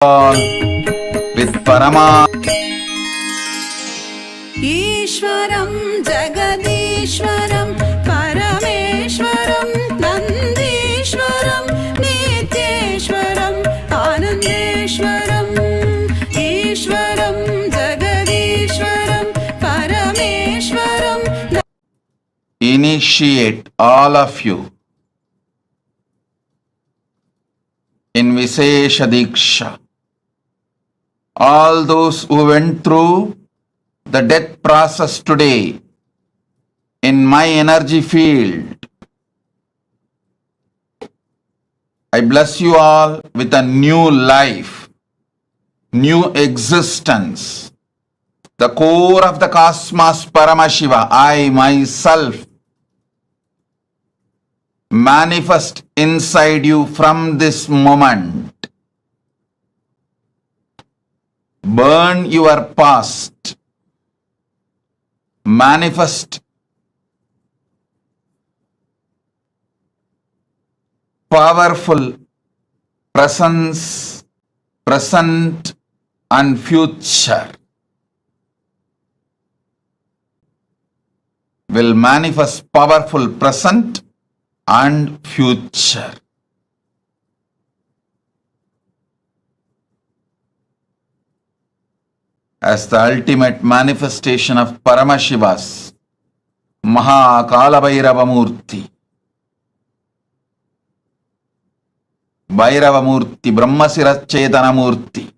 all with Parama. Ishwaram Jagadishwaram Parameshwaram Nandishwaram Nityeshwaram Anandeshwaram Ishwaram Jagadishwaram Parameshwaram. Initiate all of you in Vishesha Diksha. All those who went through the death process today in my energy field, I bless you all with a new life, new existence. The core of the cosmos, Paramashiva, I myself manifest inside you from this moment. Burn your past. Manifest powerful presence, present and future. Will manifest powerful present and future. As the ultimate manifestation of Paramashiva's Maha Kalabhairava Murthy. Bhairava Murthy, Brahmasira Chetana Murthy,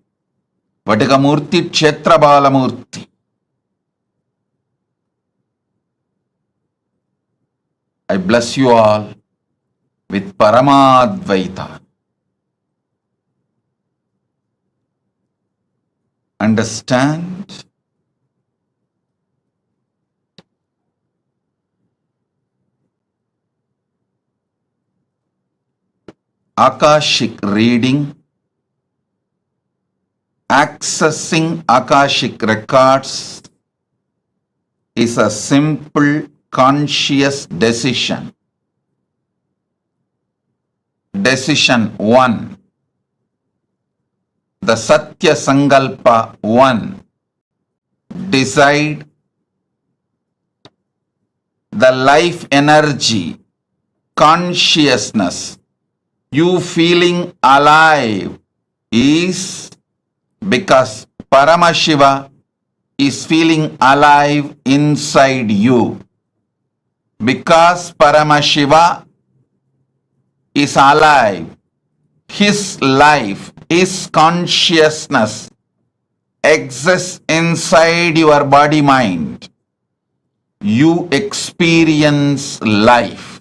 Vatika Murthy, Kshetra Bala Murthy. I bless you all with Paramadvaita. Understand? Akashic reading, accessing Akashic records is a simple conscious decision. Decision 1. The Satya Sankalpa 1. Decide the life energy, consciousness, you feeling alive is because Paramashiva is feeling alive inside you. Because Paramashiva is alive, his life, his consciousness exists inside your body mind. You experience life.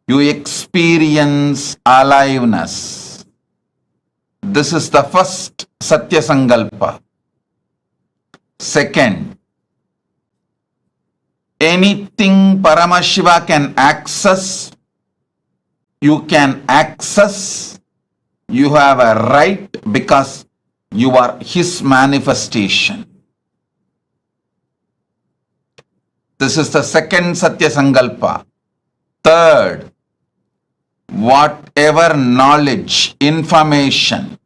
You experience aliveness. This is the first Satya Sankalpa. Second, anything Paramashiva can access, you can access. You have a right because you are his manifestation. This is the second Satya Sankalpa. Third, whatever knowledge, information,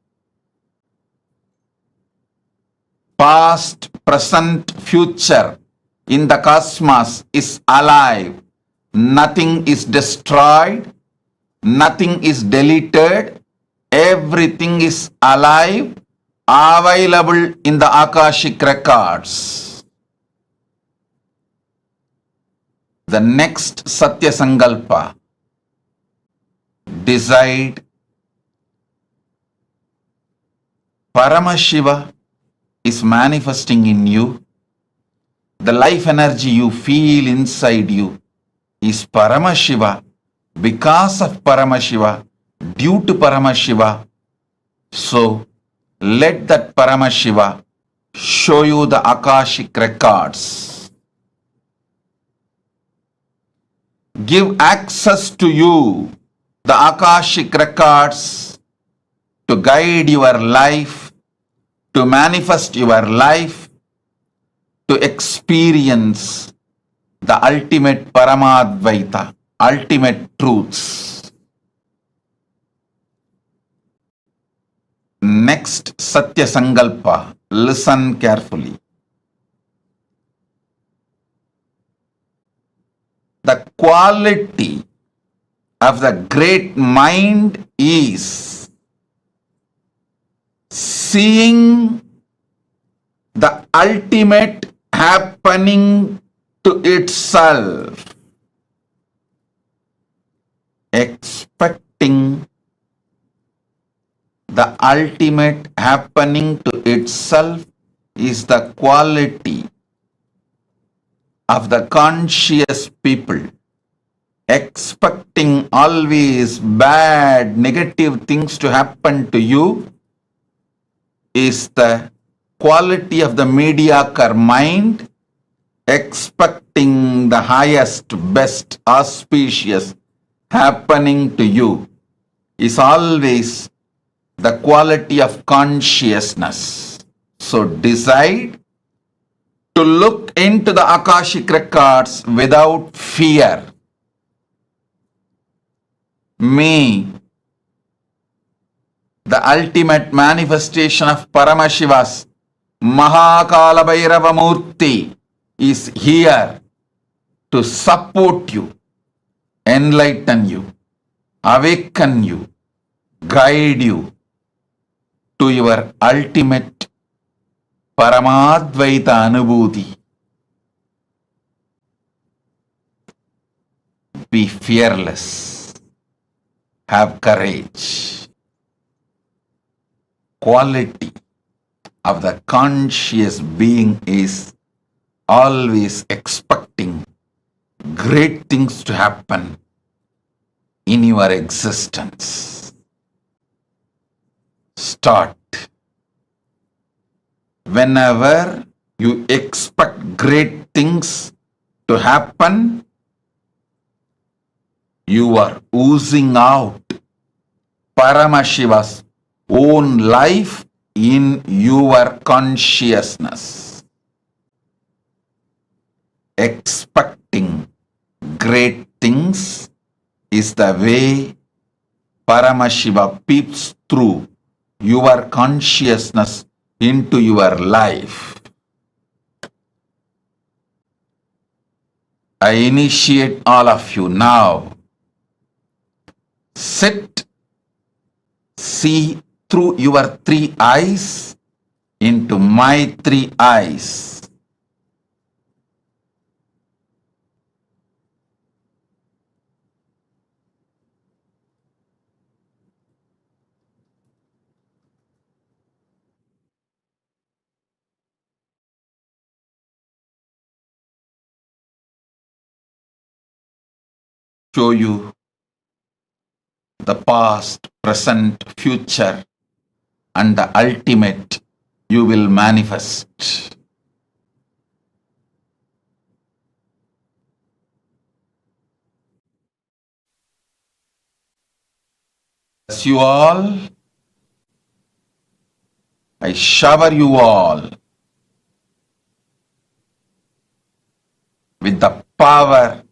past, present, future in the cosmos is alive. Nothing is destroyed. Nothing is deleted. Everything is alive, available in the Akashic records. The next Satya Sankalpa. Decide Paramashiva is manifesting in you. The life energy you feel inside you is Paramashiva. Because of Paramashiva, due to Paramashiva, so let that Paramashiva show you the Akashic records. Give access to you the Akashic records to guide your life, to manifest your life, to experience the ultimate Paramadvaita, ultimate truths. next Satya Sankalpa. Listen carefully. The quality of the great mind is seeing the ultimate happening to itself, expecting the ultimate happening to itself is the quality of the conscious people. Expecting always bad, negative things to happen to you is the quality of the mediocre mind. Expecting the highest, best, auspicious happening to you is always the quality of consciousness. So decide to look into the Akashic records without fear. May the ultimate manifestation of Paramashiva's Kalabhairava Murthy is here to support you, enlighten you, awaken you, guide you to your ultimate Paramadvaita Anubhuti. Be fearless. Have courage. Quality of the conscious being is always expecting great things to happen in your existence. Start. Whenever you expect great things to happen, you are oozing out Paramashiva's own life in your consciousness. Expecting great things is the way Paramashiva peeps through your consciousness into your life. I initiate all of you now. Sit, see through your three eyes into my three eyes. Show you the past, present, future, and the ultimate you will manifest. Bless you all. I shower you all with the power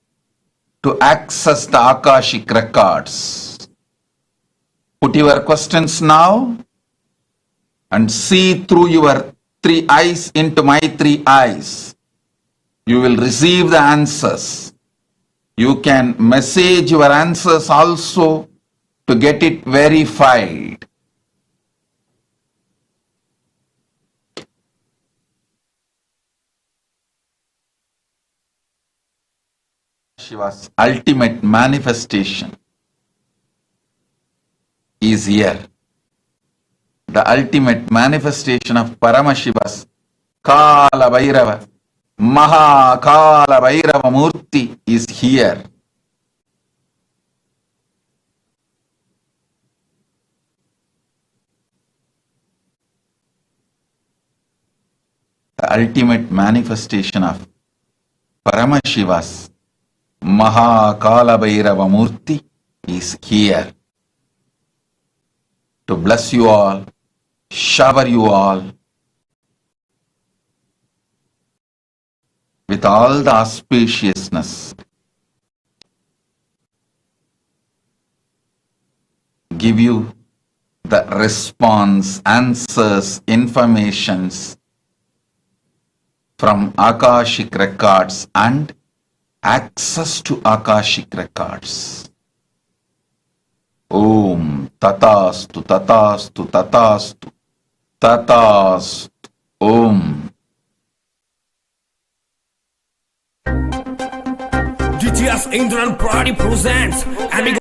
to access the Akashic records. Put your questions now and see through your three eyes into my three eyes. You will receive the answers. You can message your answers also to get it verified. Shiva's ultimate manifestation is here. The ultimate manifestation of Paramashiva's Kalabhairava, Kalabhairava Murthy is here. The ultimate manifestation of Paramashiva's Kalabhairava Murthy is here to bless you all, shower you all with all the auspiciousness, give you the response, answers, informations from Akashic records and access to Akashic records. Om Tatastu Tatastu Tatastu Tatastu Om. GTS Indran Pradi presents and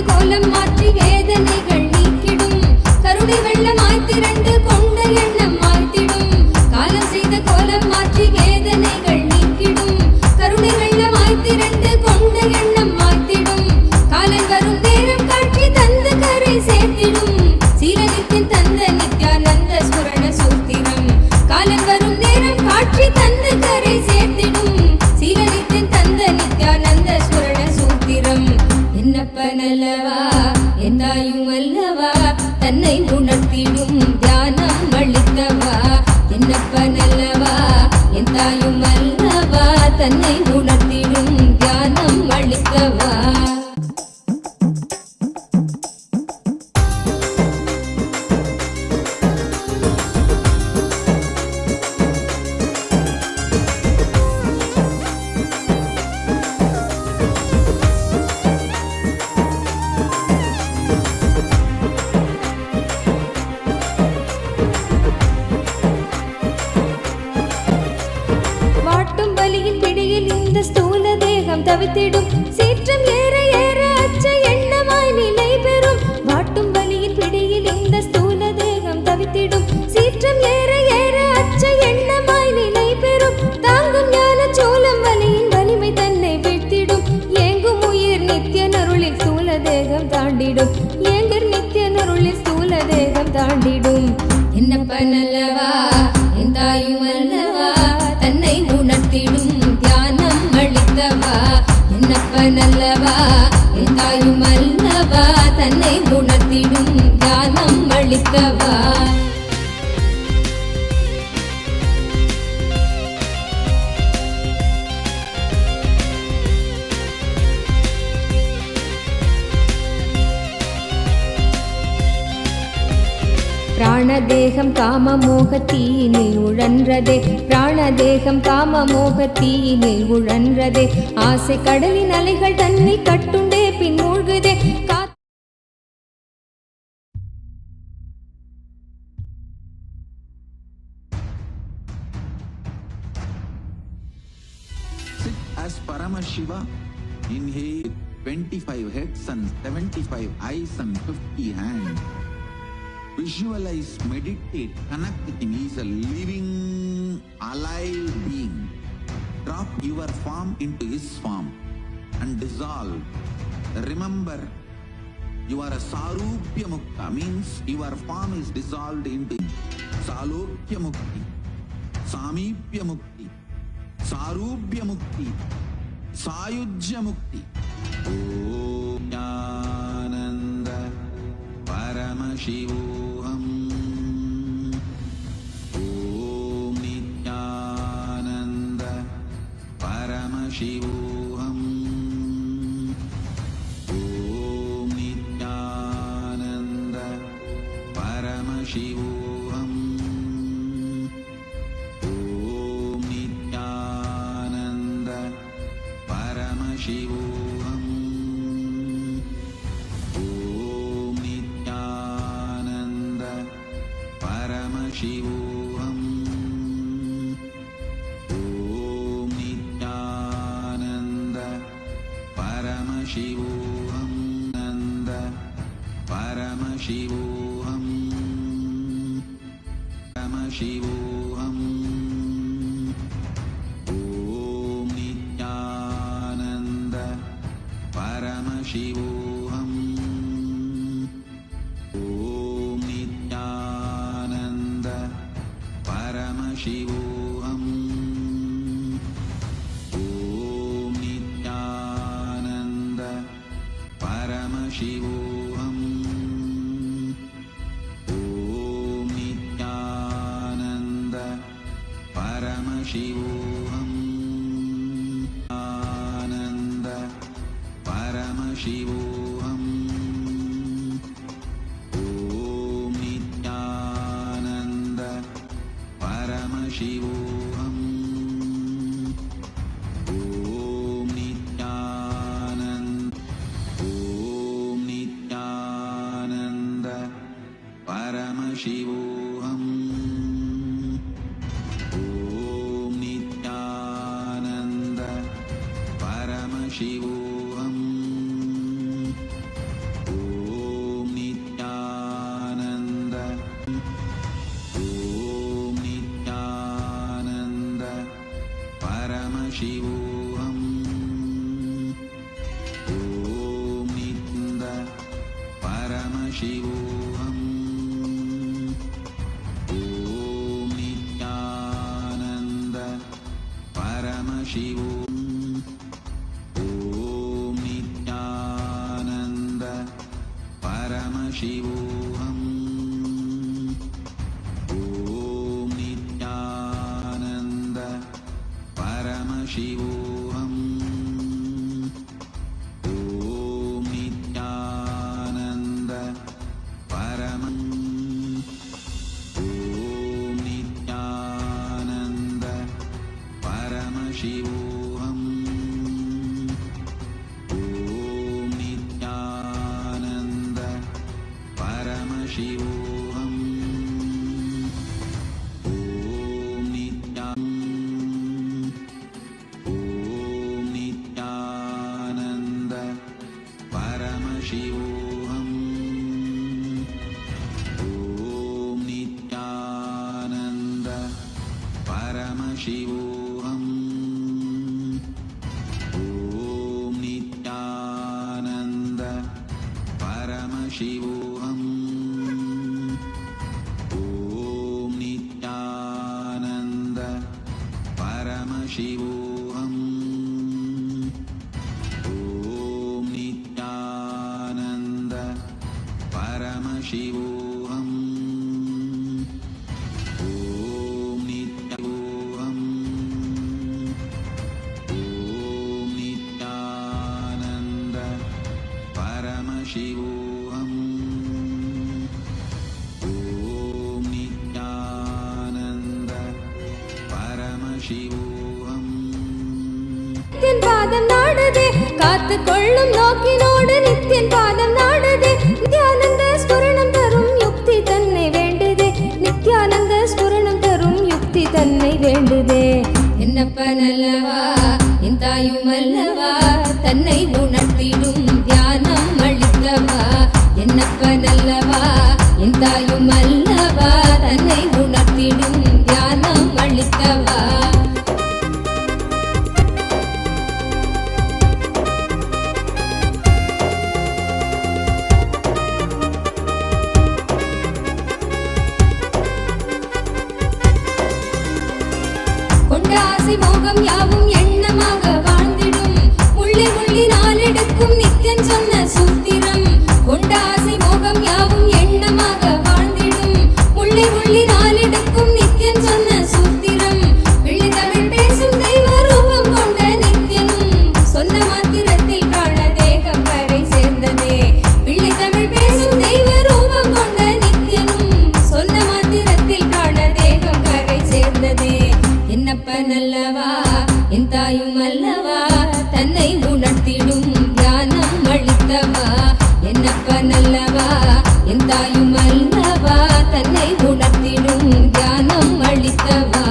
கோலம் மாற்றி வேதனைகள் நீக்கிடும் கருணை வெள்ளமாய் திரண்டு கொண்ட எண்ணம் மாய்த்திடும் காலம் செய்த கோலம் மாற்றி வேதனைகள் நீக்கிடும் கருணை வெள்ளமாய் திரண்டு கொண்ட எண்ணம் மாய்த்திடும் காலம் வரும் நேரம் காட்சி தந்த கரை சேர்த்திடும் சீலனித்தின் தந்த நித்யானந்த ஸ்மரண சூத்திரம் காலம் வரும் நேரம் காட்சி தந்த கரை சேர்த்திடும் சீலனித்தின் தந்த நித்யானந்த ஸ்மரண சூத்திரம் என்னப்பனல்லவா எந்தாயும் அல்லவா தன்னை உணர்த்திடும் தியானம் அளித்தவா என்னப்பனல்லவா எந்தாயும் அல்லவா தன்னை உணர்த்திடும் தியானம் அளித்தவா தவித்திடும் சீற்றம் ஏற ஏற அச்ச எண்ணமாய் நிலை பெறும் வாட்டும் வலியின் பிடியில் இந்த ஸ்தூல தேகம் தவித்திடும் சீற்றம் ஏற ஏற அச்ச எண்ணமாய் நிலை பெறும் தாங்கும் ஞான சோளம் வலியின் வலிமை தன்னை வீழ்த்திடும் ஏங்கும் உயிர் நித்திய நருளில் ஸ்தூல தேகம் தாண்டிடும் ஏங்கர் நித்திய நருளில் ஸ்தூல தேகம் தாண்டிடும் என்னப்பனல்லவா எந்தாயும் அல்லவா தன்னை உணர்த்திடும் தியானம் அளித்தவா என்னப்பனல்லவா எந்தாயும் அல்லவா தன்னை உணர்த்திடும் தியானம் அளித்தவா பிராணதேகம் காமமோகத்தீனில் உழன்றதே பிராணதேகம் காமமோகத்தீனில் உழன்றதே ஆசை கடலின் அலைகள் தன்னை கட்டுண்டே பின் மூழ்குதே Sit as Paramashiva, inhale 25 heads and 75 eyes and 50 hands. Visualize, meditate, connect with him. He is a living, alive being. Drop your form into his form and dissolve. Remember, you are a Sarupya Mukta, means your form is dissolved into him. Salokya Mukti, Samipya Mukti, Sarupya Mukti, Sayujya Mukti. Om Jnananda Paramashivoham. Om Nityananda Paramashivoham. Om Nityananda Paramashivoham. Om Nityananda Paramashivoham. Om Nityananda Paramashivoham. Om Nityananda Paramashivoham. Nanda Paramashivoham. Paramashivoham. Om Nityananda Paramashivoham. Om Nityananda Paramashivoham. Om Nityananda परमशिवोऽहम् ॐ नित्यानन्द परमशिवोऽहम् आनन्द परमशिवोऽहम् ॐ नित्यानन्द परमशिवोऽहम् ॐ नित्यानन्द परमशिवोऽहम् ॐ नित्यानन्द परमशिवोऽहम् ॐ नित्यानन्द परमशिवोऽहम् ॐ नित्यानन्द परमशिवोऽहम् ॐ नित्यानन्द परमशिवोऽहम् ॐ नित्यानन्द परमशिवोऽहम् ॐ नित्यानन्द परमशिवोऽहम् ॐ नित्यानन्द परमं ॐ नित्यानन्द परमशिवोऽहम् ॐ नित्यानन्द परमशिवोऽहम् ॐ नित्यानन्द परमशिवोऽहम् ॐ नित्यानन्द परमशिवोऽहम् ॐ नित्यानन्द परमशिवोऽहम् ॐ नित्यानन्द परमशिवोऽहम् ॐ नित्यानन्द परमशिवोऽहम् ॐ नित्यानन्द परमशिवोऽहम् ॐ नित्यानन्द परमशिवोऽहम् நித்தியன் பாதம் நாடுதே காத்து கொள்ளும் நோக்கினோடு நித்தியன் பாதம் நாடுதே நித்யானந்த ஸ்புரணம் தரும் யுக்தி தன்னை வேண்டுதே நித்யானந்த ஸ்புரணம் தரும் யுக்தி தன்னை வேண்டுதே என்னப்பன் அல்லவா என் தாயும் அல்லவா தன்னை உணர்த்திடும் தியானம் அளித்தவா என்னப்பன் அல்லவா என் தாயும் அல்லவா தன்னை உணர்த்திடும் தியானம் அளித்தவா மோகம் யாவும் எண்ணமாக வாழ்ந்திடும் உள்ளி உள்ளி நாளெடுக்கும் நித்தியன் சொன்ன சூத்திரம் கொண்ட ஆசை மோகம் யாவும் எண்ணமாக வாழ்ந்திடும் உள்ளி உள்ளி நாளெடுக்கும் நித்தியன் சொன்ன சூத்திரம் வெள்ளி தமிழ் பேசும் தெய்வ ரூபம் கொண்ட நித்தியனும் சொன்ன மாத்திரத்தில் காண தேகம் கரை சேர்ந்ததே வெள்ளி தமிழ் பேசும் தெய்வ ரூபம் கொண்ட நித்தியனும் சொன்ன மாத்திரத்தில் காண தேகம் கரை சேர்ந்ததே என்னப்பன் அல்லவா என் தாயும் அல்லவா தன்னை உணர்த்திடும் தியானம் அளித்தவா என்னப்பன் அல்லவா என் தாயும் அல்லவா தன்னை உணர்த்திடும் தியானம் அளித்தவா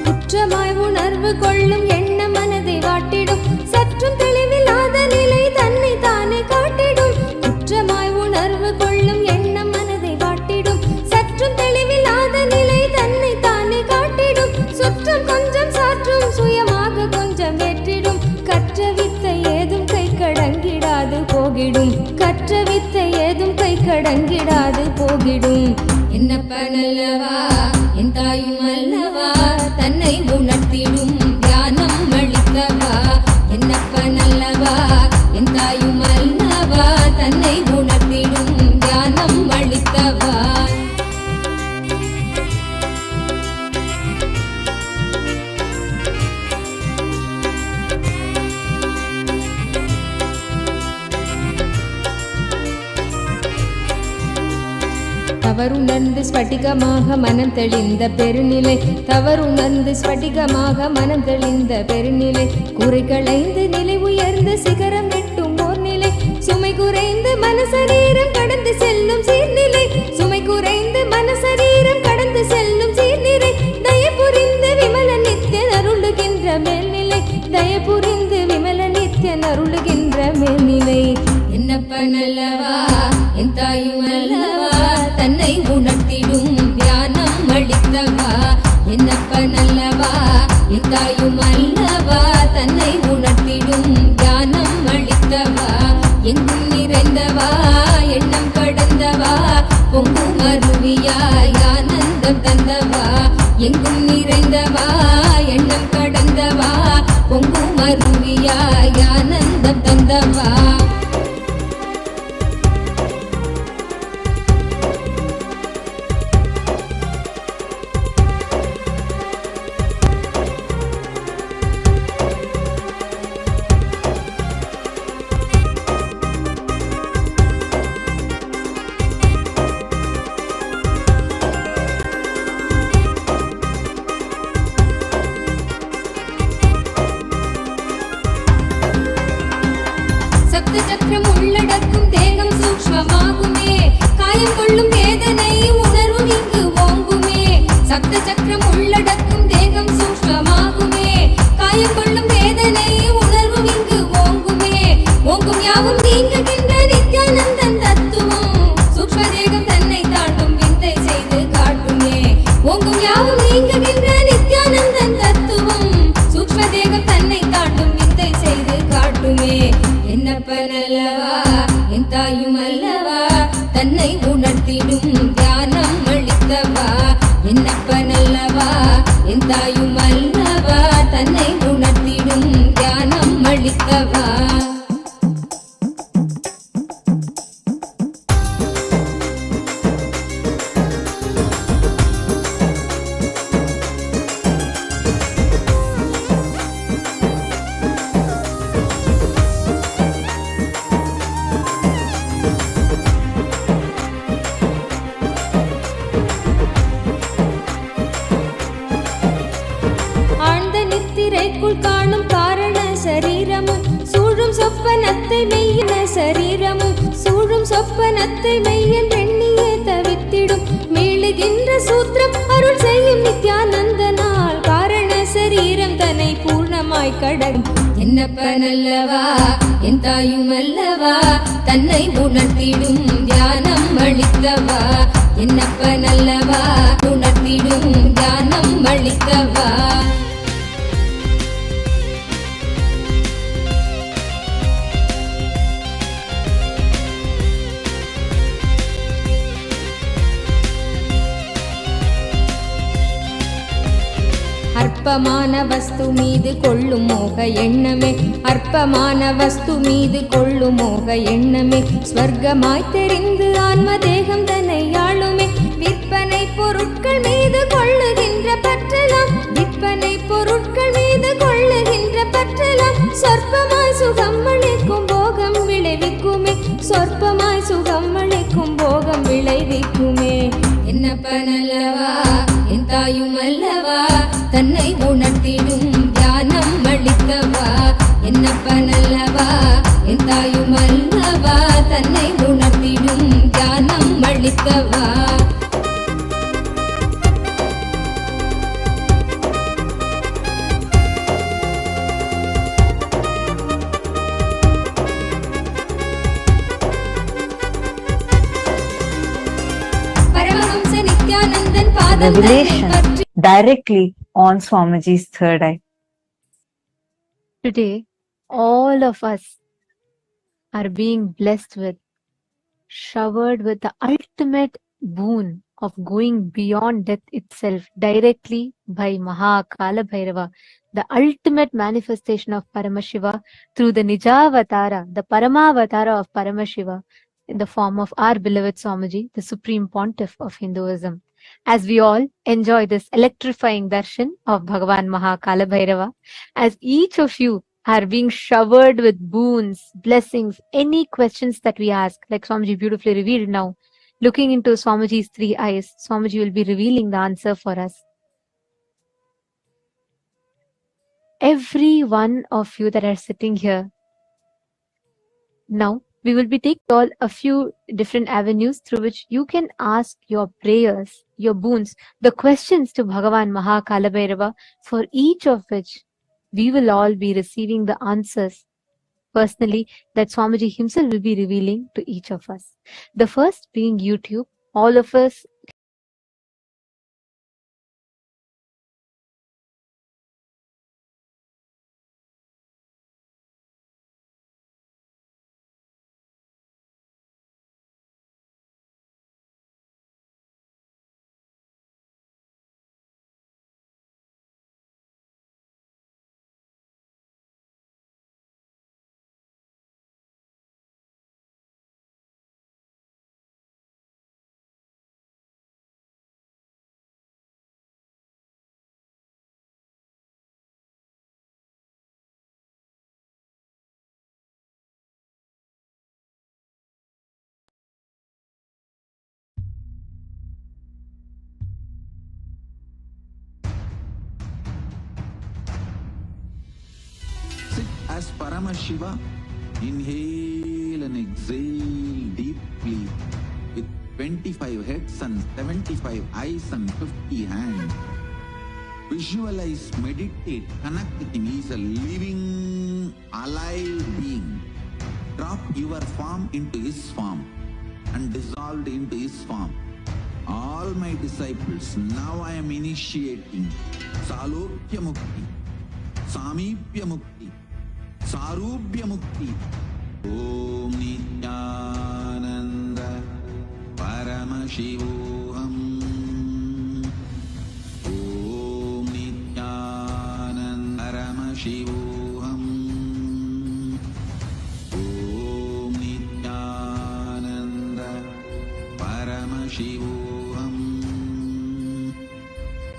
குற்றமாய் உணர்வு கொள்ளும் எண்ண மனதை வாட்டிடும் சற்றும் தெளிவில்லாத நிலை தன்னை தானே காட்டிடும் குற்றமாய் உணர்வு கொள்ளும் எண்ண மனதை வாட்டிடும் சற்றும் தெளிவில்லாத நிலை தன்னை தானே காட்டிடும் சுற்றம் கொஞ்சம் சாற்றும் சுயமாக கொஞ்சம் ஏற்றிடும் கற்ற வித்தை ஏதும் கை கடங்கிடாது போகிடும் கற்ற வித்தை ஏதும் கை கடங்கிடாது போகிடும். என்னப்பனல்லவா என் தாயும் அல்லவா தன்னை உணர்த்திடும் தியானம் அளித்தவா. என்னப்பனல்லவா என் தாயும் அல்லவா தன்னை உணர்த்திடும் தியானம் அளித்தவா. தவறுணர்ந்து ஸ்படிகமாக மனம் தெளிந்த பெருநிலை. தவறுணர்ந்து ஸ்படிகமாக மனம் தெளிந்த பெருநிலை. குறை களைந்து நிலை உயர்ந்து சிகரம் எட்டும் ஓர் நிலை. சுமை குறைந்து மனசரீரம் கடந்து செல்லும் சீர்நிலை. சுமை குறைந்து மனசரீரம் கடந்து செல்லும் சீர்நிலை. தயபுரிந்து விமல நித்யன் அருளுகின்ற மேல்நிலை. தயபுரிந்து விமல நித்யன் அருளுகின்ற மேல்நிலை. என்னப்பனல்லவா என் தாயும் அல்லவா தன்னை உணர்த்திடும் தியானம் அளித்தவா. என்னப்பனல்லவா என் தாயும் அல்லவா தன்னை உணர்த்திடும் தியானம் அளித்தவா. எங்கும் நிறைந்தவா எண்ணம் கடந்தவா பொங்கும் அருவியாய் ஆனந்தம் தந்தவா. எங்கும் நிறைந்தவா எண்ணம் கடந்தவா பொங்கும் அருவியாய் ஆனந்தம் தந்தவா. சப்த சக்கரம் உள்ளடக்கும் தேகம் சூக்ஷ்மமாகுமே. காயம் கொள்ளும் வேதனை உணர்வும் இங்கு ஓங்குமே. சப்த சக்கரம் உள்ளடக்கும் தேகம் சூக்ஷ்மமாகுமே. காயம் கொள்ளும் வேதனை உணர்வும் இங்கு ஓங்குமே. ஓங்கும் யாவும் நீங்குகின்ற நித்யானந்தன் தத்துவம். சூக்ஷ்ம தேகம் தன்னை தாண்டும் விந்தை செய்து காட்டுமே. ஓங்கும் யாவும் நீங்குகின்ற நித்யானந்தன் தத்துவம். சூக்ஷ்ம தேகம் தன்னை தாண்டும் விந்தை செய்து காட்டுமே. என்னப்பனல்லவா என் தாயும் அல்லவா தன்னை உணர்த்திடும் தியானம் அளித்தவா. என்னப்பனல்லவா என் தாயும் அல்லவா தன்னை உணர்த்திடும் தியானம் அளித்தவா. திரைக்குள் காணும் காரண சரீரமும் சூழும் சொப்பனத்தை மெய்யன சரீரமும் சூழும் சொப்பனத்தை மெய்யன் எண்ணியே தவித்திடும் மீளுகின்ற சூத்திரம் அருள் செய்யும் நித்யானந்தனால் காரண சரீரம் தன்னை பூர்ணமாய் கடக்கும். என்னப்பனல்லவா என் தாயும் அல்லவா தன்னை உணர்த்திடும் தியானம் அளித்தவா. என்னப்பனல்லவா உணர்த்திடும் தியானம் அளித்தவா. அற்பமான வஸ்து மீது கொள்ளும் மோக எண்ணமே. அற்பமான வஸ்து மீது கொள்ளும் மோக எண்ணமே. ஸ்வர்க்கமாய் தெரிந்து ஆன்ம தேகம் தன்னை ஆளுமே. விற்பனை பொருட்கள் மீது கொள்ளுகின்ற பற்றலாம். விற்பனை பொருட்கள் மீது கொள்ளுகின்ற பற்றலாம். சொற்பமாய் சுகம் அளிக்கும் போகம் விளைவிக்குமே. சொற்பமாய் சுகம் அளிக்கும் போகம் விளைவிக்குமே. என்னப்பனல்லவா என் தாயும் அல்லவா தன்னை உணர்த்திடும் தியானம் அளித்தவா. என்னப்பனல்லவா என் தாயும் அல்லவா தன்னை உணர்த்திடும் தியானம் அளித்தவா. Revelation directly on Swamiji's third eye. Today, all of us are being blessed with, showered with the ultimate boon of going beyond death itself directly by Maha Kalabhairava, the ultimate manifestation of Paramashiva through the Nijavatara, the Paramavatara of Paramashiva, in the form of our beloved Swamiji, the Supreme Pontiff of Hinduism. As we all enjoy this electrifying darshan of Bhagavan Maha Kalabhairava, as each of you are being showered with boons, blessings, any questions that we ask, like Swamiji beautifully revealed now, looking into Swamiji's three eyes, Swamiji will be revealing the answer for us. Every one of you that are sitting here, now we will be taking all a few different avenues through which you can ask your prayers, your boons, the questions to Bhagavan Maha Kalabhairava, for each of which we will all be receiving the answers personally that Swamiji himself will be revealing to each of us. The first being YouTube. All of us Sit as Paramashiva. Inhale and exhale deeply with 25 heads and 75 eyes and 50 hands. Visualize, meditate, connect with him. He is a living, alive being. Drop your form into his form and dissolved into his form. All my disciples, now I am initiating Salokya Mukti, Samipya Mukti, Sarubhya Mukti. Om Nityananda Paramashivoham. Om Nityananda Paramashivoham. Om Nityananda Paramashivoham.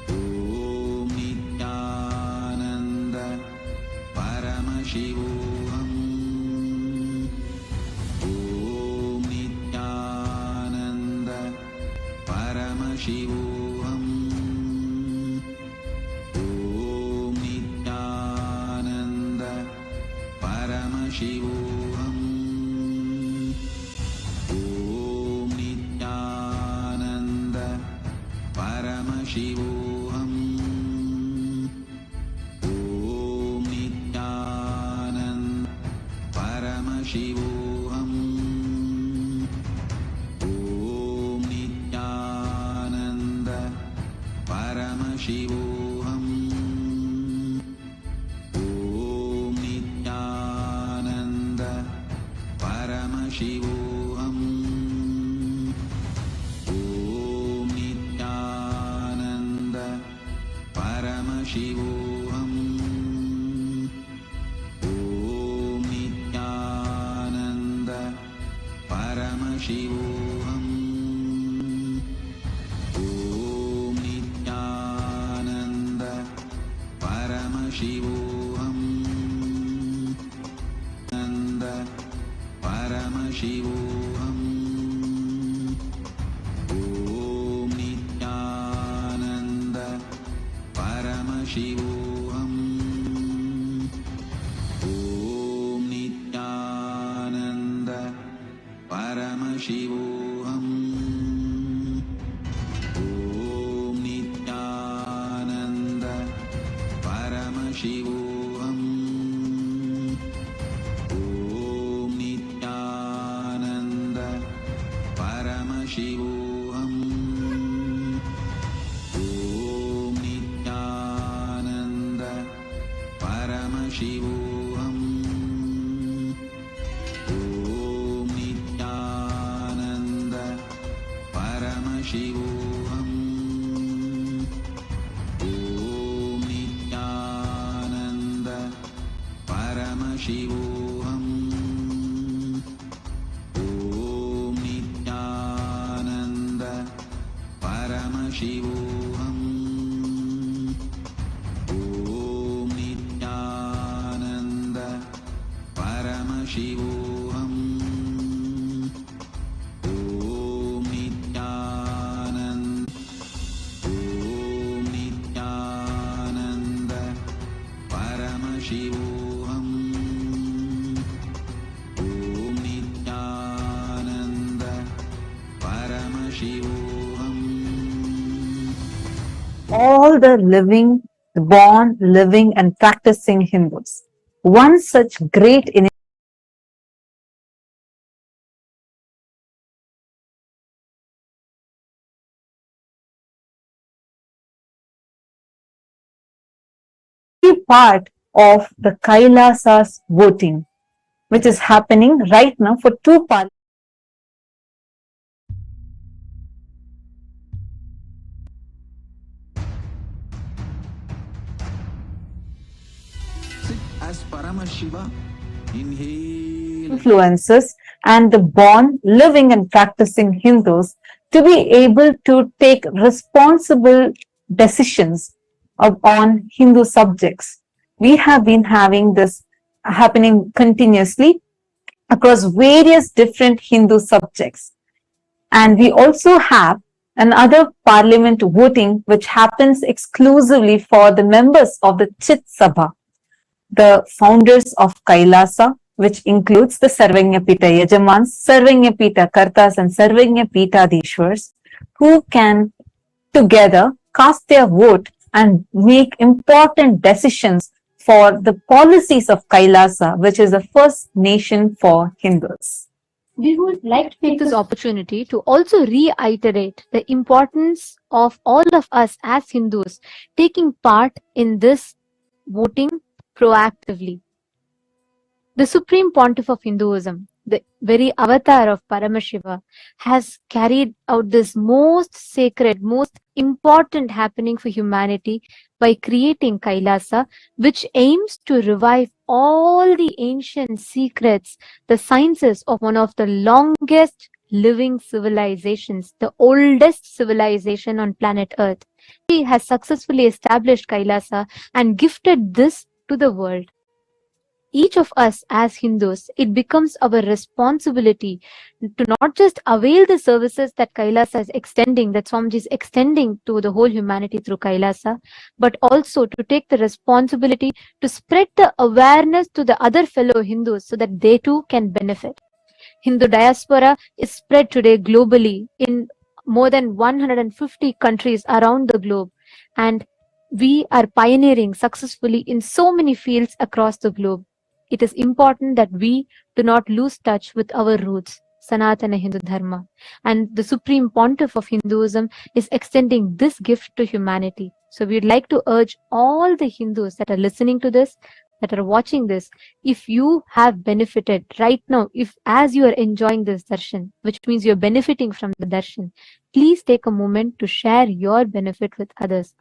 Om Nityananda Paramashivoham. Om Nityananda Paramashivoham. Om Nityananda Paramashivoham. Om Nityananda Paramashivoham. Om Nityananda Paramashivoham. Om Nityananda Paramashivoham. Om Nityananda Paramashivoham. Om Nityananda Paramashivoham. Om Nityananda Paramashivoham. Om Nityananda Paramashivoham. Nanda Paramashivoham. Om Nityananda Paramashivoham. Om Nityananda Paramashivoham. Om Nityananda Paramashivoham. Om Nityananda Paramashivoham. Om Nityananda Paramashivoham. Om Shivoham. Om Nityananda Paramashivoham. Om Nityananda Paramashivoham. Om Nityananda Paramashivoham. Om Nityananda. Om Nityananda Paramashivoham. Om Nityananda Paramashivoham. All the living, born, living, and practicing Hindus. One such great part of the Kailasa's voting, which is happening right now for two parts. Sit as Paramashiva. Inhale. Influences and the born, living, and practicing Hindus to be able to take responsible decisions on Hindu subjects. We have been having this happening continuously across various different Hindu subjects. And we also have another parliament voting which happens exclusively for the members of the Chit Sabha, the founders of Kailasa, which includes the Sarvanyapita Yajamans, Sarvanyapita Kartas, and Sarvanyapita Dishwars, who can together cast their vote and make important decisions for the policies of Kailasa, which is the first nation for Hindus. We would like to take this opportunity to also reiterate the importance of all of us as Hindus taking part in this voting proactively. The Supreme Pontiff of Hinduism, the very avatar of Paramashiva, has carried out this most sacred, most important happening for humanity by creating Kailasa, which aims to revive all the ancient secrets, the sciences of one of the longest living civilizations, the oldest civilization on planet Earth. He has successfully established Kailasa and gifted this to the world. Each of us as Hindus, it becomes our responsibility to not just avail the services that Kailasa is extending, that Swamiji is extending to the whole humanity through Kailasa, but also to take the responsibility to spread the awareness to the other fellow Hindus so that they too can benefit. Hindu diaspora is spread today globally in more than 150 countries around the globe, and we are pioneering successfully in so many fields across the globe. It is important that we do not lose touch with our roots, Sanatana Hindu Dharma. And the Supreme Pontiff of Hinduism is extending this gift to humanity. So we'd like to urge all the Hindus that are listening to this, that are watching this, if you have benefited right now, if as you are enjoying this darshan, which means you're benefiting from the darshan, please take a moment to share your benefit with others.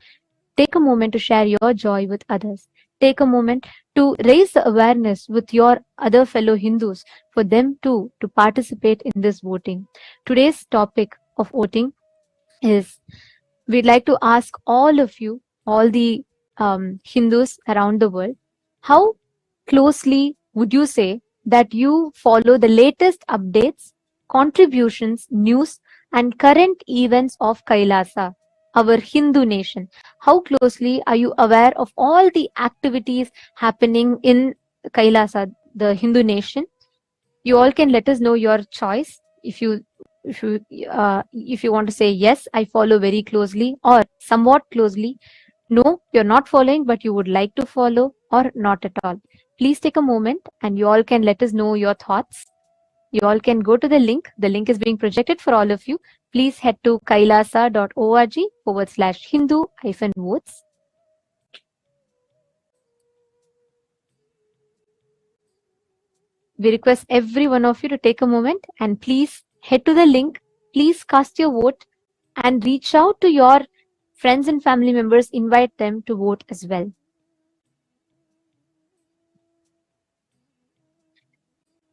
Take a moment to share your joy with others. Take a moment to raise the awareness with your other fellow Hindus for them too to participate in this voting. Today's topic of voting is, we'd like to ask all of you, all the Hindus around the world, how closely would you say that you follow the latest updates, contributions, news, and current events of Kailasa, our Hindu nation? How closely are you aware of all the activities happening in Kailasa, the Hindu nation? You all can let us know your choice. If you want to say yes, I follow very closely, or somewhat closely. No, you're not following, but you would like to follow, or not at all. Please take a moment and you all can let us know your thoughts. You all can go to the link. The link is being projected for all of you. Please head to kailasa.org/Hindu-votes. We request every one of you to take a moment and please head to the link. Please cast your vote and reach out to your friends and family members, invite them to vote as well.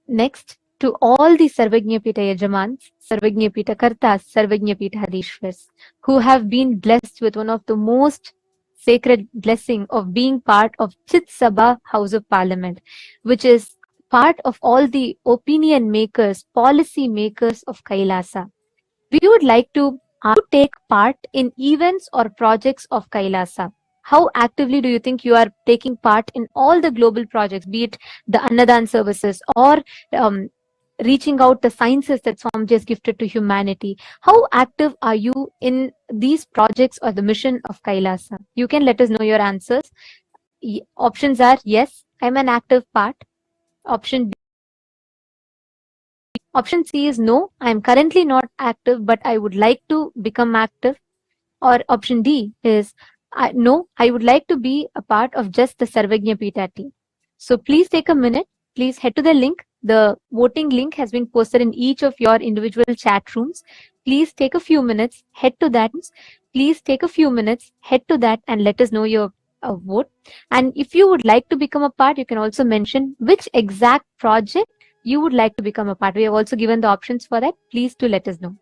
Next, to all the Sarvajñapita Yajamans, Sarvajñapita Kartas, Sarvajñapita Hadishwars, who have been blessed with one of the most sacred blessing of being part of Chit Sabha House of Parliament, which is part of all the opinion makers, policy makers of Kailasa. We would like to take part in events or projects of Kailasa. How actively do you think you are taking part in all the global projects, be it the Annadan services or reaching out the sciences that Swamiji has gifted to humanity? How active are you in these projects or the mission of Kailasa? You can let us know your answers. Options are yes, I'm an active part. Option B. Option C is no, I am currently not active, but I would like to become active. Or option D is no, I would like to be a part of just the Sarvajñapita team. So please take a minute. Please head to the link. The voting link has been posted in each of your individual chat rooms. Please take a few minutes, head to that. Please take a few minutes, head to that and let us know your vote. And if you would like to become a part, you can also mention which exact project you would like to become a part. We have also given the options for that. Please do let us know.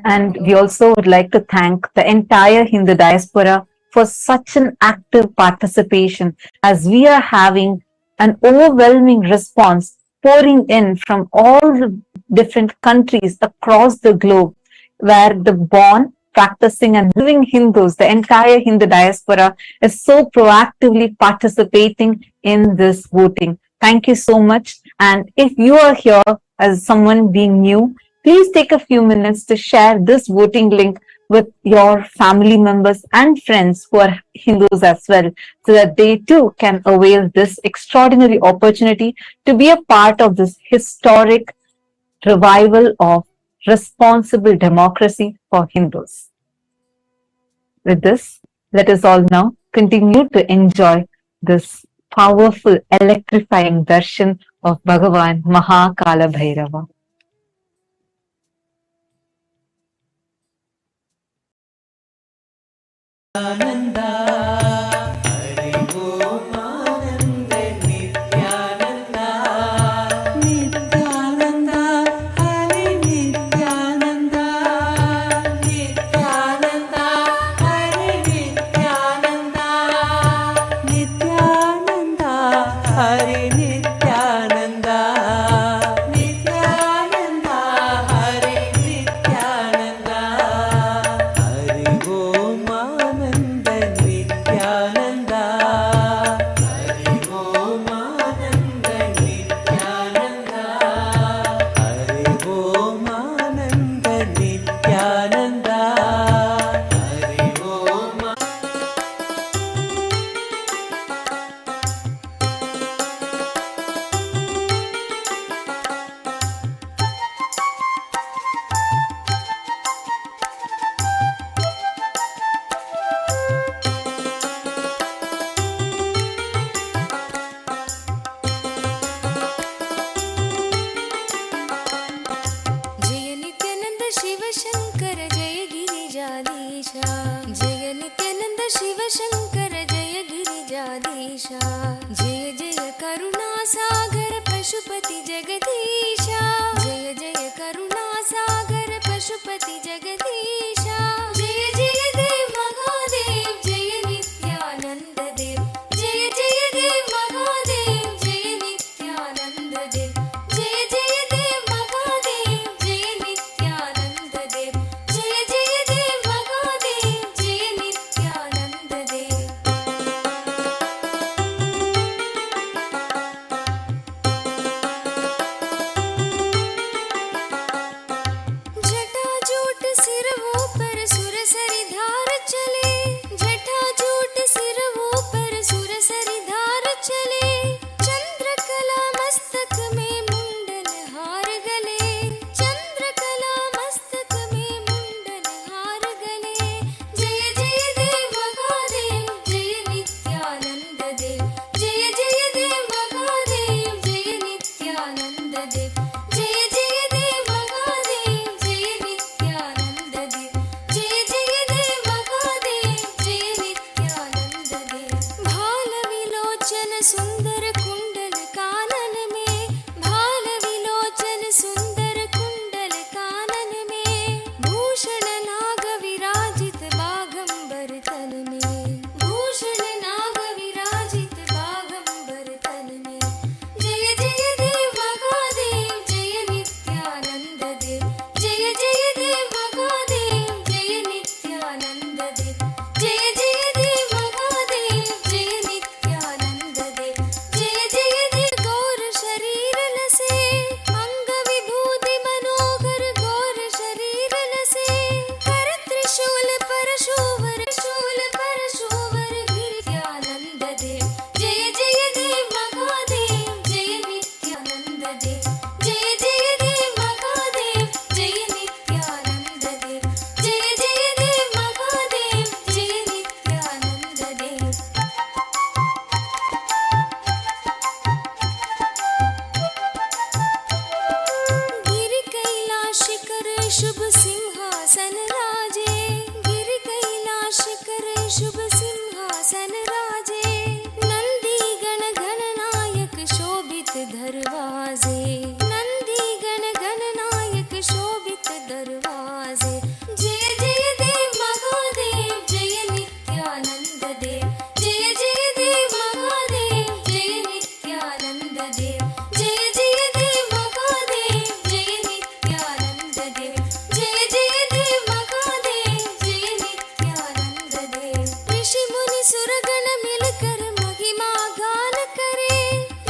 And we also would like to thank the entire Hindu diaspora for such an active participation, as we are having an overwhelming response pouring in from all the different countries across the globe, where the born, practicing and living Hindus, the entire Hindu diaspora, is so proactively participating in this voting. Thank you so much. And if you are here as someone being new, please take a few minutes to share this voting link with your family members and friends who are Hindus as well, so that they too can avail this extraordinary opportunity to be a part of this historic revival of responsible democracy for Hindus. With this, let us all now continue to enjoy this powerful, electrifying darshan of Bhagavan Kalabhairava. शोभित दरवाजे। जय जय देव महादेव जय नित्यानंद देव। जय जय देव महादेव जय नित्यानंद देव। जय जय देव महादेव जय नित्यानंद देव। जय जय देव महादेव जय नित्यानंद देव। ऋषि मुनि सुरगण मिलकर महिमा गान करे।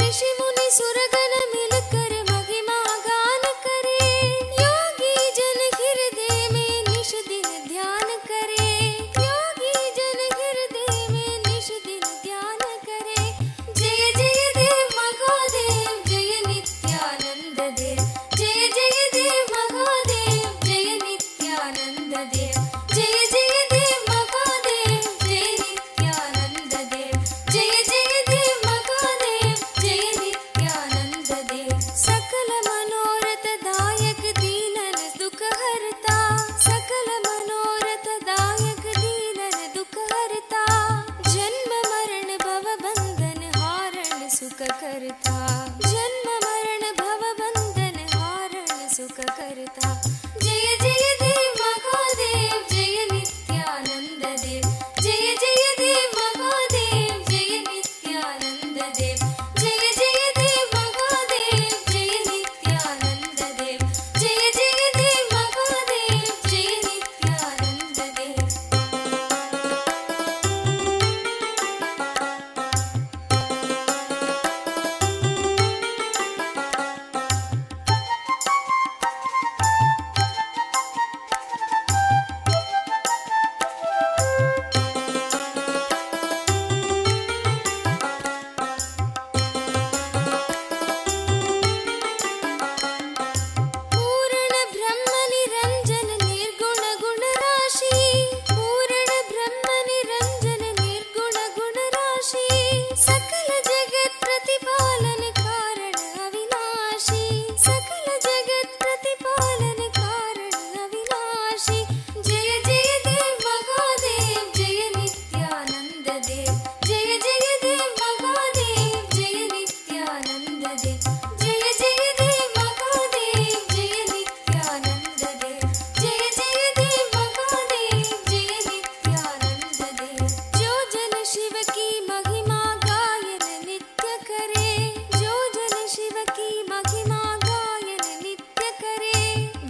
ऋषि मुनि सुरगण मिलकर महिमा गान करे। योगी जन हृदय में निश दिन ध्यान करे। योगी जन हृदय में निश दिन ध्यान करे। जय जय देव महादेव जय नित्यानंद देव। जय जय देव महादेव जय नित्यानंद देव। जय जय देव महादेव जय नित्यानंद देव। जय जय देव महादेव जय नित्यानंद देव। सकल मनोरथ दायक दीनन दुख हरता। सकल मनोरथ दायक दीनन दुख हरता। जन्म मरण भव बंधन हारण सुख करता। जन्म मरण भव बंधन हारण सुख करता। जय जय देव महादेव जय नित्यानंद देव। जय जय देव महादेव जय नित्यानंद देव। जय जय देव महादेव जय नित्यानंद देव। जय जय देव महादेव जय नित्यानंद देव। पूर्ण ब्रह्म निरंजन निर्गुण गुण राशि। पूर्ण ब्रह्म निरंजन निर्गुण गुण राशि। सकल जगत प्रतिपालन कारण अविनाशी। सकल जगत प्रतिपालन कारण अविनाशी। जय जय देव महादेव जय नित्यानंद देव। जय जय देव महादेव जय नित्यानंद देव। जय जय देव महादेव जय नित्यानंद देव। जय जय देव महादेव जय नित्यानंद देव। जो जन शिव की महिमा गायन नित्य करे। जो जन शिव की महिमा गायन नित्य करे।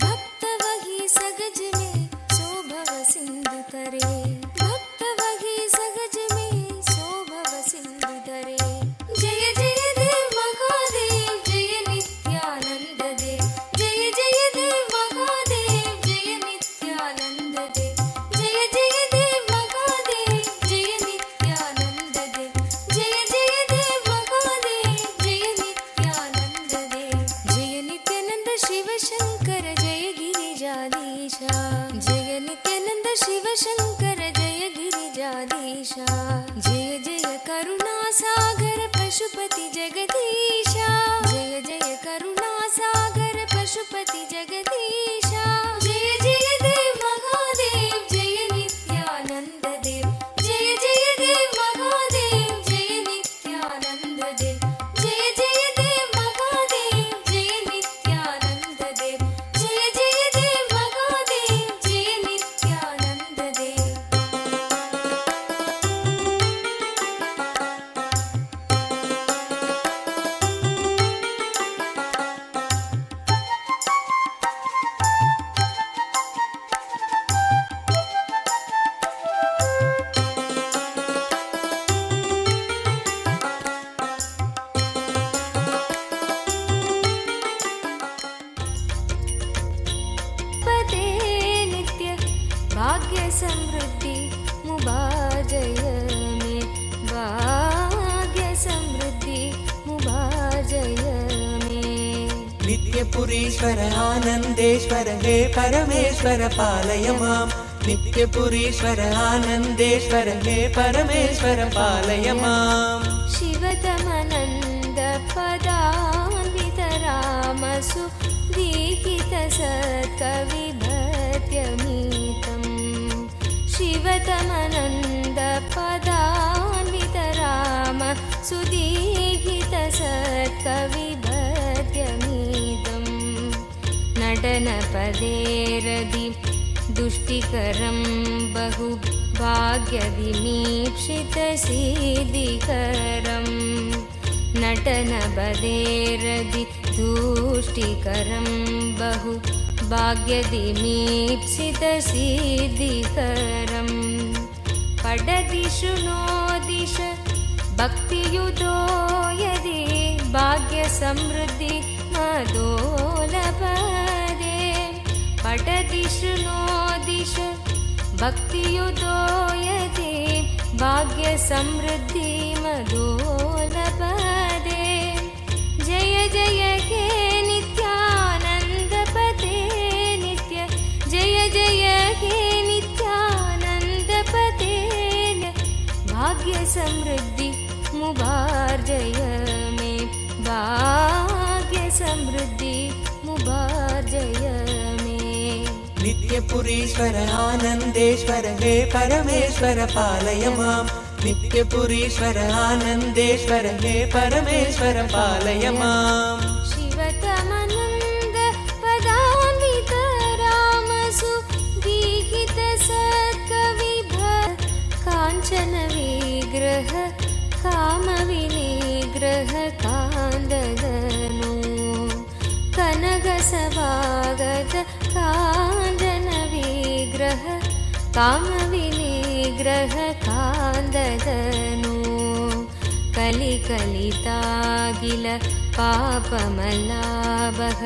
भक्त वही सगज में सोभव सिंधु तरे। भक्त वही सगज में सोभव सिंधु तरे। जय जय देव महादेव जय नित्यानंद देव। जय जय देव महादेव जय नित्यानंद देव। जय जय देव महादेव जय नित्यानंद देव। जय जय देव महादेव जय नित्यानंद देव। जय नित्यानंद शिव शंकर जय गिरिजाधीशा। जय नित्यानंद शिव शंकर जय गिरिजाधीशा। जय जय करुणा सागर पशुपति जगदीशा। जय जय करुणा सागर पशुपति जगदीशा। जय जय देव महादेव जय नित्यानंद देव। जय जय देव महादेव जय नित्यानंद देव। जय जय देव महादेव जय नित्यानंद देव। जय जय देव महादेव जय नित्यानंद देव। पते नित्य भाग्य समृद्धि मुबाजय में। भाग्य समृद्धि मुबाजय में। नित्यपुरीश्वर आनन्देश्वर हे परमेश्वर पालय माम्। नित्यपुरीश्वर आनन्देश्वर हे परमेश्वर पालय माम्। शिवतमनन्द पदान्वित रामसु दीहित सत्कविभत्यमीतम्। शिवतमनन्द पदान्वित राम सुदीहित सत्कविभत्यमीतम्। नट नटनपदेरदि दुष्टिकरं बहु भाग्यविमीक्षितसीदिकरम् नटनपदेरदि दुष्टिकरं बहु भाग्यविमीक्षितसीदिकरम् पडदिषु नो दिश भक्तियुतो यदि भाग्यसमृद्धि मदोलपदे पठदिषु नो दिश भक्तियुतो यदि भाग्यसमृद्धि मदोलपदे जय जय हे नित्यानन्दपते नित्य जय जय हे नित्यानन्दपते भाग्यसमृद्धि मुबार्जय मे भाग्यसमृद्धि मुबार्जय मे नित्यपुरीश्वर आनन्देश्वर हे परमेश्वर पालय माम् नित्यपुरीश्वर आनन्देश्वर हे परमेश्वर पालय माम् शिवतमनन्द पदान्वित रामसु दीहित सत्कविभ काञ्चन विग्रह कामविनिग्रह कान्ददनु कनकसभागत काञ्चन विग्रह कामविनिग्रह कान्ददनु कलिकलितागिल पापमलाभः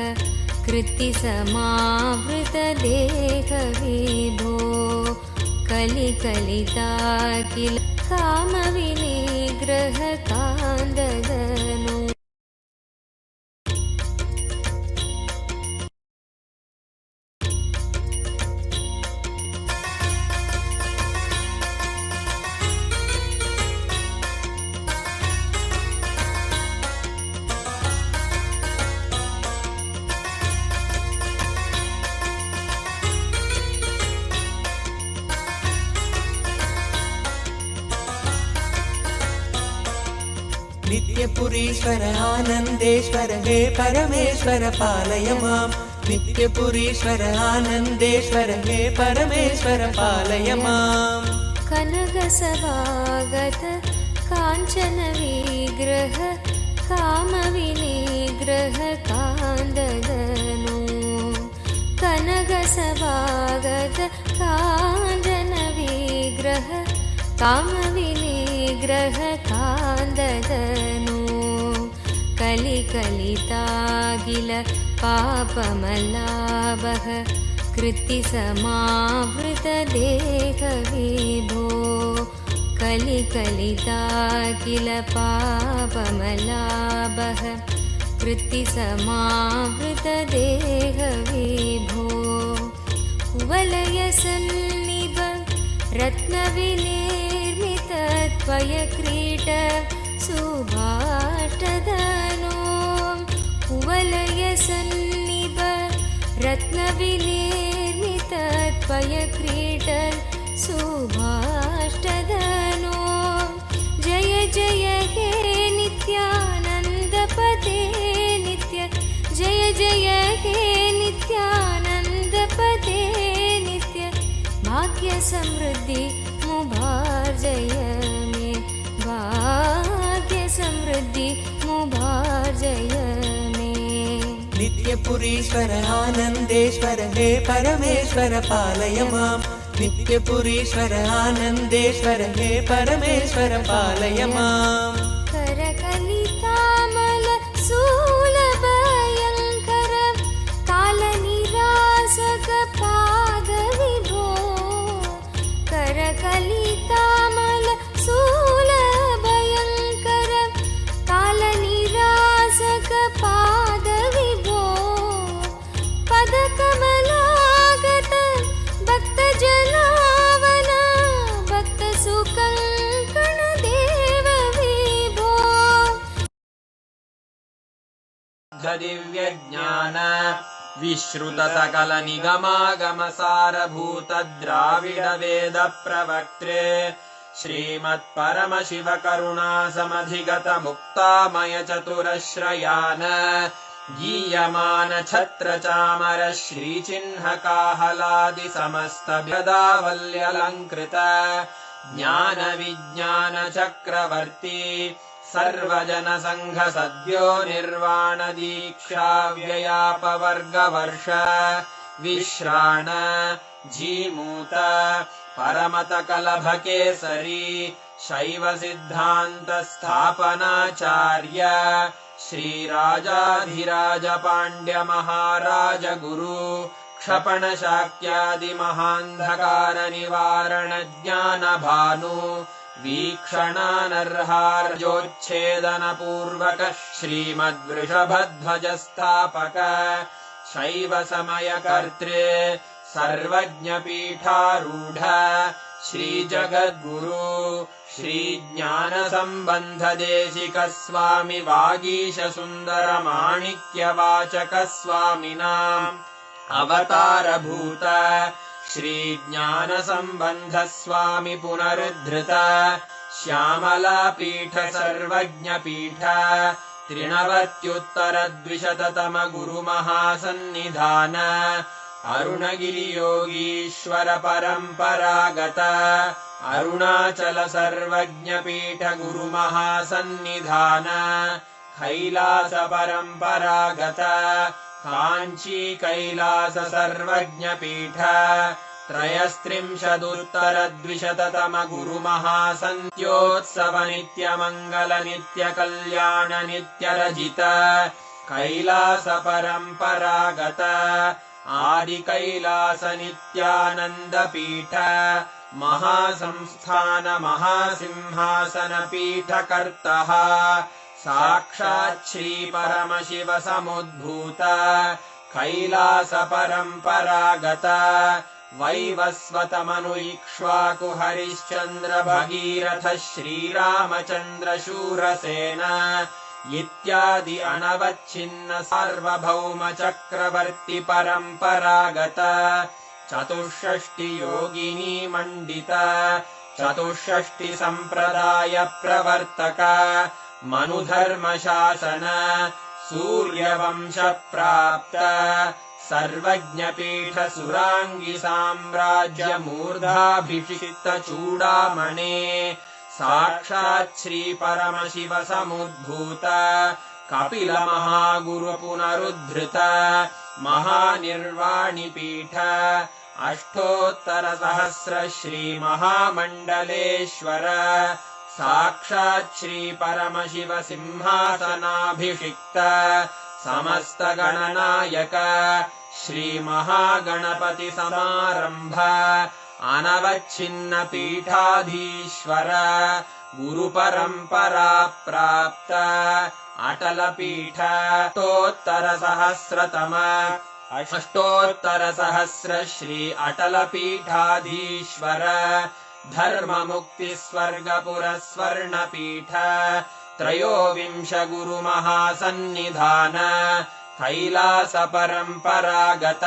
कृत्तिसमावृतदेहविभो कलिकलिताकिल कामविनिग्रह कान्ददनु नित्यपुरीश्वर आनन्देश्वर हे परमेश्वर पालय माम् नित्यपुरीश्वर आनन्देश्वर हे परमेश्वर पालय माम् कनकसभागत काञ्चन विग्रह कामविनिग्रह कान्ददनु कनकसभागत काञ्चन विग्रह कामविनिग्रह कान्ददनु कलिकलितागिल पापमलाभः कृत्तिसमावृतदेहविभो कलिकलितागिल पापमलाभः कृत्तिसमावृतदेहविभो कुवलयसन्निभ रत्नविनिर्मित त्वयक्रीट सुभाष्टदनो कुवलयसन्निभ रत्नविनिर्मित त्वयक्रीट सुभाष्टदनो जय जय हे नित्यानन्दपते नित्य जय जय हे नित्यानन्दपते नित्य भाग्यसमृद्धि मुबार्जय मे भाग्यसमृद्धि मुबार्जय मे नित्यपुरीश्वर आनन्देश्वर हे परमेश्वर पालय माम् नित्यपुरीश्वर आनन्देश्वर हे परमेश्वर पालय माम् करकलितामल शूलभयङ्कर कालनिरासक पादविभो करकलितामल शूलभयङ्कर कालनिरासक पादविभो पदकमलागत भक्तजनावन भक्तसुकङ्कण देव विभो दिव्यज्ञान विश्रुत सकल निगमागम सारभूत द्राविड वेद प्रवक्त्रे श्रीमत् परम शिव करुणा समधिगत मुक्तामय चतुरश्रयान गीयमान छत्र चामर श्रीचिह्नकाहलादि समस्त गदावल्यलङ्कृत ज्ञान विज्ञान चक्रवर्ती सर्वजन संघ सद्यो निर्वाण दीक्षा व्ययापवर्गवर्ष विश्राण जीमूत परमत कलभकेसरी शैव सिद्धान्त स्थापनाचार्य श्रीराजाधिराज पाण्ड्य महाराज गुरु क्षपण शाक्यादि महान्धकार निवारण ज्ञान भानु वीक्षणानर्हार्जोच्छेदन पूर्वक श्रीमद्वृषभध्वज स्थापक शैव समय कर्त्रे सर्वज्ञ पीठारूढ श्री जगद्गुरु श्री ज्ञान संबंध देशिक स्वामी वागीश सुंदर माणिक्य वाचक स्वामिनाम् अवतार भूत श्री ज्ञान संबंध स्वामी पुनरुद्धृत श्यामला पीठ सर्वज्ञ पीठ त्रिनवत्युत्तर द्विशततम गुरु महासन्निधान अरुणगिरि योगीश्वर परंपरागत अरुणाचल सर्वज्ञ पीठ गुरु महासन्निधान कैलास परंपरागत कांची कैलास सर्वज्ञ पीठ त्रयस्त्रिंशदुत्तर द्विशततम गुरु महासन्त्योत्सव नित्य मंगल नित्य कल्याण नित्य रजित कैलास परंपरागत आदि कैलास नित्यानंद पीठ महासंस्थान महासिंहासन पीठ कर्तः साक्षात् श्री परमशिव समुद्भूत कैलास परंपरागत वैवस्वत मनु इक्ष्वाकु हरिश्चंद्र भगीरथ श्रीरामचंद्र शूरसेन इत्यादि अनवच्छिन्न सार्वभौम चक्रवर्ति परंपरागत चतुष्षष्टि योगिनी मंडित चतुष्षष्टि संप्रदाय प्रवर्तक मनुधर्म शासन सूर्यवंश प्राप्त सर्वज्ञ पीठ सुरांगी साम्राज्य मूर्धाभिषिक्त चूडामणे साक्षात् श्री परमशिव समुद्भूत कपिल महागुरु पुनरुद्धृत महानिर्वाणि पीठ अष्टोत्तर सहस्र श्री महामंडलेश्वर साक्षात् श्री परमशिव सिंहासनाभिषिक्त समस्त गणनायक श्री महागणपति समारंभ अनवच्छिन्न पीठाधीश्वर गुरु परंपरा प्राप्त अटल पीठ अष्टोत्तर सहस्र श्री अटल पीठाधीश्वर धर्म मुक्ति स्वर्गपुर स्वर्ण पीठ त्रयोविंश गुरु महासन्निधान कैलास परंपरागत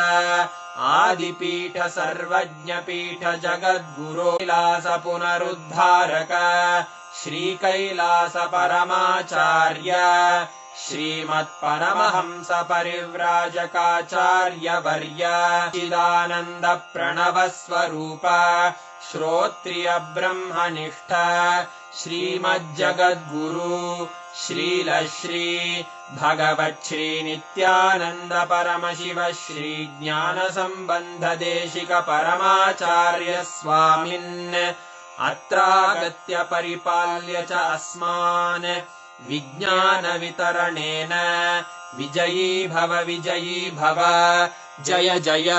आदिपीठ सर्वज्ञ पीठ जगद्गुरो कैलास पुनरुद्धारक श्री कैलास परमाचार्य श्रीमत्परमहंस परिव्राजकाचार्य वर्य चिदानंद प्रणव स्वरूप श्रोत्रिय ब्रह्मनिष्ठ श्रीमज्जगद्गुरु श्रील श्री भगवत् श्री नित्यानंद परमशिव श्री ज्ञान संबंध देशिक परमाचार्य स्वामिन् अत्रागत्य परिपाल्य च अस्मान् विज्ञान वितरणेन विजयी भव जय जय।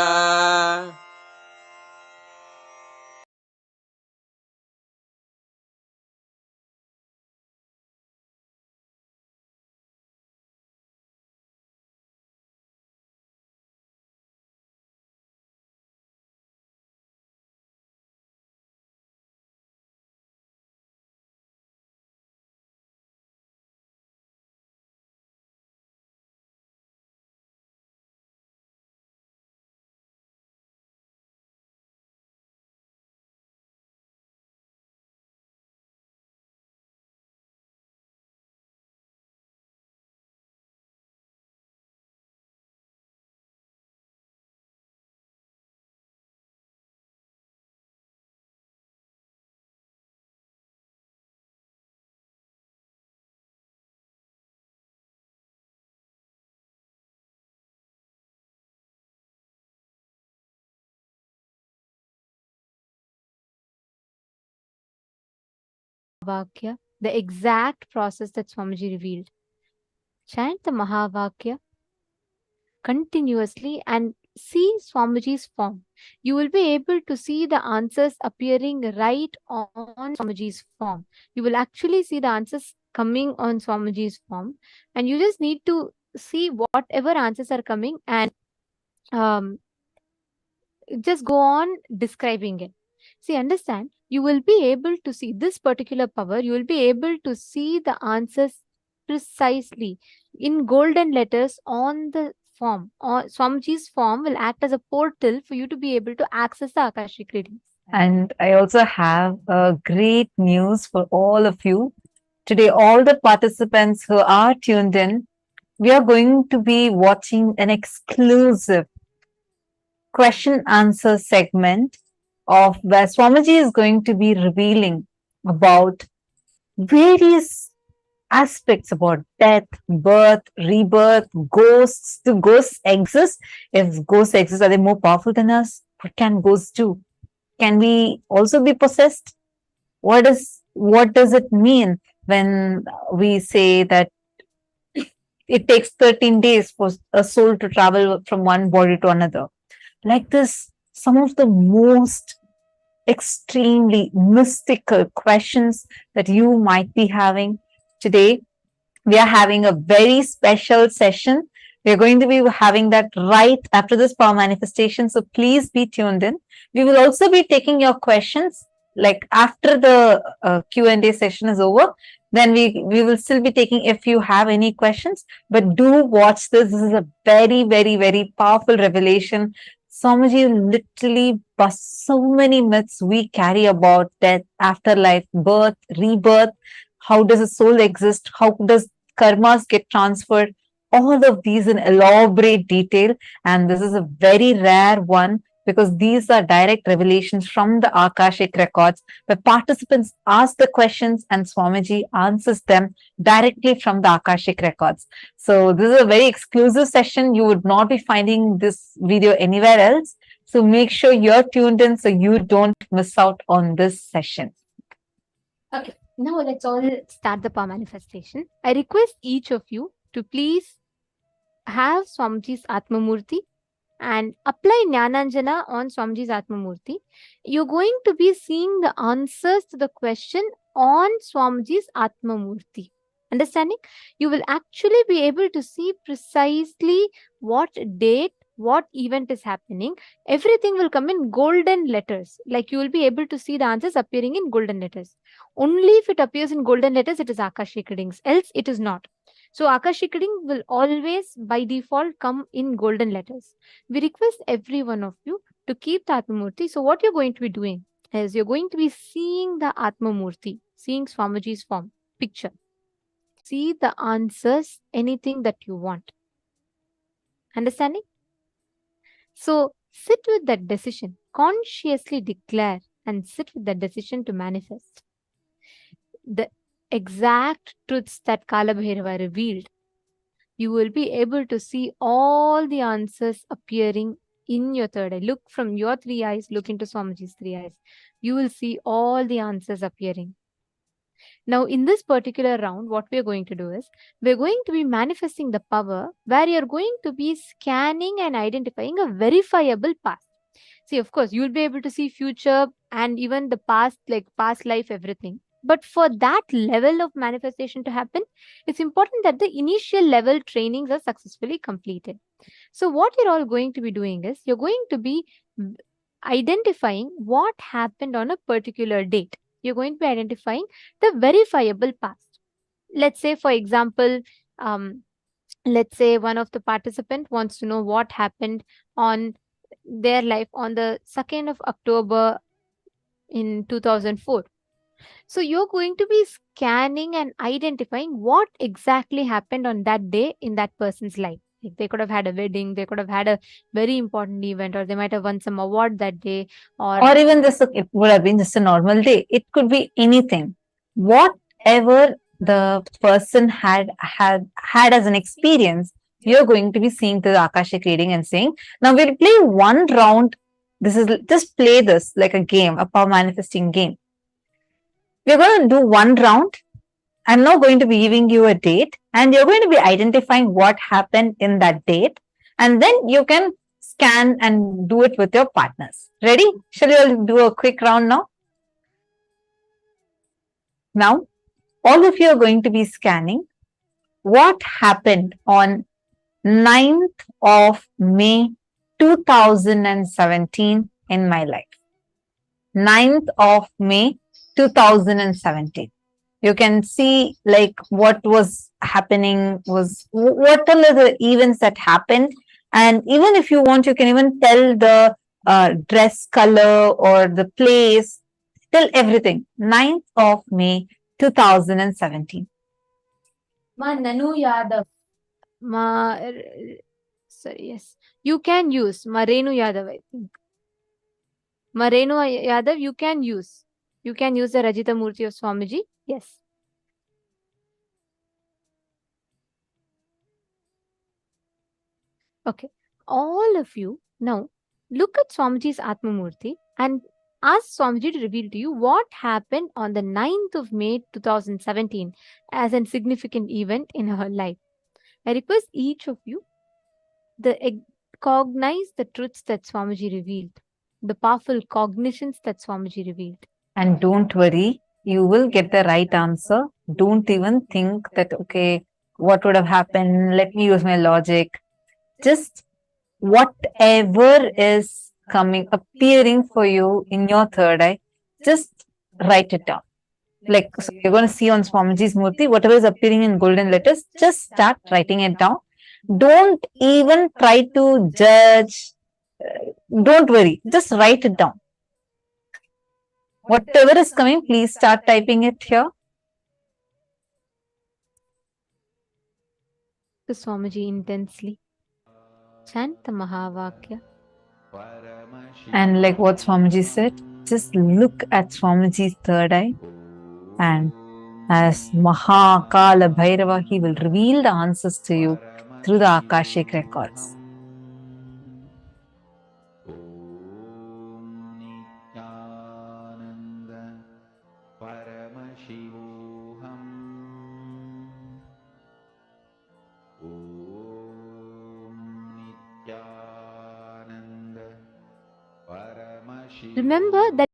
Mahavakya, the exact process that Swamiji revealed. Chant the Mahavakya continuously and see Swamiji's form. You will be able to see the answers appearing right on Swamiji's form. You will actually see the answers coming on Swamiji's form, and you just need to see whatever answers are coming and um, just go on describing it. See, understand, you will be able to see this particular power, you will be able to see the answers precisely in golden letters on the form. Or Swamiji's form will act as a portal for you to be able to access the Akashic readings. And I also have great news for all of you. Today, all the participants who are tuned in, we are going to be watching an exclusive question answer segment of where Swamiji is going to be revealing about various aspects about death, birth, rebirth, ghosts. Do ghosts exist? If ghosts exist, are they more powerful than us? What can ghosts do? Can we also be possessed? What does it mean when we say that it takes 13 days for a soul to travel from one body to another? Like this, some of the most extremely mystical questions that you might be having today. We are having a very special session. We are going to be having that right after this power manifestation. So please be tuned in. We will also be taking your questions like after the Q&A session is over. Then we will still be taking if you have any questions. But do watch this. This is a very, very, very powerful revelation. Swamiji literally busts so many myths we carry about death, afterlife, birth, rebirth. How does a soul exist? How does karmas get transferred? All of these in elaborate detail. And this is a very rare one because these are direct revelations from the Akashic records where participants ask the questions and Swamiji answers them directly from the Akashic records. So this is a very exclusive session. You would not be finding this video anywhere else. So make sure you're tuned in so you don't miss out on this session. Okay, now let's all start the power manifestation. I request each of you to please have Swamiji's Atma Murthy and apply Jnananjana on Swamiji's Atma Murthy. You're going to be seeing the answers to the question on Swamiji's Atma Murthy. Understanding? You will actually be able to see precisely what date, what event is happening. Everything will come in golden letters. Like you will be able to see the answers appearing in golden letters. Only if it appears in golden letters, it is Akashic readings. Else, it is not. So Akashic reading will always by default come in golden letters. We request every one of you to keep the Atma Murthy. So what you're going to be doing is you're going to be seeing the Atma Murthy, seeing Swamiji's form, picture. See the answers, anything that you want. Understanding? So sit with that decision, consciously declare and sit with that decision to manifest the exact truths that Kalabhairava revealed. You will be able to see all the answers appearing in your third eye. Look from your three eyes, look into Swamiji's three eyes. You will see all the answers appearing. Now, in this particular round, what we're going to do is, we're going to be manifesting the power where you're going to be scanning and identifying a verifiable past. See, of course, you'll be able to see future and even the past, like past life, everything. But for that level of manifestation to happen, it's important that the initial level trainings are successfully completed. So what you're all going to be doing is, you're going to be identifying what happened on a particular date. You're going to be identifying the verifiable past. Let's say, for example, let's say one of the participant wants to know what happened on their life on the 2nd of October in 2004. So you're going to be scanning and identifying what exactly happened on that day in that person's life. Like they could have had a wedding, they could have had a very important event, or they might have won some award that day, or even this, it would have been just a normal day. It could be anything. Whatever the person had as an experience, you're going to be seeing the Akashic reading and saying, now we'll play one round. This is just play this like a game, a power manifesting game. We're going to do one round. I'm now going to be giving you a date and you're going to be identifying what happened in that date. And then you can scan and do it with your partners. Ready? Shall we all do a quick round now? Now, all of you are going to be scanning what happened on 9th of May 2017 in my life. 9th of May 2017. You can see like what was happening was what are the events that happened, and even if you want you can even tell the dress color or the place, tell everything. 9th of May 2017. Ma Nanu Yadav. Sorry, yes. You can use Marenu Yadav, I think. Marenu Yadav, you can use. You can use the Rajita Murthy of Swamiji. Yes. Okay. All of you now look at Swamiji's Atma Murthy and ask Swamiji to reveal to you what happened on the 9th of May 2017 as a significant event in her life. I request each of you to cognize the truths that Swamiji revealed, the powerful cognitions that Swamiji revealed. And don't worry, you will get the right answer. Don't even think that, okay, what would have happened? Let me use my logic. Just whatever is coming, appearing for you in your third eye, just write it down. Like, so you're going to see on Swamiji's Murthy, whatever is appearing in golden letters, just start writing it down. Don't even try to judge. Don't worry, just write it down. Whatever is coming, please start typing it here. To Swamiji intensely. Chant the Mahavakya. And like what Swamiji said, just look at Swamiji's third eye, and as Kalabhairava, he will reveal the answers to you through the Akashic records. Remember that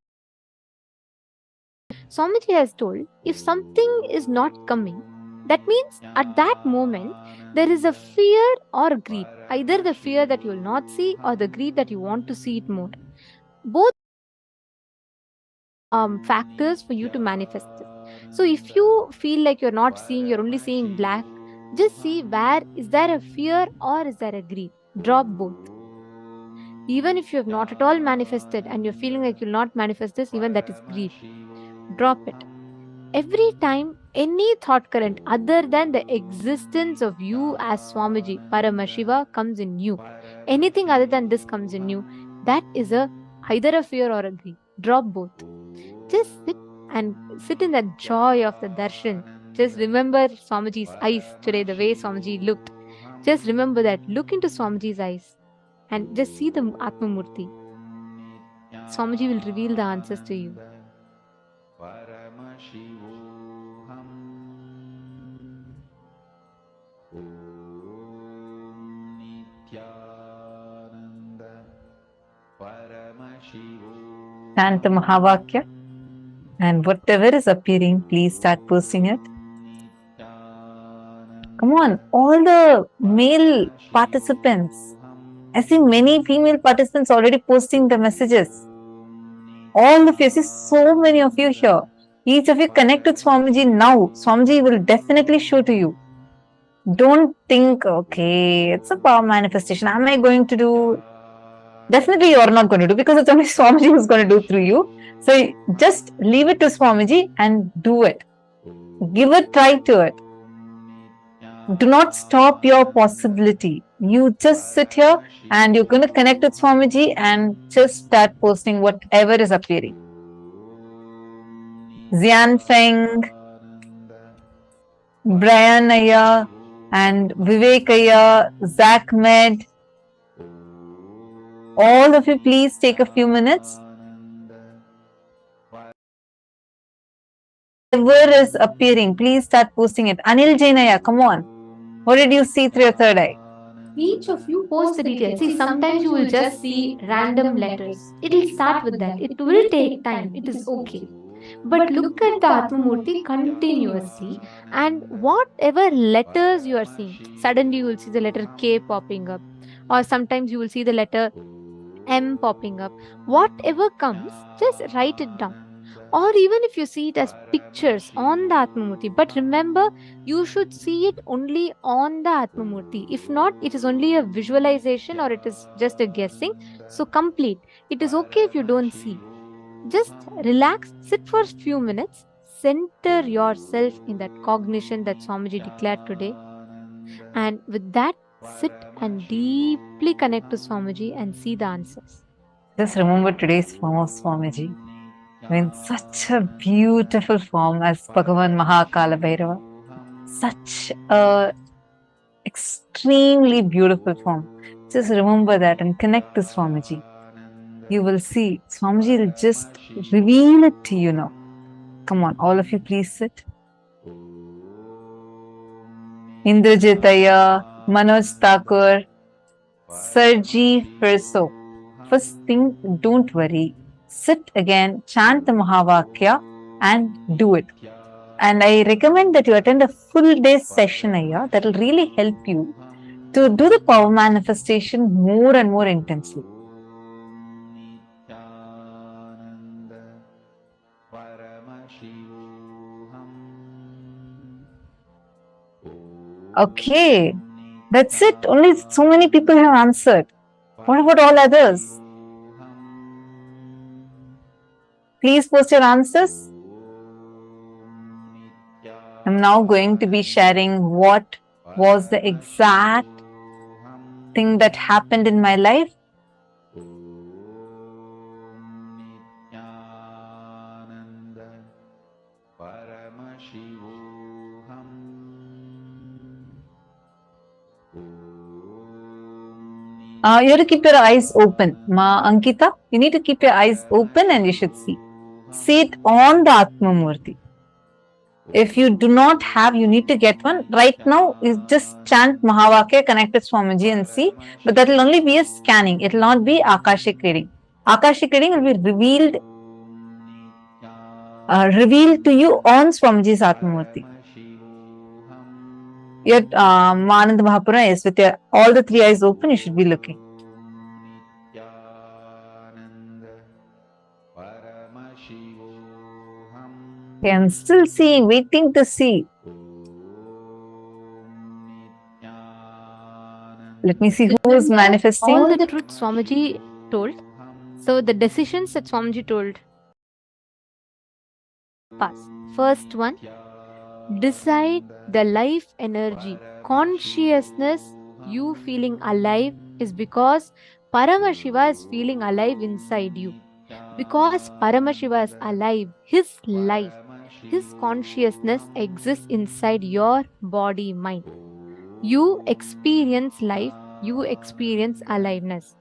Swamiji has told, if something is not coming, that means at that moment there is a fear or greed. Either the fear that you will not see or the greed that you want to see it more. Both factors for you to manifest it. So if you feel like you're not seeing, you're only seeing black, just see where is there a fear or is there a greed. Drop both. Even if you have not at all manifested and you're feeling like you'll not manifest this, even that is greed. Drop it. Every time any thought current other than the existence of you as Swamiji, Paramashiva, comes in you, anything other than this comes in you, that is either a fear or a greed. Drop both. Just sit in that joy of the darshan. Just remember Swamiji's eyes today, the way Swamiji looked. Just remember that. Look into Swamiji's eyes and just see the Atma Murthy. Swamiji will reveal the answers to you. Chant the Mahavakya, and whatever is appearing, please start posting it. Come on, all the male participants. I see many female participants already posting the messages. All of you, I see so many of you here. Each of you connect with Swamiji now. Swamiji will definitely show to you. Don't think, okay, it's a power manifestation. Am I going to do? Definitely you are not going to do, because it's only Swamiji who's going to do through you. So just leave it to Swamiji and do it. Give a try to it. Do not stop your possibility. You just sit here and you're going to connect with Swamiji and just start posting whatever is appearing. Xian Feng, Brian Aya, and Vivek Aya, Zach Med. All of you, please take a few minutes Whatever is appearing, please start posting it. Anil Jainaya, come on. What did you see through your third eye? Each of you post the details. See, sometimes you will just see random letters. It'll start with that. It will take time. It is okay. But look at the Atmamurti continuously, and whatever letters you are seeing, suddenly you will see the letter K popping up, or sometimes you will see the letter M popping up. Whatever comes, just write it down. Or even if you see it as pictures on the Atmamurti, but remember, you should see it only on the Atmamurti. If not, it is only a visualization or it is just a guessing. So complete. It is okay if you don't see. Just relax, sit for a few minutes, center yourself in that cognition that Swamiji declared today. And with that, sit and deeply connect to Swamiji and see the answers. Just remember today's form of Swamiji. I mean, such a beautiful form as Bhagavan Kalabhairava. Such a extremely beautiful form. Just remember that and connect to Swamiji. You will see, Swamiji will just reveal it to you now. Come on, all of you, please sit. Indrajitaya, Manoj Thakur, Sarji Firso. First thing, don't worry. Sit again, chant the Mahavakya and do it. And I recommend that you attend a full day session, Ayya. That will really help you to do the power manifestation more and more intensely. Okay, that's it. Only so many people have answered. What about all others? Please post your answers. I'm now going to be sharing what was the exact thing that happened in my life. You have to keep your eyes open. Ma Ankita, you need to keep your eyes open and you should see. See it on the Atmamurti. If you do not have, you need to get one. Right now, you just chant Mahavakya, connect with Swamiji and see. But that will only be a scanning. It will not be Akashic reading. Akashic reading will be revealed to you on Swamiji's Atmamurti. Your Manand Mahapura is with your all the three eyes open, you should be looking. Okay, I'm still seeing, waiting to see. Let me see who is manifesting. All the truth Swamiji told. So the decisions that Swamiji told. Pass. First one, decide the life energy, consciousness, you feeling alive is because Paramashiva is feeling alive inside you. Because Paramashiva is alive, his life, his consciousness exists inside your body, mind. You experience life, you experience aliveness.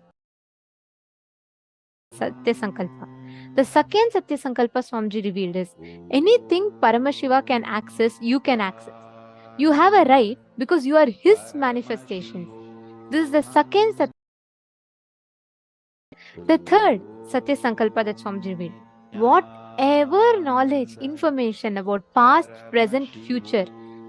Satya Sankalpa. The second Satya Sankalpa Swamiji revealed is anything Paramashiva can access, you can access. You have a right because you are his manifestation. This is the second Satya. The third Satya Sankalpa that Swamiji revealed. Whatever knowledge, information about past, present, future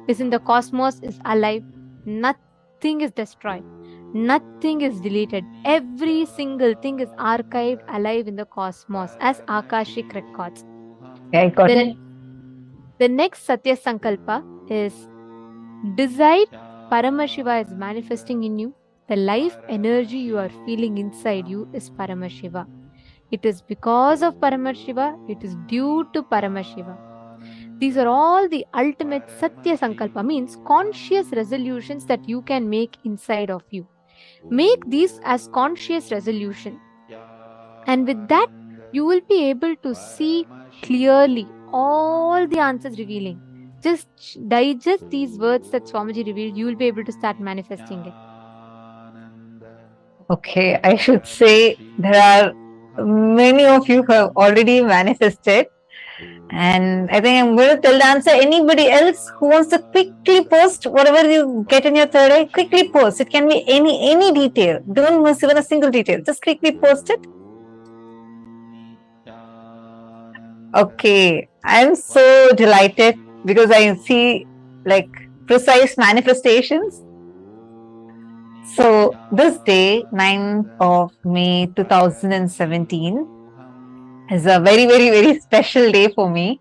is in the cosmos is alive. Nothing is destroyed. Nothing is deleted. Every single thing is archived alive in the cosmos as Akashic records. I got it. The next Satya Sankalpa is decide Paramashiva is manifesting in you. The life energy you are feeling inside you is Paramashiva. It is because of Paramashiva. It is due to Paramashiva. These are all the ultimate Satya Sankalpa, means conscious resolutions that you can make inside of you. Make these as conscious resolution. And with that, you will be able to see clearly all the answers revealing. Just digest these words that Swamiji revealed, you will be able to start manifesting it. Okay, I should say there are many of you who have already manifested. And I think I'm going to tell the answer. Anybody else who wants to quickly post whatever you get in your third eye, quickly post. It can be any detail. Don't miss even a single detail. Just quickly post it. Okay, I'm so delighted because I see like precise manifestations. So this day, 9th of May 2017, is a very special day for me.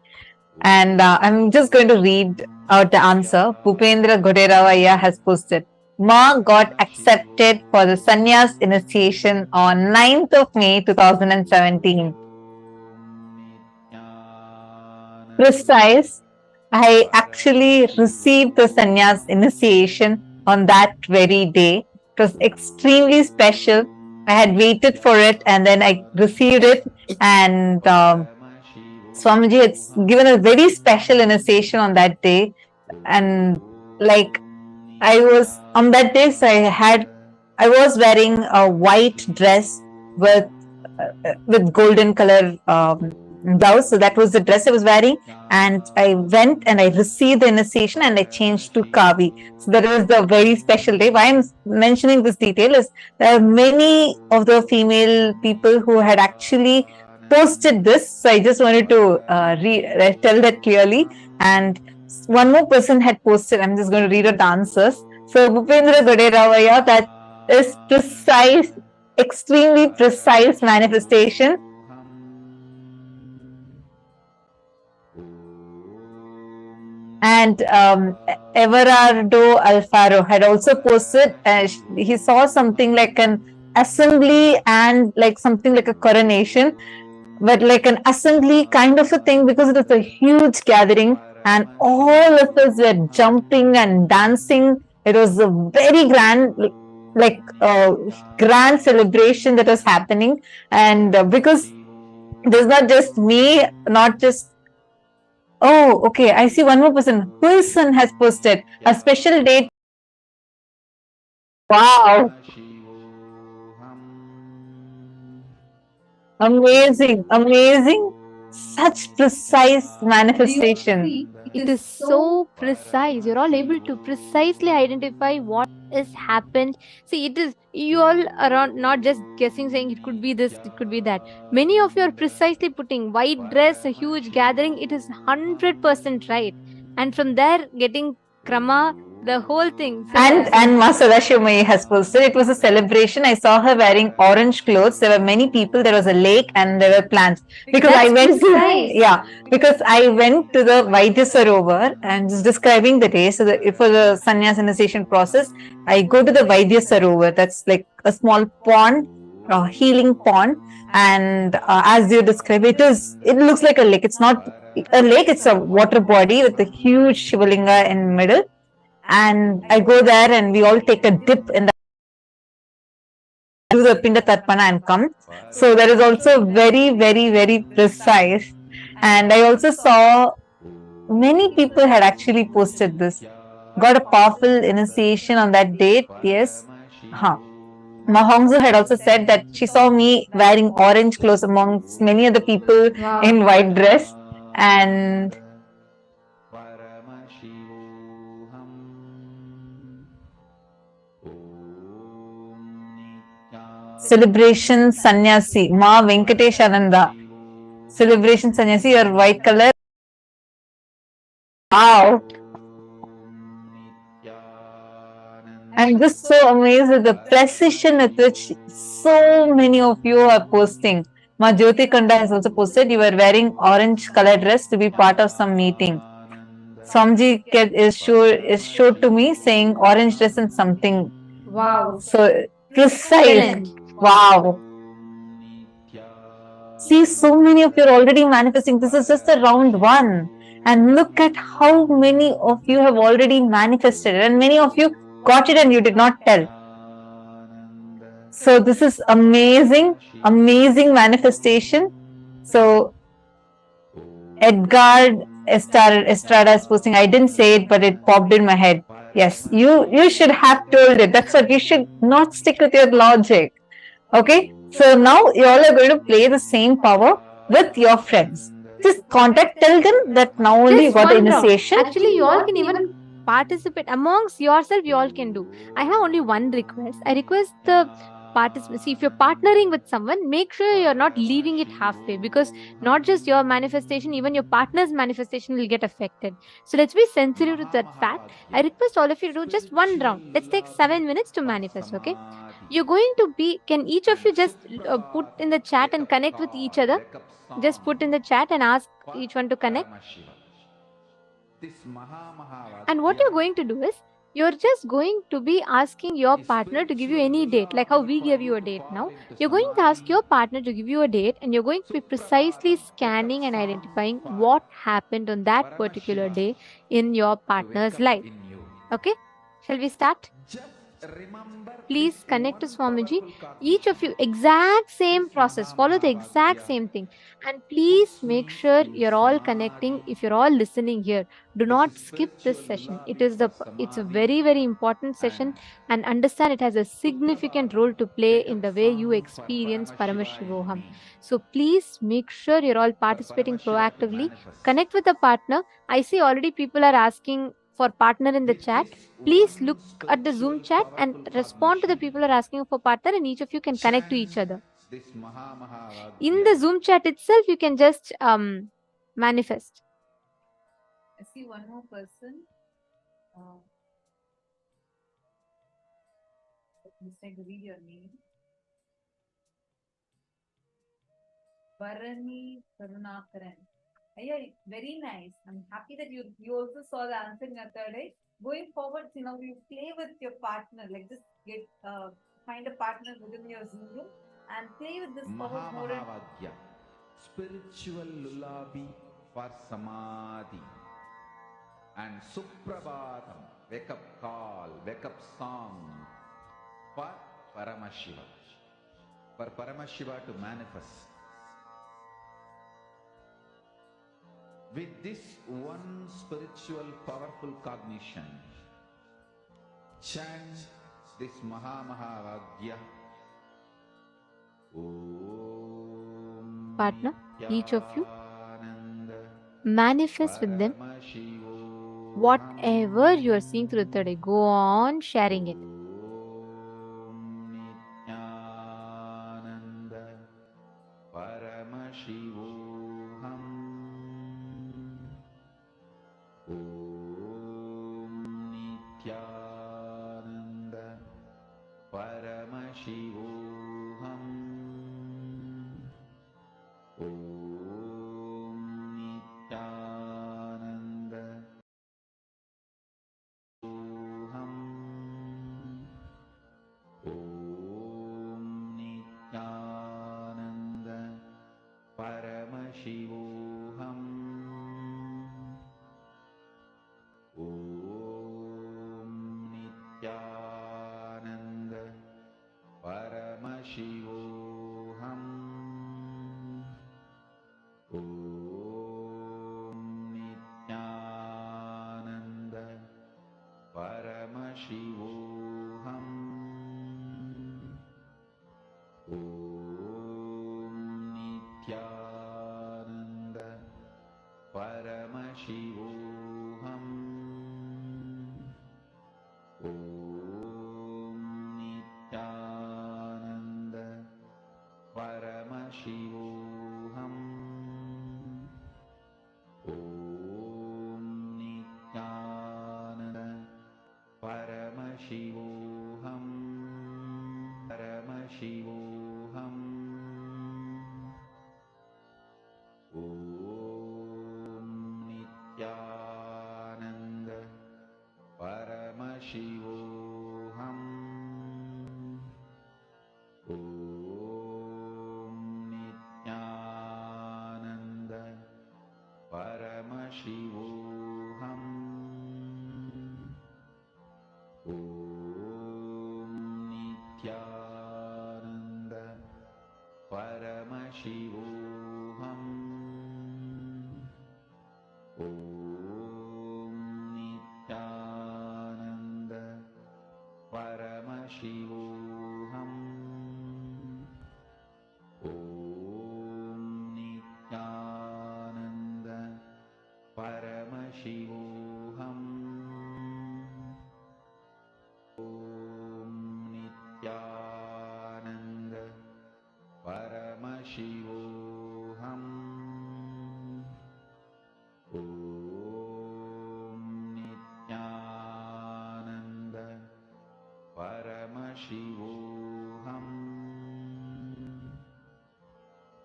And I'm just going to read out the answer. Bhupendra Goderavaya has posted. Ma got accepted for the sannyas initiation on 9th of May 2017. Precise. I actually received the sannyas initiation on that very day. It was extremely special. I had waited for it and then I received it, and Swamiji had given a very special initiation on that day. And like I was on that day, so I was wearing a white dress with golden color blouse. So that was the dress I was wearing, and I went and I received the initiation and I changed to Kavi. So that was the very special day. Why I'm mentioning this detail is there are many of the female people who had actually posted this. So I just wanted to tell that clearly. And one more person had posted. I'm just going to read out the answers. So Bhupendra Goderavaya, that is precise, extremely precise manifestation. And Everardo Alfaro had also posted, he saw something like an assembly and like something like a coronation, but like an assembly kind of a thing, because it was a huge gathering and all of us were jumping and dancing. It was a very grand, like grand celebration that was happening. And because there's not just me, not just oh, okay. I see one more person. Wilson has posted a special date. Wow. Amazing. Such precise manifestation. It is so precise. You're all able to precisely identify what has happened. See, it is, you all are not just guessing, saying it could be this, it could be that. Many of you are precisely putting white dress, a huge gathering. It is 100% right. And from there, getting krama, the whole thing. So And Ma Sadashivamai has posted, it was a celebration. I saw her wearing orange clothes. There were many people. There was a lake and there were plants. Because I went to the Vaidya Sarovar and just describing the day. So for the sannyas initiation process, I go to the Vaidya Sarovar. That's like a small pond, a healing pond. And as you describe, it looks like a lake. It's not a lake. It's a water body with a huge Shivalinga in the middle. And I go there and we all take a dip in the do the Pinda Tarpana and come. So that is also very precise. And I also saw many people had actually posted this. Got a powerful initiation on that date. Yes. Mahongzu had also said that she saw me wearing orange clothes amongst many other people in white dress. And celebration sannyasi, Ma Venkatesh Ananda. Celebration sannyasi, your white color. Wow. I'm just so amazed at the precision with which so many of you are posting. Ma Jyoti Kanda has also posted, you were wearing orange color dress to be part of some meeting. Swamji is showed to me saying orange dress and something. wow. So precise. Wow. See, so many of you are already manifesting. This is just the round one. And look at how many of you have already manifested. And many of you got it and you did not tell. So this is amazing manifestation. So Edgar Estrada is posting, I didn't say it, but it popped in my head. Yes, you should have told it. That's what you should not stick with your logic. Okay, so now you all are going to play the same power with your friends. just contact, tell them that now only you Just got the one round. initiation. Actually, you all can even participate amongst yourself. You all can do. I have only one request. I request the participants. See, if you're partnering with someone, make sure you're not leaving it halfway, because not just your manifestation, even your partner's manifestation will get affected. So let's be sensitive to that fact. I request all of you to do just one round. Let's take 7 minutes to manifest. Okay, you're going to be. Can each of you just put in the chat and connect with each other? Just put in the chat and ask each one to connect. And what you're going to do is, you're just going to be asking your partner to give you any date, like how we give you a date now. You're going to ask your partner to give you a date, and you're going to be precisely scanning and identifying what happened on that particular day in your partner's life. Okay, shall we start? Please connect to Swamiji. Each of you, exact same process, follow the exact same thing. And please make sure you're all connecting. If you're all listening here, do not skip this session. It's a very, very important session, and understand it has a significant role to play in the way you experience Paramashivoham. So please make sure you're all participating proactively. Connect with the partner. I see already people are asking for partner in the chat. Please look at the Zoom chat and respond to the people who are asking for partner, and each of you can connect to each other. In the Zoom chat itself, you can just manifest. I see one more person. Let me read your name. Varani Karunakaran. Yeah, very nice. I'm happy that you also saw the answer in your third eye. Going forward, you play with your partner, like just get find a partner within your Zoom room and play with this powers more. Mahamahavadyam, spiritual lullaby for samadhi, and Suprabhatam, wake up call, wake up song for Paramashiva, for Paramashiva to manifest. With this one spiritual powerful cognition, chant this Mahamahavadyam. Partner, each of you manifest with them whatever you are seeing through the third eye. Go on sharing it.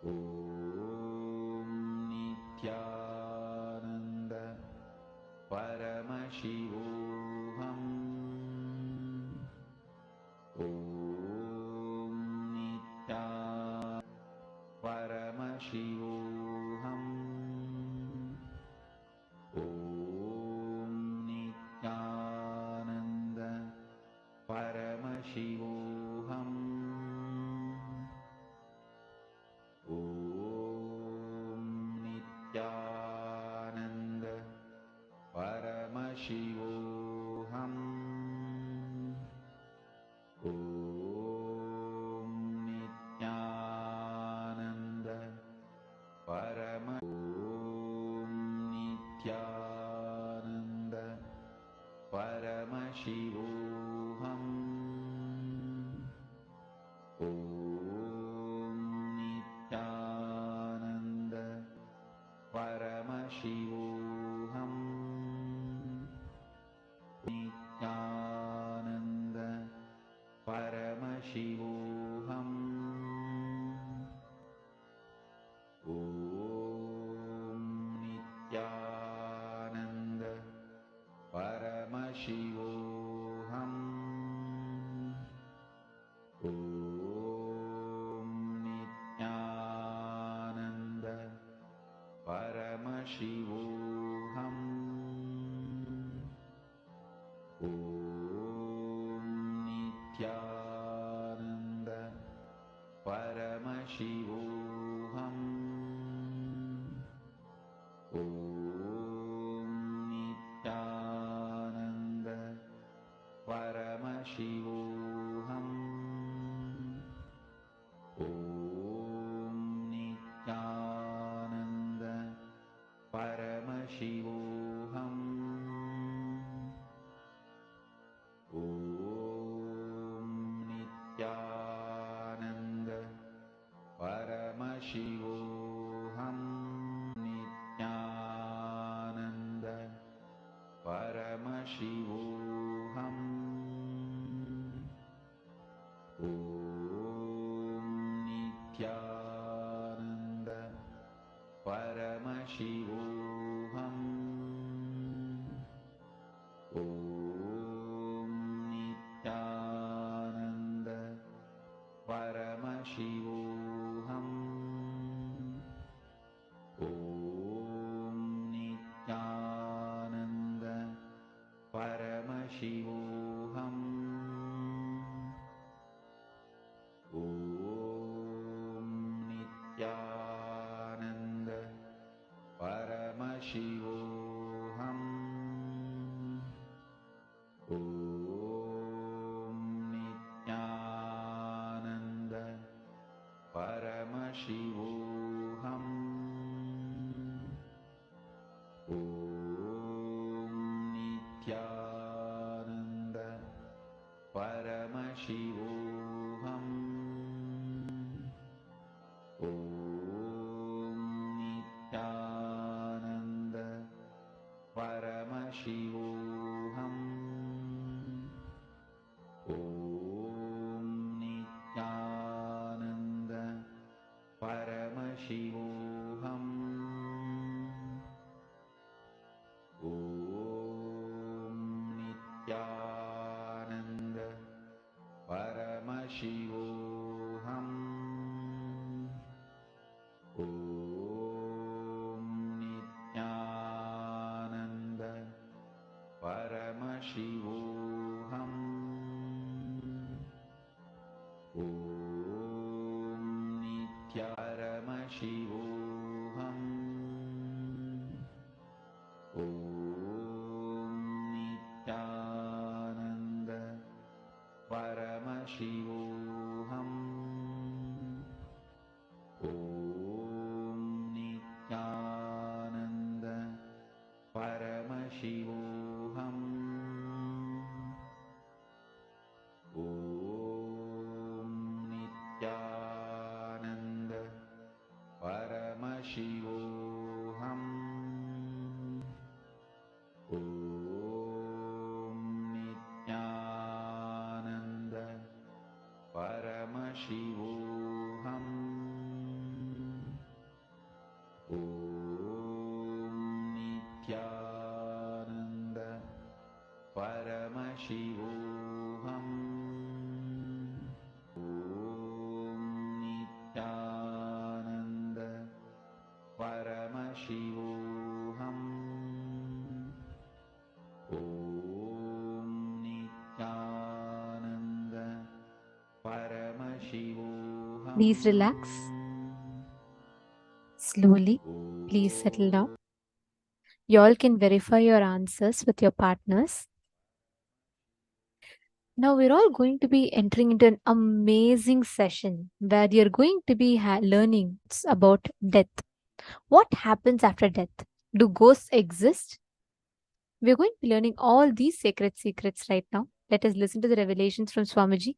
ॐ नित्यानन्द परमशिवोऽहम्। ॐ नित्या परमशिवोऽहम्। ॐ नित्यानन्द परमशिवोऽहम्। ॐ नित्यानन्द परमशिवोऽहम्। ॐ नित्यानन्द नित्यानन्द परमशिवोऽहम्। ॐ नित्यानन्द परमशिवोऽहम्। नित्यानन्द परमशिवोऽहम्। ॐ नित्यानन्द परमशिवोऽहम्। ॐ नित्यानन्द परमशिवोऽहम्। ॐ नित्यानन्द परमशिवोऽहम्। ॐ नित्यानन्द परमशिवोऽहम्। ॐ नित्यानन्द परमशिवोऽहम्। ॐ नित्यानन्द परमशिवोऽहम्। नित्यानन्द परमशिवोऽहम्। ॐ नित्यानन्द परमशिवोऽहम्। ॐ नित्यानन्द परमशिवोऽहम्। ॐ नित्यानन्द परमशिवोऽहम्। ॐ नित्यानन्द परमशिवोऽहम्। ॐ नित्यानन्द परमशिवोऽहम्। ॐ नित्यानन्द परमशिवोऽहम्। ॐ नित्यानन्द परमशिवोऽहम्। ॐ नित्यानन्द परमशिवोऽहम्। ॐ नित्यानन्द परमशिवोऽहम्। ॐ नित्यानन्द परमशिवोऽहम्। ॐ नित्यारमशिवोऽहम्। ॐ नित्यानन्द परमशिवोऽहम्। ॐ नित्यानन्द परमशिवोऽहम्। ॐ नित्यानन्द परमशिवोऽहम्। ॐ नित्यानन्द परमशिवोऽहम्। ॐ नित्यानन्द परमशिवोऽहम् ॐ नित्यानन्द परमशिवोऽहम् ॐ नित्यानन्द परमशिवोऽहम् Please relax. Slowly, please settle down. You all can verify your answers with your partners. Now we're all going to be entering into an amazing session where you're going to be learning about death. What happens after death? Do ghosts exist? We're going to be learning all these sacred secrets right now. Let us listen to the revelations from Swamiji.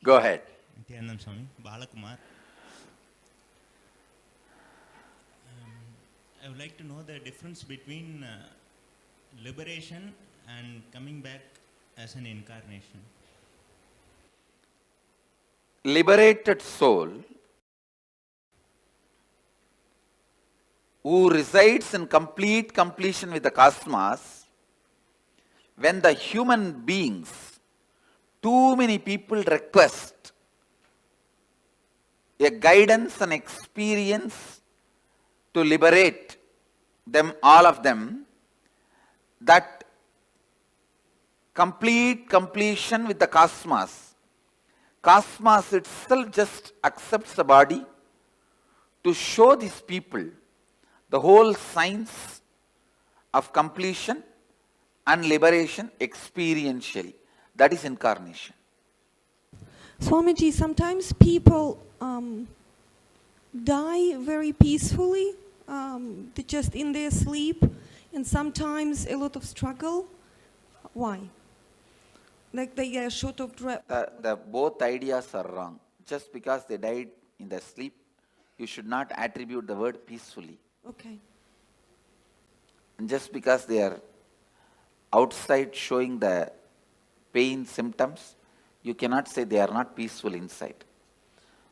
Go ahead. Nityanand Swami, Balakumar. I would like to know the difference between liberation and coming back as an incarnation. Liberated soul who resides in complete completion with the cosmos, when the human beings, too many people request a guidance and experience to liberate them, all of them, that complete completion with the cosmos itself just accepts the body to show these people the whole science of completion and liberation experientially. That is incarnation. Swamiji, sometimes people die very peacefully, just in their sleep, and sometimes a lot of struggle. Why? Like they are short of breath. The both ideas are wrong. Just because they died in their sleep, you should not attribute the word peacefully. Okay. And just because they are outside showing the pain symptoms, you cannot say they are not peaceful inside.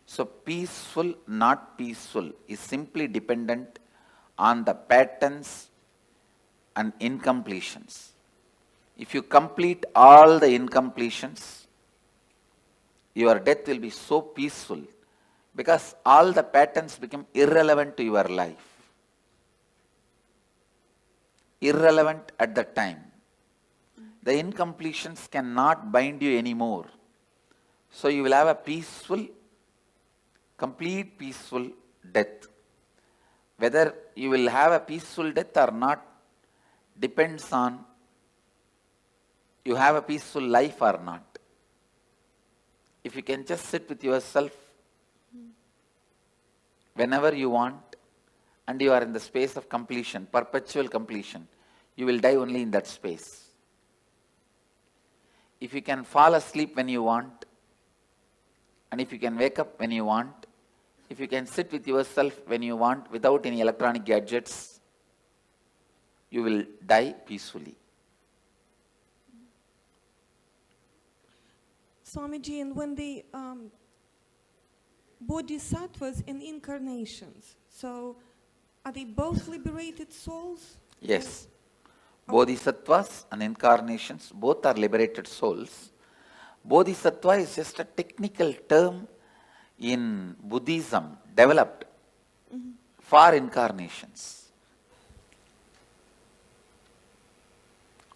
So peaceful, not peaceful is simply dependent on the patterns and incompletions. If you complete all the incompletions, your death will be so peaceful because all the patterns become irrelevant to your life. Irrelevant at the time. The incompletions cannot bind you anymore. So you will have a peaceful, complete peaceful death. Whether you will have a peaceful death or not depends on you have a peaceful life or not. If you can just sit with yourself whenever you want and you are in the space of completion, perpetual completion, you will die only in that space. If you can fall asleep when you want, and if you can wake up when you want, if you can sit with yourself when you want without any electronic gadgets, you will die peacefully. Swamiji, and when the bodhisattvas and incarnations, so are they both liberated souls? Yes. Bodhisattvas and incarnations both are liberated souls. Bodhisattva is just a technical term in Buddhism developed for incarnations.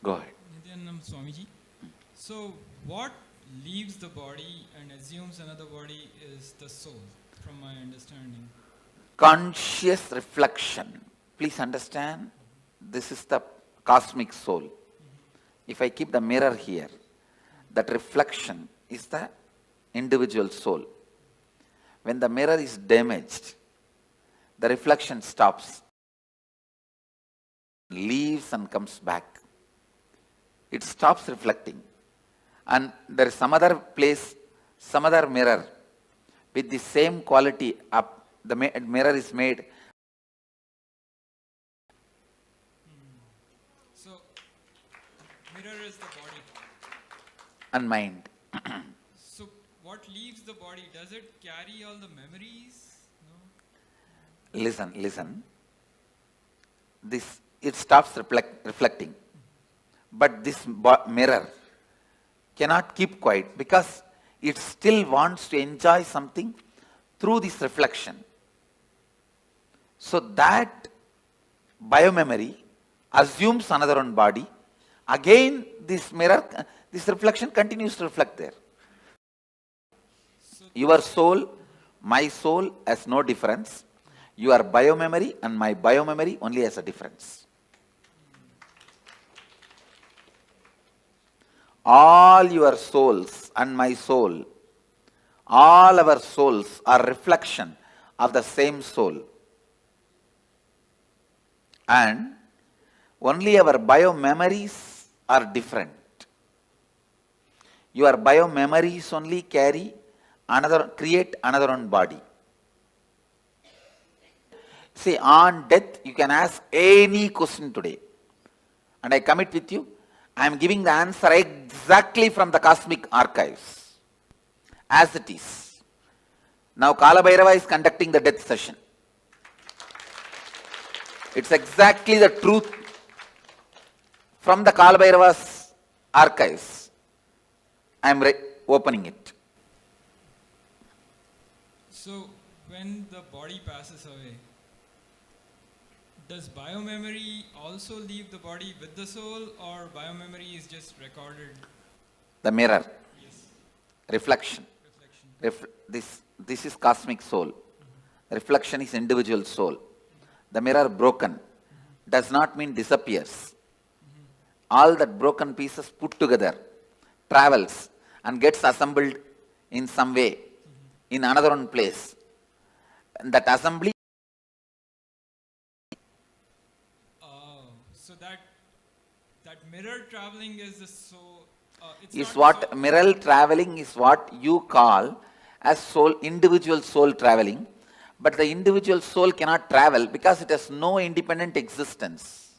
Go ahead. Nityanand Swamiji. So what leaves the body and assumes another body is the soul, from my understanding. Conscious reflection. Please understand, this is the cosmic soul. If I keep the mirror here, that reflection is the individual soul. When the mirror is damaged, the reflection stops, leaves and comes back. It stops reflecting. And there is some other place, some other mirror with the same quality up. The mirror is made. So, mirror is the body. And mind. So, what leaves the body? Does it carry all the memories? No? Listen. It stops reflecting. But this mirror cannot keep quiet because it still wants to enjoy something through this reflection. So that biomemory assumes another one body. Again, this mirror, this reflection continues to reflect there. Your soul, my soul has no difference. Your biomemory and my biomemory only has a difference. All your souls and my soul, all our souls are reflection of the same soul. And only our biomemories are different. Your biomemories only carry create another one body. See, on death, you can ask any question today. And I commit with you, I am giving the answer exactly from the cosmic archives, as it is. Now Kalabhairava is conducting the death session. It's exactly the truth from the Kalabhairava's archives. I am opening it. So, when the body passes away, does biomemory also leave the body with the soul, or biomemory is just recorded? The mirror. Yes. Reflection. This is cosmic soul. Reflection is individual soul. The mirror broken does not mean disappears. All that broken pieces put together travels and gets assembled in some way in another one place. And that assembly So that mirror traveling is the soul. is what mirror traveling is what you call as soul, individual soul traveling. But the individual soul cannot travel because it has no independent existence.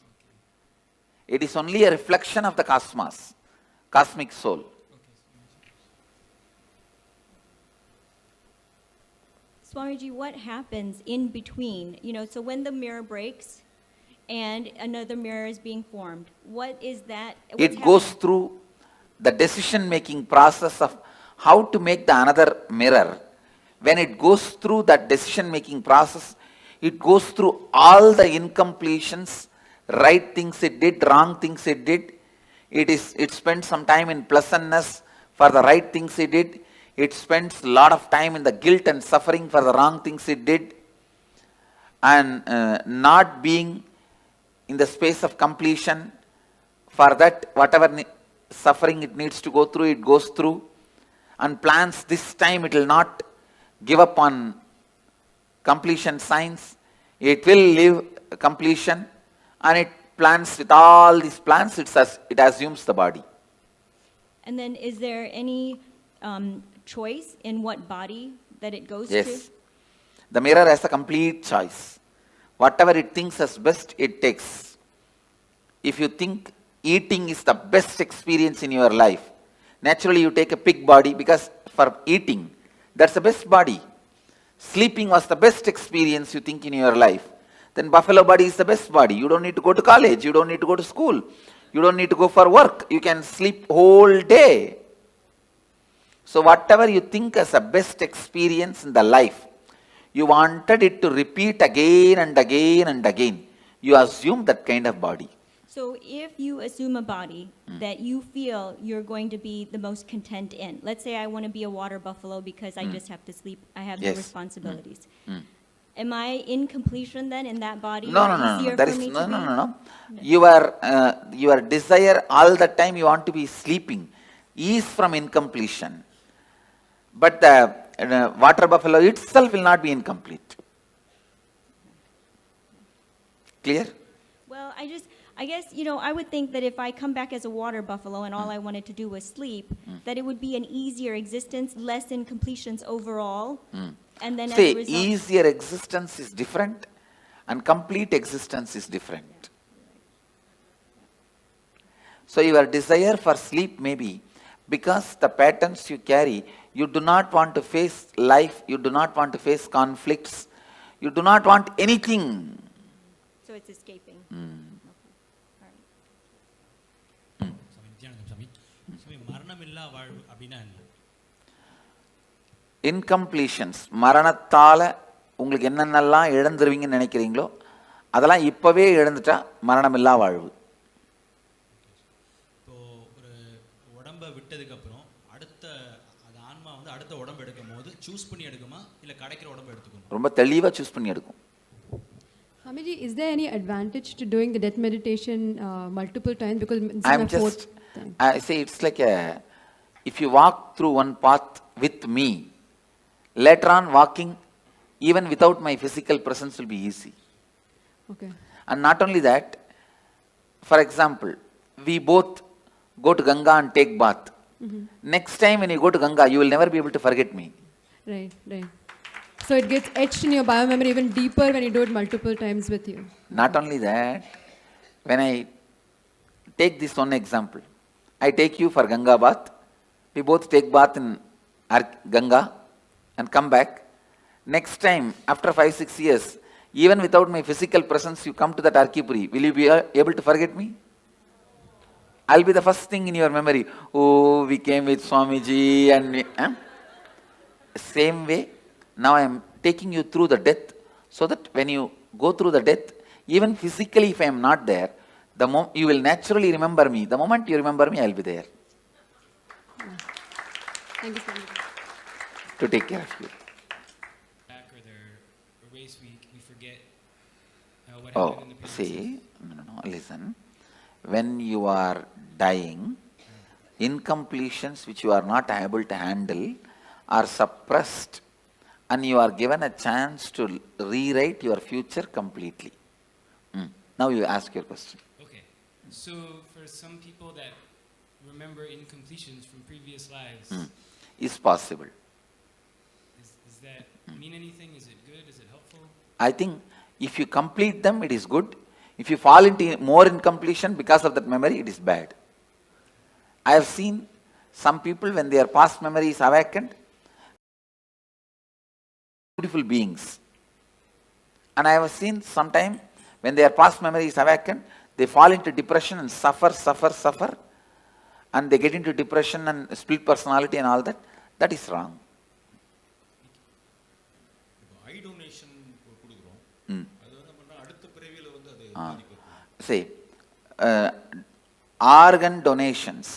It is only a reflection of the cosmos, cosmic soul. Swamiji, what happens in between? So when the mirror breaks and another mirror is being formed, what is that? It goes through the decision-making process of how to make the another mirror. When it goes through that decision-making process, it goes through all the incompletions, right things it did, wrong things it did. It spends some time in pleasantness for the right things it did. It spends a lot of time in the guilt and suffering for the wrong things it did. And not being in the space of completion, for that whatever suffering it needs to go through, it goes through. And plans this time it will not give up on completion signs. It will live completion, and it plans with all these plans, it assumes the body. And then is there any choice in what body that it goes to? Yes. The mirror has a complete choice. Whatever it thinks as best, it takes. If you think eating is the best experience in your life, naturally you take a pig body because for eating, that's the best body. Sleeping was the best experience you think in your life. Then buffalo body is the best body. You don't need to go to college. You don't need to go to school. You don't need to go for work. You can sleep whole day. So whatever you think as the best experience in the life, you wanted it to repeat again and again and again. You assume that kind of body. So if you assume a body that you feel you're going to be the most content in, let's say I want to be a water buffalo because I just have to sleep, I have no responsibilities. Am I in completion then in that body? No. There is no. Your desire all the time you want to be sleeping is from incompletion. But the water buffalo itself will not be incomplete. Clear? Well, I guess, I would think that if I come back as a water buffalo and all I wanted to do was sleep, that it would be an easier existence, less incompletions overall. And then as a result, easier existence is different and complete existence is different. So your desire for sleep may be because the patterns you carry, you do not want to face life, you do not want to face conflicts, you do not want anything. So it's escaping. Incompletions, மரணத்தால உங்களுக்கு என்னென்னலாம் இழந்துருவீங்கன்னு நினைக்கிறீங்களோ அதெல்லாம் இப்பவே இழந்துட்டா மரணமில்லா வாழ்வு. இப்போ ஒரு உடம்ப விட்டதுக்கு அப்புறம் அடுத்த ஆன்மா வந்து அடுத்த உடம்பு எடுக்கும்போது சூஸ் பண்ணி எடுக்குமா இல்ல கிடைக்கிற உடம்பு எடுத்துக்குமா? ரொம்ப தெளிவா சூஸ் பண்ணி எடுக்கும். Swamiji, is there any advantage to doing the death meditation multiple times? Because I'm just, I say it's like if you walk through one path with me, later on walking even without my physical presence will be easy. Okay. And not only that, for example, we both go to Ganga and take bath. Next time when you go to Ganga, you will never be able to forget me. Right, right. So it gets etched in your biomemory even deeper when you do it multiple times with you. Not only that, when I take this one example, I take you for Ganga bath. We both take bath in Ganga and come back. Next time, after 5-6 years, even without my physical presence, you come to that Arkipuri. Will you be able to forget me? I'll be the first thing in your memory. Oh, we came with Swamiji and same way, now I am taking you through the death, so that when you go through the death, even physically if I am not there, you will naturally remember me. The moment you remember me, I will be there. Thank you so much. To take care of you. Back or their race week, we forget what Oh, happened in the previous see, no, listen. When you are dying, incompletions which you are not able to handle are suppressed, and you are given a chance to rewrite your future completely. Now you ask your question. Okay. So for some people that remember incompletions from previous lives, Is possible. Does that mean anything? Is it good? Is it helpful? I think if you complete them, it is good. If you fall into more incompletion because of that memory, it is bad. I have seen some people, when their past memory is awakened, beautiful beings. And I have seen sometime when their past memory is awakened, they fall into depression and suffer, and they get into depression and split personality and all that. That is wrong. I donation கொடுக்குறோம் அது என்ன பண்ணா அடுத்த பிறவியில வந்து அது பாதிக்கும். See, organ donations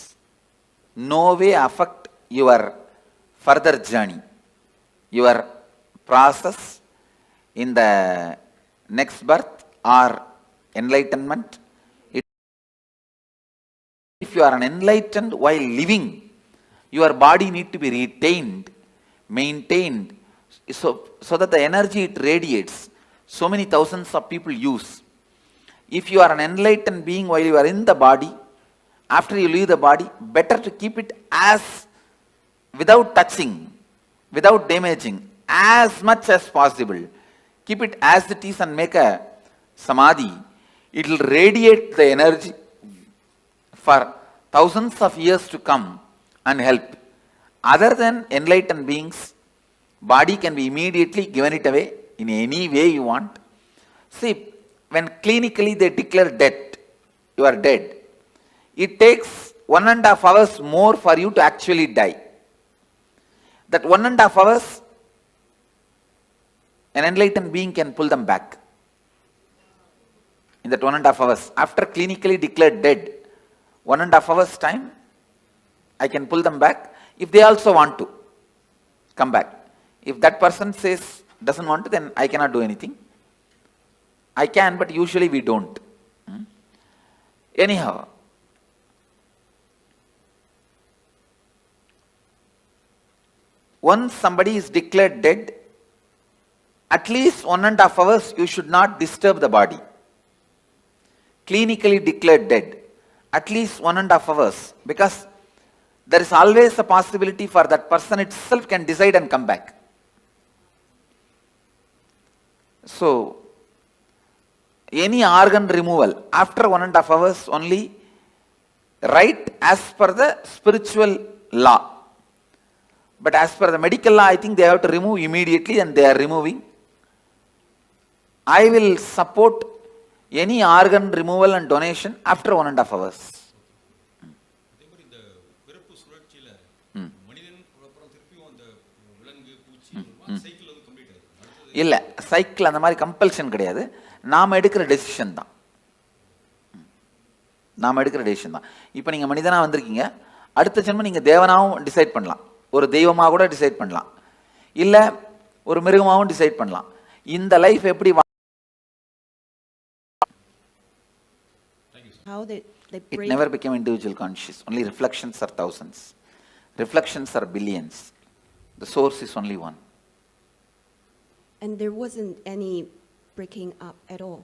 no way affect your further journey, your process in the next birth or enlightenment. If you are an enlightened while living, your body need to be retained, maintained, so that the energy it radiates, so many thousands of people use. If you are an enlightened being while you are in the body, after you leave the body, better to keep it as, without touching, without damaging, as much as possible. Keep it as it is and make a samadhi. It will radiate the energy for thousands of years to come and help. Other than enlightened beings, body can be immediately given it away in any way you want. See, when clinically they declare death, you are dead, it takes 1.5 hours more for you to actually die. That 1.5 hours, an enlightened being can pull them back. In that 1.5 hours, after clinically declared dead, 1.5 hours time, I can pull them back if they also want to come back. If that person says, doesn't want to, then I cannot do anything. I can, but usually we don't. Anyhow, once somebody is declared dead, at least 1.5 hours you should not disturb the body. Clinically declared dead, at least 1.5 hours, because there is always a possibility for that person itself can decide and come back. So, any organ removal after 1.5 hours only, right as per the spiritual law. But as per the medical law, I think they have to remove immediately, and they are removing. I will support any organ removal and donation after 1.5 hours. அதே மாதிரி இந்த பிறப்பு சுழற்சியில மனிதன் அப்புறம் திருப்பியும் அந்த விலங்கு பூச்சி சைக்கிள் வந்து கம்ப்ளீட் ஆகுது. இல்லை, சைக்கிள் அந்த மாதிரி கம்பல்ஷன் கிடையாது. நாம் எடுக்கிற டெசிஷன் தான். நாம் எடுக்கிற டெசிஷன் தான். இப்போ நீங்கள் மனிதனாக வந்திருக்கீங்க, அடுத்த ஜென்மம் நீங்கள் தேவனாகவும் டிசைட் பண்ணலாம், ஒரு தெய்வமாக கூட டிசைட் பண்ணலாம், இல்லை ஒரு மிருகமாகவும் டிசைட் பண்ணலாம். இந்த லைஃப் எப்படி It never became individual conscious. Only reflections are thousands. Reflections are billions. The source is only one. And there wasn't any breaking up at all.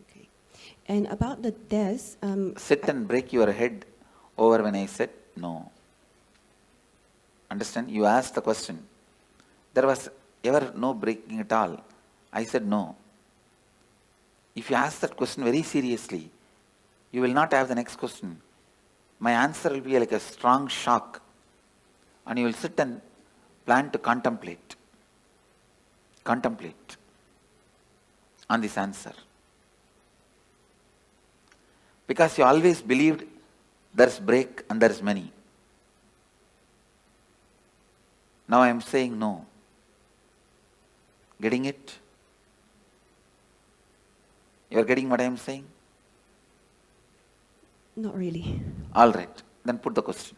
Okay. And about the death, sit and break your head over when I said no. Understand? You asked the question. There was ever no breaking at all? I said no. If you ask that question very seriously, you will not have the next question. My answer will be like a strong shock, and you will sit and plan to contemplate on this answer. Because you always believed there's break and there's many. Now I am saying no. Getting it? You are getting what I am saying? Not really. All right. Then put the question.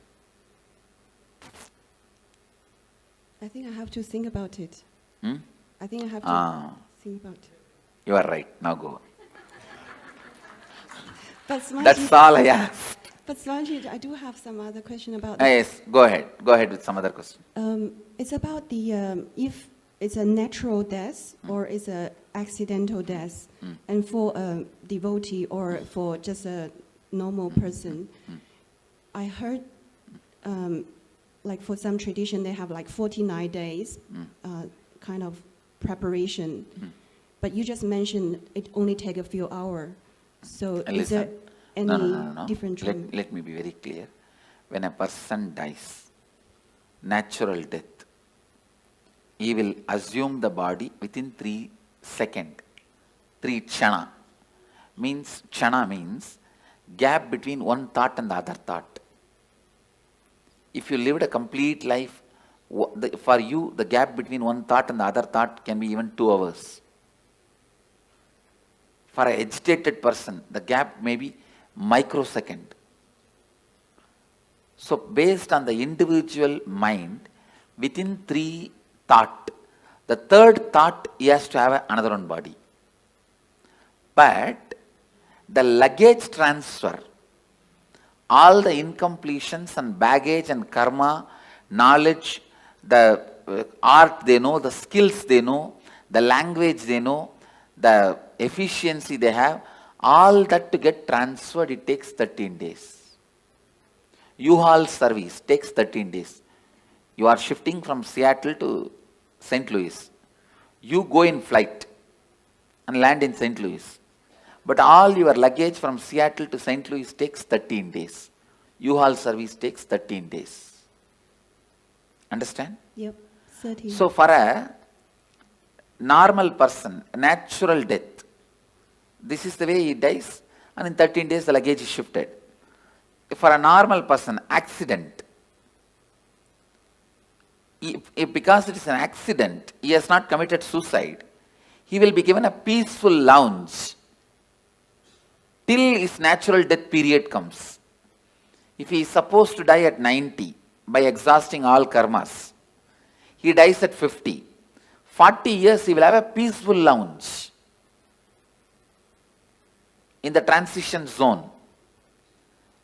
I think I have to think about it. Hmm? I think I have to think about it. You are right. Now go. But Swamiji, That's all I ask. But Swamiji, I do have some other question about Yes, go ahead. Go ahead with some other question. It's about the if it's a natural death or it's a accidental death, and for a devotee or for just a normal person. I heard, like for some tradition, they have like 49 days kind of preparation. But you just mentioned it only take a few hours. So is there any No. different trend? Let me be very clear. When a person dies, natural death, he will assume the body within 3 seconds. 3 chana. Chana means gap between one thought and the other thought. If you lived a complete life, for you the gap between one thought and the other thought can be even 2 hours. For an agitated person, the gap may be microsecond. So based on the individual mind, within 3 thought, the 3rd thought he has to have another one body. But the luggage transfer, all the incompletions and baggage and karma, knowledge, the art they know, the skills they know, the language they know, the efficiency they have, all that to get transferred, it takes 13 days. U-Haul service takes 13 days. You are shifting from Seattle to St. Louis. You go in flight and land in St. Louis. But all your luggage from Seattle to St. Louis takes 13 days. U-Haul service takes 13 days. Understand? Yep, 13. So for a normal person, natural death, this is the way he dies, and in 13 days the luggage is shifted. For a normal person, accident, if because it is an accident, he has not committed suicide, he will be given a peaceful lounge till his natural death period comes. If he is supposed to die at 90 by exhausting all karmas, he dies at 50. 40 years he will have a peaceful lounge in the transition zone.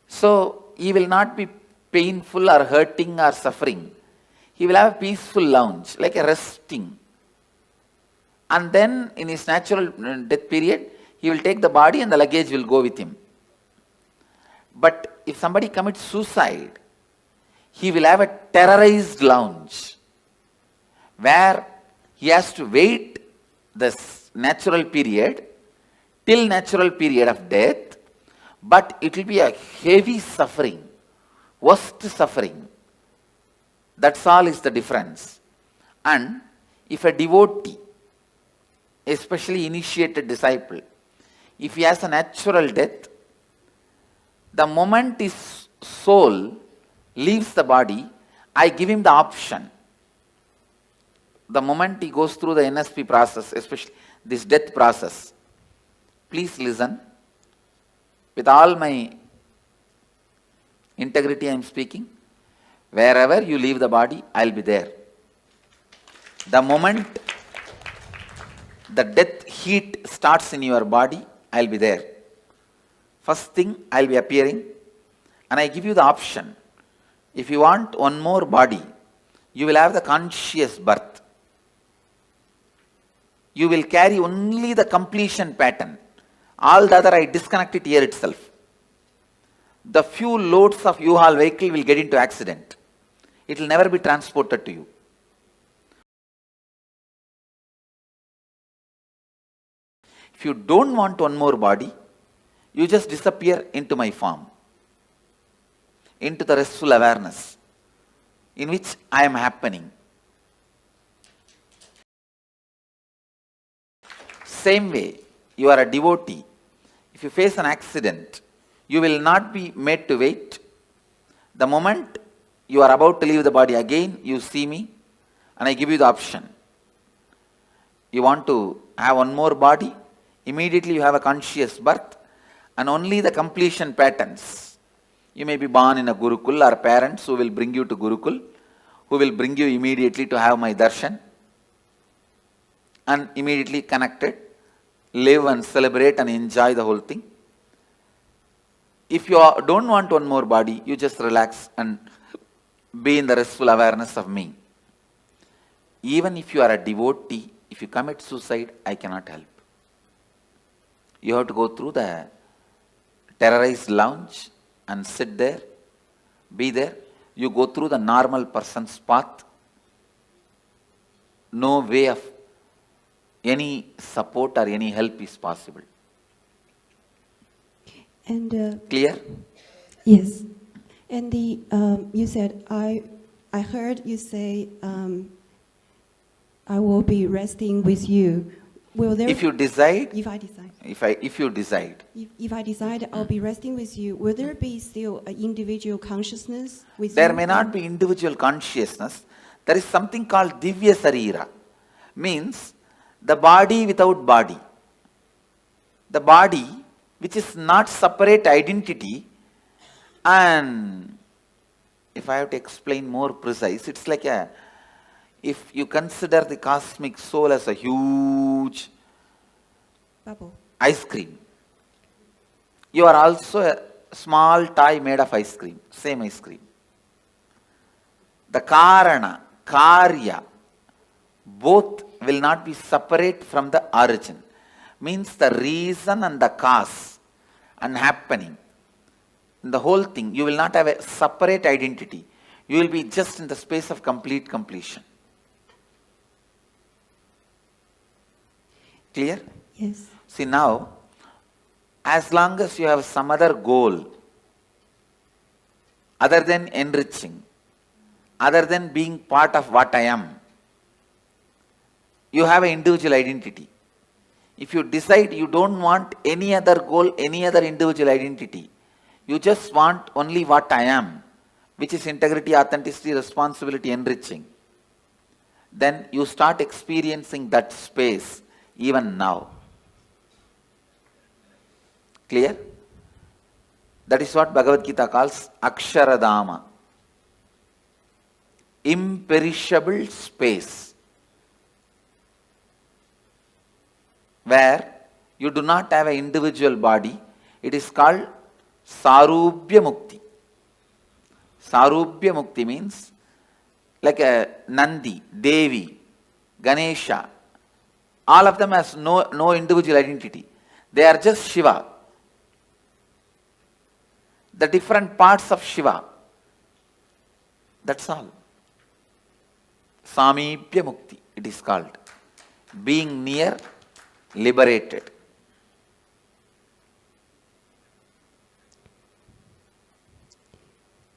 So he will not be painful or hurting or suffering. He will have a peaceful lounge, like a resting. And then in his natural death period, he will take the body and the luggage will go with him. But if somebody commits suicide, he will have a terrorized lounge where he has to wait this natural period till natural period of death, but it will be a heavy suffering, worst suffering. That's all is the difference. And if a devotee, especially initiated disciple, if he has a natural death, the moment his soul leaves the body, I give him the option. The moment he goes through the NSP process, especially this death process, please listen. With all my integrity I am speaking. Wherever you leave the body, I will be there. The moment the death heat starts in your body, I will be there. First thing, I will be appearing, and I give you the option. If you want one more body, you will have the conscious birth. You will carry only the completion pattern. All the other I disconnect it here itself. The few loads of U-Haul vehicle will get into accident. it will never be transported to you. If you don't want one more body, you just disappear into my form, into the restful awareness in which I am happening. Same way, you are a devotee. If you face an accident, you will not be made to wait. The moment you are about to leave the body again, you see me and I give you the option. You want to have one more body, immediately you have a conscious birth and only the completion patterns. You may be born in a Gurukul or parents who will bring you to Gurukul, who will bring you immediately to have my darshan and immediately connected, live and celebrate and enjoy the whole thing. If you don't want one more body, you just relax and be in the restful awareness of me. Even if you are a devotee, if you commit suicide, I cannot help. You have to go through the terrorized lounge and sit there, be there. You go through the normal person's path. No way of any support or any help is possible. And clear? Yes. And the you said I heard you say I will be resting with you. Will there? If you decide. If I decide. If you decide. If I decide I'll be resting with you, will there be still an individual consciousness with There you? may not be individual consciousness. There is something called Divya Sarira. Means the body without body. The body which is not separate identity, and if I have to explain more precise, it's like if you consider the cosmic soul as a huge bubble, ice cream, you are also a small toy made of ice cream, same ice cream. The Karana, Karya, both will not be separate from the origin. Means the reason and the cause and happening. In the whole thing, you will not have a separate identity. You will be just in the space of complete completion. Clear? Yes. See now, as long as you have some other goal, other than enriching, other than being part of what I am, you have an individual identity. If you decide you don't want any other goal, any other individual identity, you just want only what I am, which is integrity, authenticity, responsibility, enriching, then you start experiencing that space even now. Clear? That is what Bhagavad Gita calls Aksharadama. Imperishable space, where you do not have an individual body. It is called Sarubhya Mukti. Sarubhya Mukti means like a Nandi, Devi, Ganesha. All of them has no individual identity. They are just Shiva. The different parts of Shiva. That's all. Samibhya Mukti, it is called. Being near, liberated.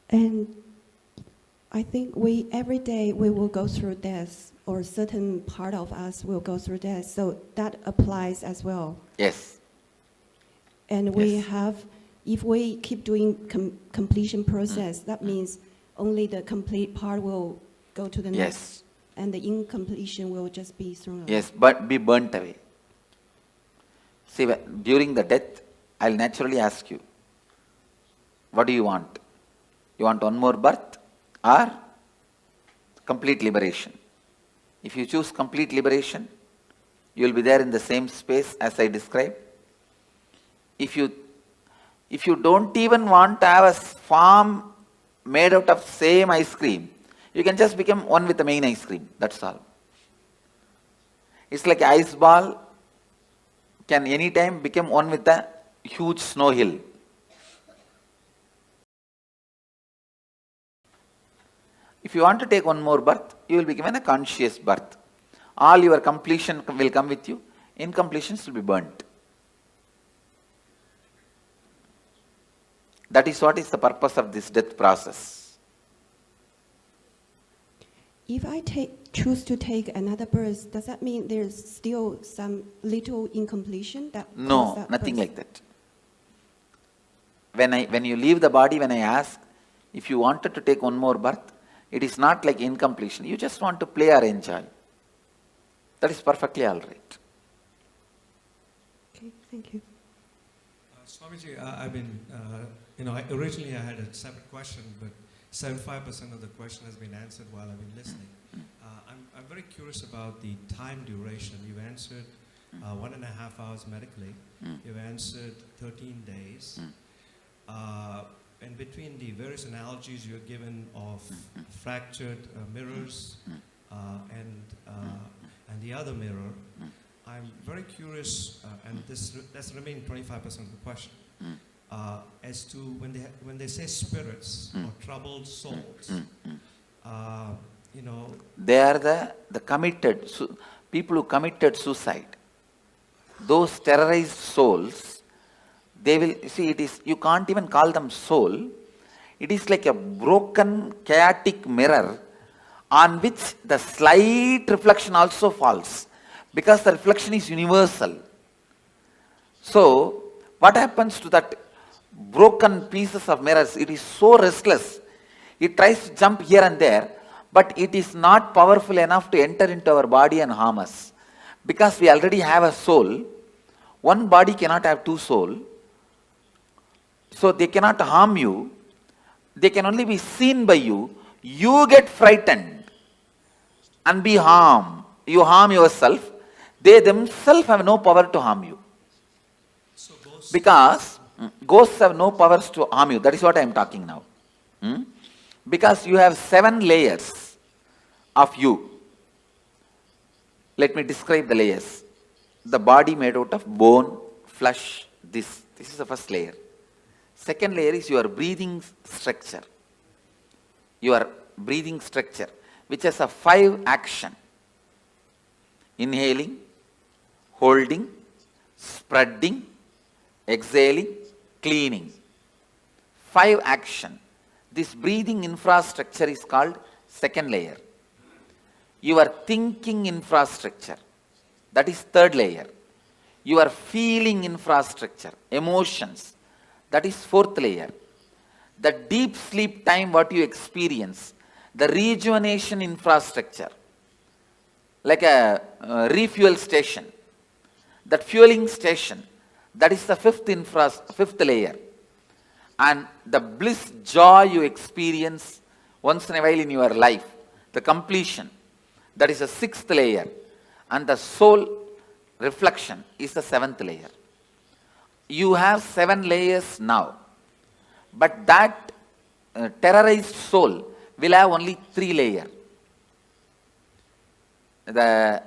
And I think every day we will go through death, or certain part of us will go through death. So that applies as well. Yes. And we have, if we keep doing completion process, that means only the complete part will go to the next. And the incompletion will just be thrown away. Yes, but be burnt away. See, during the death, I'll naturally ask you, what do you want? You want one more birth or complete liberation? If you choose complete liberation, you will be there in the same space as I described. If you don't even want to have a form made out of same ice cream, you can just become one with the main ice cream. That's all. It's like an ice ball can anytime become one with a huge snow hill. If you want to take one more birth, you will be given a conscious birth. All your completion will come with you. Incompletions will be burnt. That is what is the purpose of this death process. If I choose to take another birth, does that mean there's still some little incompletion that No, that nothing birth? like that. When you leave the body, when I ask if you wanted to take one more birth, it is not like incompletion. You just want to play or enjoy. That is perfectly all right. Okay, thank you. Swamiji, I've been, originally I had a separate question, but 75% of the question has been answered while I've been listening. I'm very curious about the time duration. You answered 1.5 hours medically. You've answered 13 days. And between the various analogies you're given of fractured mirrors and the other mirror, I'm very curious, and that's the remaining 25% of the question, as to when they say spirits or troubled souls, They are the committed, people who committed suicide. Those terrorized souls, they will, see, it is, you can't even call them soul. It is like a broken, chaotic mirror on which the slight reflection also falls, because the reflection is universal. So, what happens to that broken pieces of mirrors? It is so restless. It tries to jump here and there, but it is not powerful enough to enter into our body and harm us. Because we already have a soul, one body cannot have two souls. So they cannot harm you. They can only be seen by you. You get frightened and be harmed. You harm yourself. They themselves have no power to harm you. Because ghosts have no powers to harm you. That is what I am talking now. Because you have 7 layers of you. Let me describe the layers. The body made out of bone, flesh, this. This is the first layer. Second layer is your breathing structure. Your breathing structure, which has a 5 action. Inhaling, holding, spreading, exhaling, cleaning. 5 action. This breathing infrastructure is called second layer. Your thinking infrastructure, that is third layer. Your feeling infrastructure, emotions, that is fourth layer. The deep sleep time what you experience, the rejuvenation infrastructure, like a refuel station, that fueling station, that is the fifth layer. And the bliss, joy you experience once in a while in your life, the completion, that is the 6th layer. And the soul reflection is the 7th layer. You have 7 layers now. But that terrorized soul will have only 3 layers. The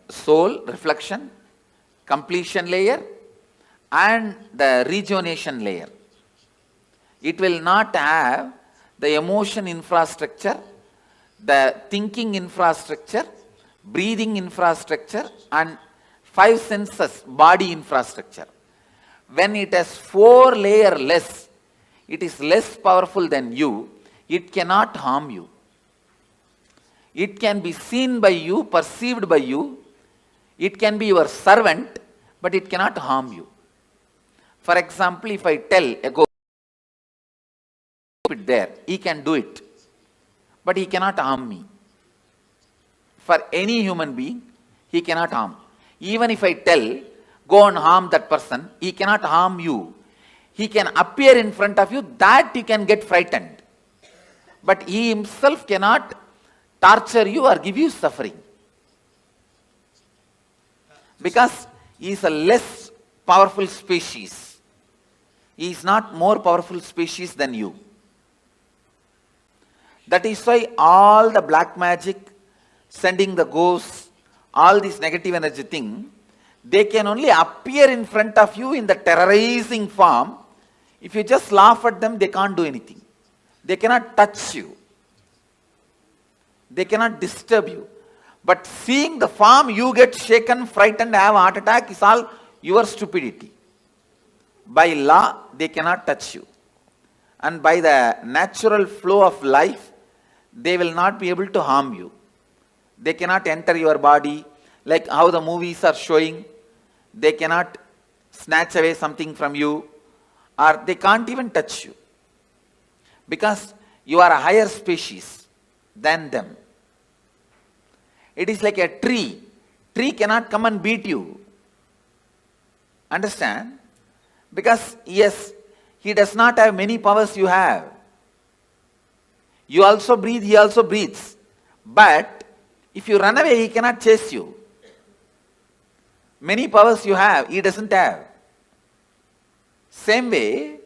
soul reflection, completion layer, and the rejuvenation layer. It will not have the emotion infrastructure, the thinking infrastructure, breathing infrastructure, and 5 senses, body infrastructure. When it has 4 layers less, it is less powerful than you, it cannot harm you. It can be seen by you, perceived by you, it can be your servant, but it cannot harm you. For example, if I tell a ghost, it there, he can do it, but he cannot harm me. For any human being, he cannot harm. Even if I tell, go and harm that person, he cannot harm you. He can appear in front of you, that you can get frightened. But he himself cannot torture you or give you suffering. Because he is a less powerful species. He is not more powerful species than you. That is why all the black magic, sending the ghosts, all this negative energy thing, they can only appear in front of you in the terrorizing form. If you just laugh at them, they can't do anything. They cannot touch you. They cannot disturb you. But seeing the form, you get shaken, frightened, have a heart attack is all your stupidity. By law, they cannot touch you. And by the natural flow of life, they will not be able to harm you. They cannot enter your body, like how the movies are showing. They cannot snatch away something from you, or they can't even touch you. Because you are a higher species than them. It is like a tree. Tree cannot come and beat you. Understand? Because yes, he does not have many powers you have. You also breathe, he also breathes. But if you run away, he cannot chase you. Many powers you have, he doesn't have. Same way,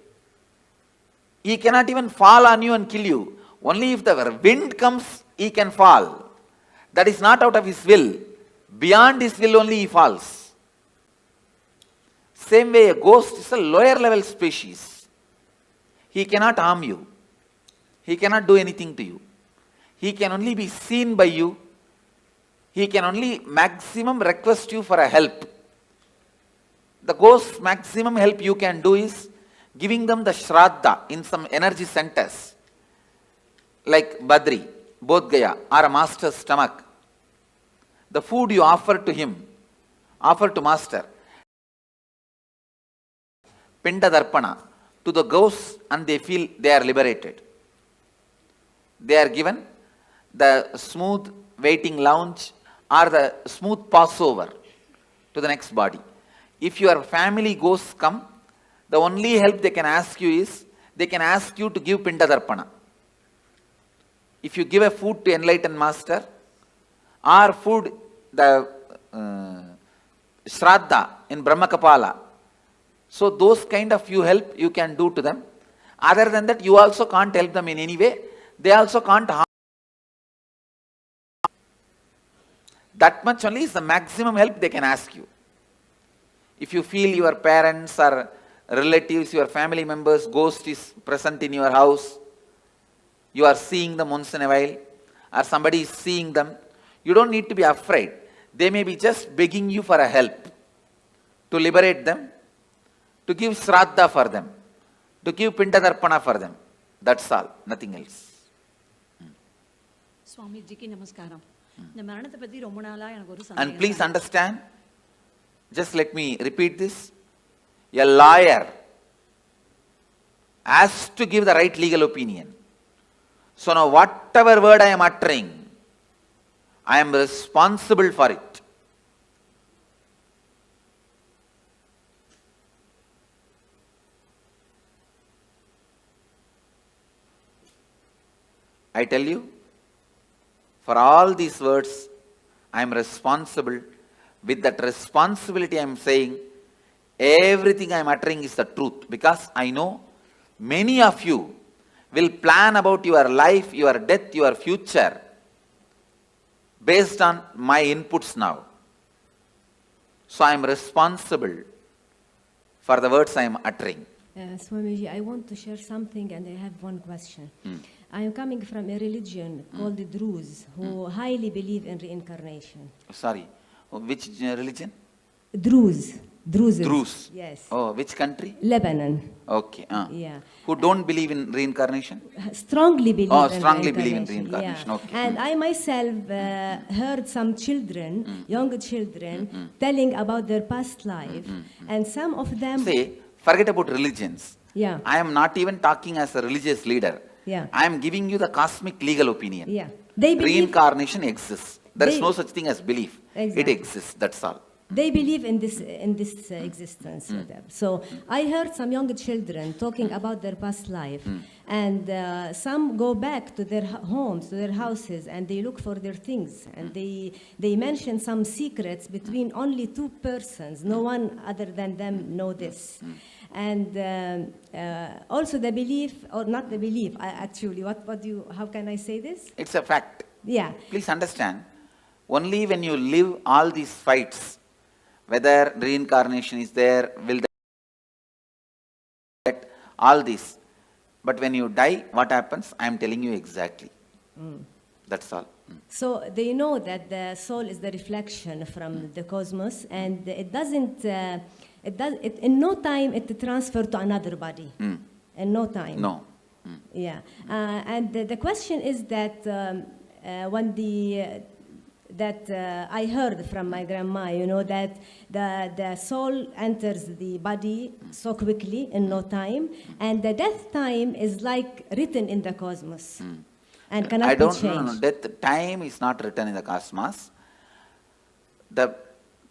he cannot even fall on you and kill you. Only if the wind comes, he can fall. That is not out of his will. Beyond his will only he falls. Same way, a ghost is a lower level species. He cannot harm you. He cannot do anything to you. He can only be seen by you. He can only maximum request you for a help. The ghost's maximum help you can do is giving them the shraddha in some energy centers, like Badri, Bodh Gaya, or a master's stomach. The food you offer to him, offer to master, Pinda Darpana, to the ghosts, and they feel they are liberated. They are given the smooth waiting lounge or the smooth passover to the next body. If your family ghosts come, the only help they can ask you is, they can ask you to give Pinda Darpana. If you give a food to enlightened master, or food, the Shraddha in Brahmakapala, so those kind of you help you can do to them. Other than that, you also can't help them in any way. They also can't harm. That much only is the maximum help they can ask you. If you feel your parents or relatives, your family members, ghost is present in your house, you are seeing them once in a while, or somebody is seeing them, you don't need to be afraid. They may be just begging you for a help, to liberate them, to give Shraddha for them, to give Pinda Darpana for them. That's all, nothing else. Swamiji namaskaram. And please understand, just let me repeat this. A lawyer has to give the right legal opinion. So now whatever word I am uttering, I am responsible for it. I tell you, for all these words, I am responsible. With that responsibility I am saying, everything I am uttering is the truth. Because I know many of you will plan about your life, your death, your future based on my inputs now. So I am responsible for the words I am uttering. Swamiji, I want to share something and I have one question. I am coming from a religion called the Druze, who highly believe in reincarnation. Sorry, which religion? Druze. Druze. Druze. Yes. Oh, which country? Lebanon. Okay. Yeah. Who don't believe in reincarnation? Strongly believe in strongly believe in reincarnation. Yeah. Okay. And I myself heard some children, young children, telling about their past life. And some of them... Say, forget about religions. Yeah. I am not even talking as a religious leader. Yeah. I am giving you the cosmic legal opinion. Yeah. They believe... Reincarnation exists. There is no such thing as belief. Exactly. It exists. That's all. They believe in this existence. So I heard some young children talking about their past life, and some go back to their homes, to their houses, and they look for their things, and they mention some secrets between only two persons. No one other than them know this. And also the belief, or not the belief, actually, how can I say this? It's a fact. Yeah. Please understand, only when you live all these fights, whether reincarnation is there, will that, all this. But when you die, what happens? I am telling you exactly. That's all. So they know that the soul is the reflection from the cosmos, and it doesn't, in no time it transfer to another body. In no time. No. Yeah. And the question is that when I heard from my grandma, you know, that the soul enters the body so quickly in no time, and the death time is like written in the cosmos. And cannot be changed. No. Death time is not written in the cosmos. The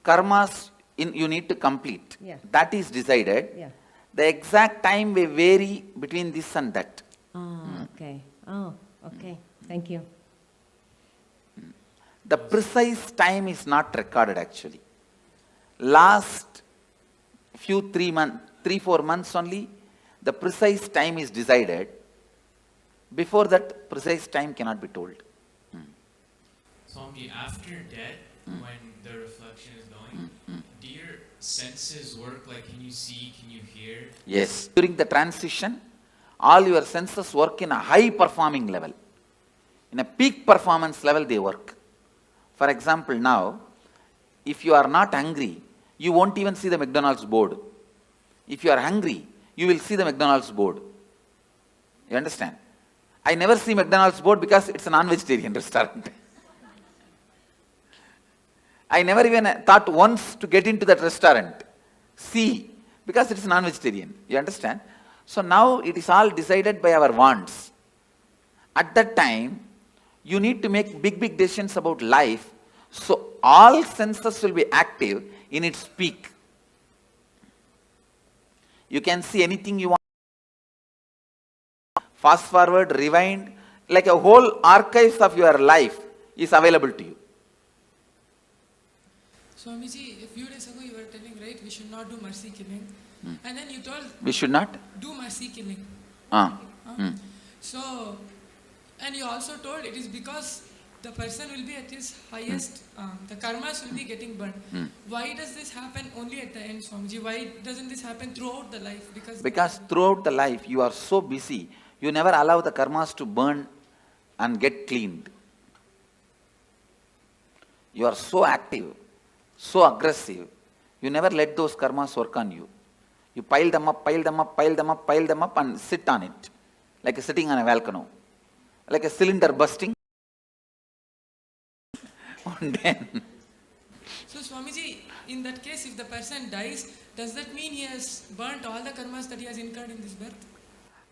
karmas you need to complete. Yeah. That is decided. Yeah. The exact time may vary between this and that. Okay. Oh, okay. Thank you. The precise time is not recorded actually. Last 3-4 months only, the precise time is decided. Before that, precise time cannot be told. Swami, after death, when the reflection is going, do your senses work? Like, can you see, can you hear? Yes. During the transition, all your senses work in a high performing level. In a peak performance level, they work. For example, now, if you are not hungry, you won't even see the McDonald's board. If you are hungry, you will see the McDonald's board. You understand? I never see McDonald's board because it's a non-vegetarian restaurant. I never even thought once to get into that restaurant. See, because it's non-vegetarian. You understand? So now it is all decided by our wants. At that time, you need to make big decisions about life. So all senses will be active in its peak. You can see anything you want. Fast forward, rewind, like a whole archives of your life is available to you. Swamiji, a few days ago you were telling, right, we should not do mercy killing. And then you told... We should not? Do mercy killing. So, and you also told it is because the person will be at his highest, the karmas will be getting burned. Why does this happen only at the end, Swamiji? Why doesn't this happen throughout the life? Because throughout the life you are so busy, you never allow the karmas to burn and get cleaned. You are so active, so aggressive, you never let those karmas work on you. You pile them up and sit on it, like sitting on a volcano, like a cylinder bursting. So Swamiji, in that case, if the person dies, does that mean he has burnt all the karmas that he has incurred in this birth?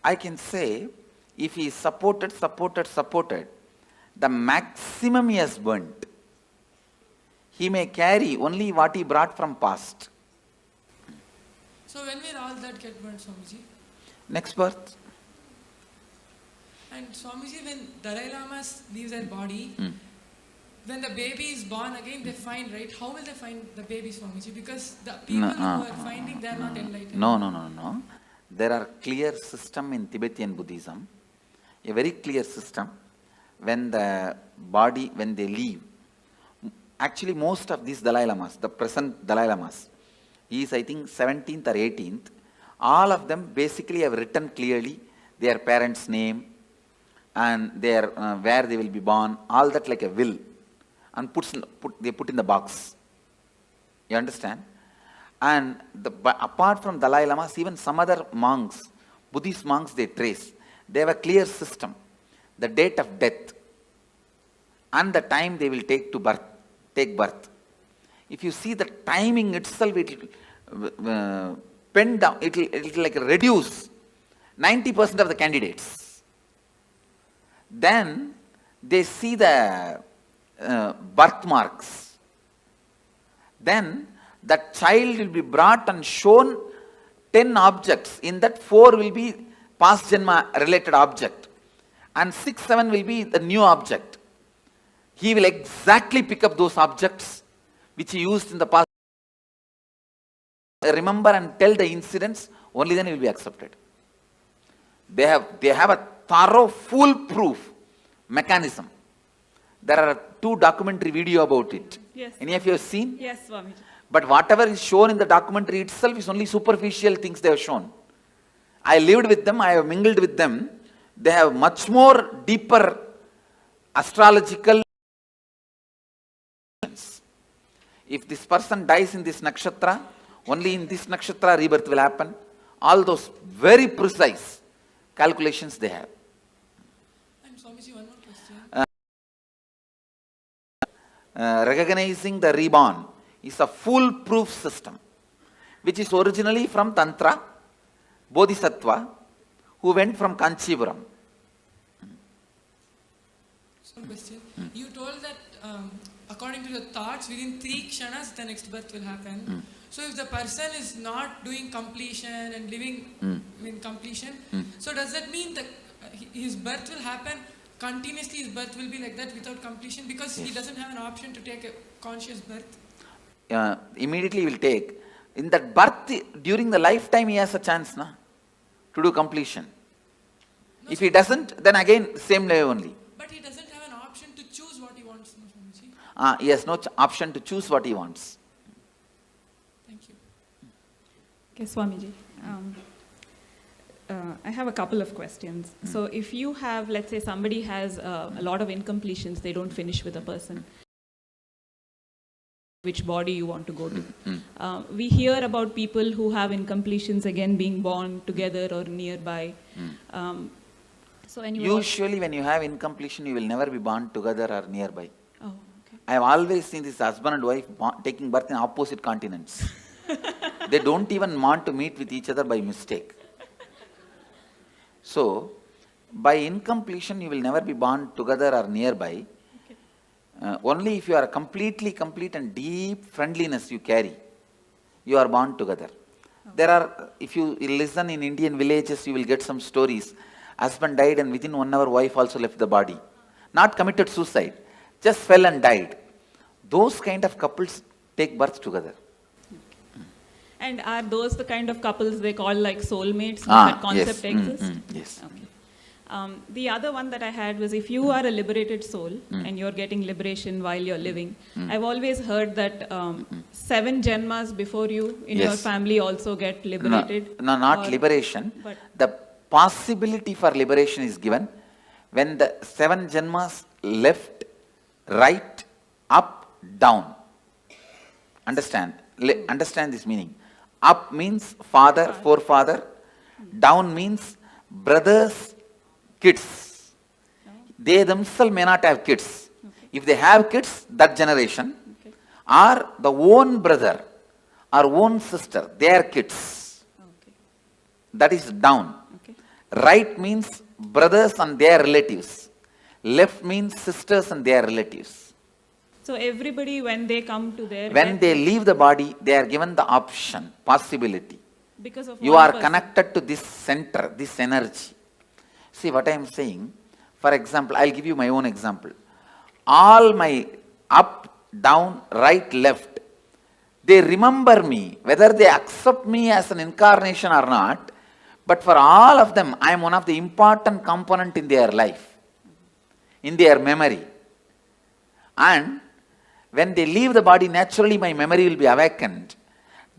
I can say, if he is supported, the maximum he has burnt. He may carry only what he brought from past. So when will all that get burnt, Swamiji? Next birth. And Swamiji, when Dalai Lama leaves their body, when the baby is born again, they find, right? How will they find the baby, Swamiji? Because the people who are finding, they are not enlightened. No. There are clear system in Tibetan Buddhism, a very clear system. When the body, when they leave, actually most of these Dalai Lamas, the present Dalai Lamas, he is I think 17th or 18th, all of them basically have written clearly their parents' name and their where they will be born, all that like a will, and they put in the box. You understand? And apart from Dalai Lamas, even some other monks, Buddhist monks, they trace. They have a clear system. The date of death and the time they will take birth. If you see the timing itself, it will pen down, it will like reduce 90% of the candidates. Then they see the birthmarks. Then that child will be brought and shown 10 objects. In that 4 will be past janma related object and 6, 7 will be the new object. He will exactly pick up those objects which he used in the past. Remember and tell the incidents, only then he will be accepted. They have a thorough, foolproof mechanism. There are 2 documentary video about it. Yes. Any of you have seen? Yes, Swami. But whatever is shown in the documentary itself is only superficial things they have shown. I lived with them, I have mingled with them. They have much more deeper astrological. If this person dies in this nakshatra, only in this nakshatra rebirth will happen. All those very precise calculations they have. And Swamiji, one more question. Recognizing the reborn is a foolproof system, which is originally from Tantra, Bodhisattva, who went from Kanchipuram. One question. You told that according to your thoughts, within 3 kshanas, the next birth will happen. So if the person is not doing completion and living in completion, so does that mean that his birth will happen continuously? His birth will be like that without completion because he doesn't have an option to take a conscious birth? Immediately he will take. In that birth, during the lifetime, he has a chance to do completion. No, if he doesn't, then again same way only. But he doesn't have an option to choose what he wants, no, Swamiji? He has no option to choose what he wants. Thank you. Okay, Swamiji. I have a couple of questions. So if you have, let's say somebody has a lot of incompletions, they don't finish with a person, which body you want to go to. We hear about people who have incompletions again being born together or nearby. So usually when you have incompletion, you will never be born together or nearby. Oh, okay. I have always seen this husband and wife taking birth in opposite continents. They don't even want to meet with each other by mistake. So, by incompletion, you will never be born together or nearby. Only if you are completely complete and deep friendliness you carry, you are born together. There are, if you listen in Indian villages, you will get some stories. Husband died and within 1 hour, wife also left the body. Not committed suicide, just fell and died. Those kind of couples take birth together. And are those the kind of couples they call like soulmates? That concept exists? Yes. Okay. The other one that I had was if you are a liberated soul and you're getting liberation while you're living, I've always heard that 7 janmas before you in your family also get liberated. No, not liberation. The possibility for liberation is given when the 7 janmas left, right, up, down. Understand? Understand this meaning. Up means father, forefather. Down means brothers, kids. They themselves may not have kids. If they have kids, that generation, or the own brother or own sister, their kids. That is down. Right means brothers and their relatives. Left means sisters and their relatives. So everybody, when they come to their... When they leave the body, they are given the option, possibility. Because of you are connected to this center, this energy. See what I am saying? For example, I'll give you my own example. All my up, down, right, left, they remember me, whether they accept me as an incarnation or not, but for all of them, I am one of the important component in their life, in their memory. And when they leave the body, naturally my memory will be awakened.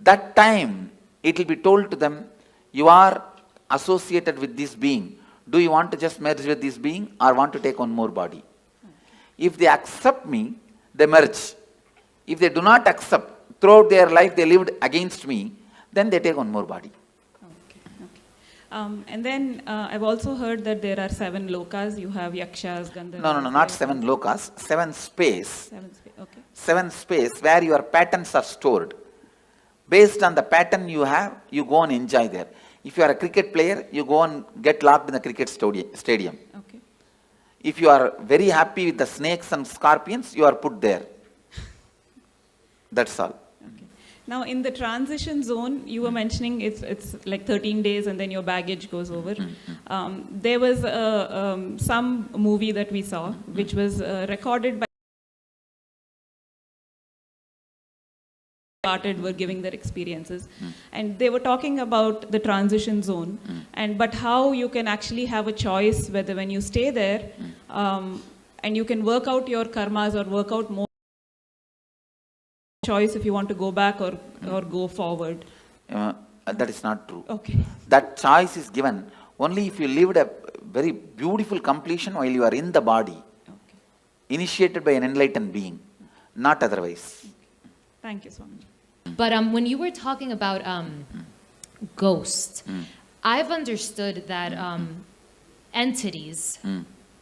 That time, it will be told to them, you are associated with this being. Do you want to just merge with this being or want to take one more body? If they accept me, they merge. If they do not accept, throughout their life they lived against me, then they take one more body. And then I've also heard that there are 7 lokas. You have yakshas, gandharvas. No, not 7 lokas. 7 space. 7 space, okay. 7 space where your patterns are stored. Based on the pattern you have, you go and enjoy there. If you are a cricket player, you go and get locked in the cricket stadium. Okay. If you are very happy with the snakes and scorpions, you are put there. That's all. Now, in the transition zone, you were mentioning it's like 13 days and then your baggage goes over. There was some movie that we saw, which was recorded by were giving their experiences. And they were talking about the transition zone, but how you can actually have a choice whether when you stay there, and you can work out your karmas or work out more choice if you want to go back or go forward. That is not true. Okay. That choice is given only if you lived a very beautiful completion while you are in the body. initiated by an enlightened being, not otherwise. Thank you, Swami. But when you were talking about ghosts, I've understood that entities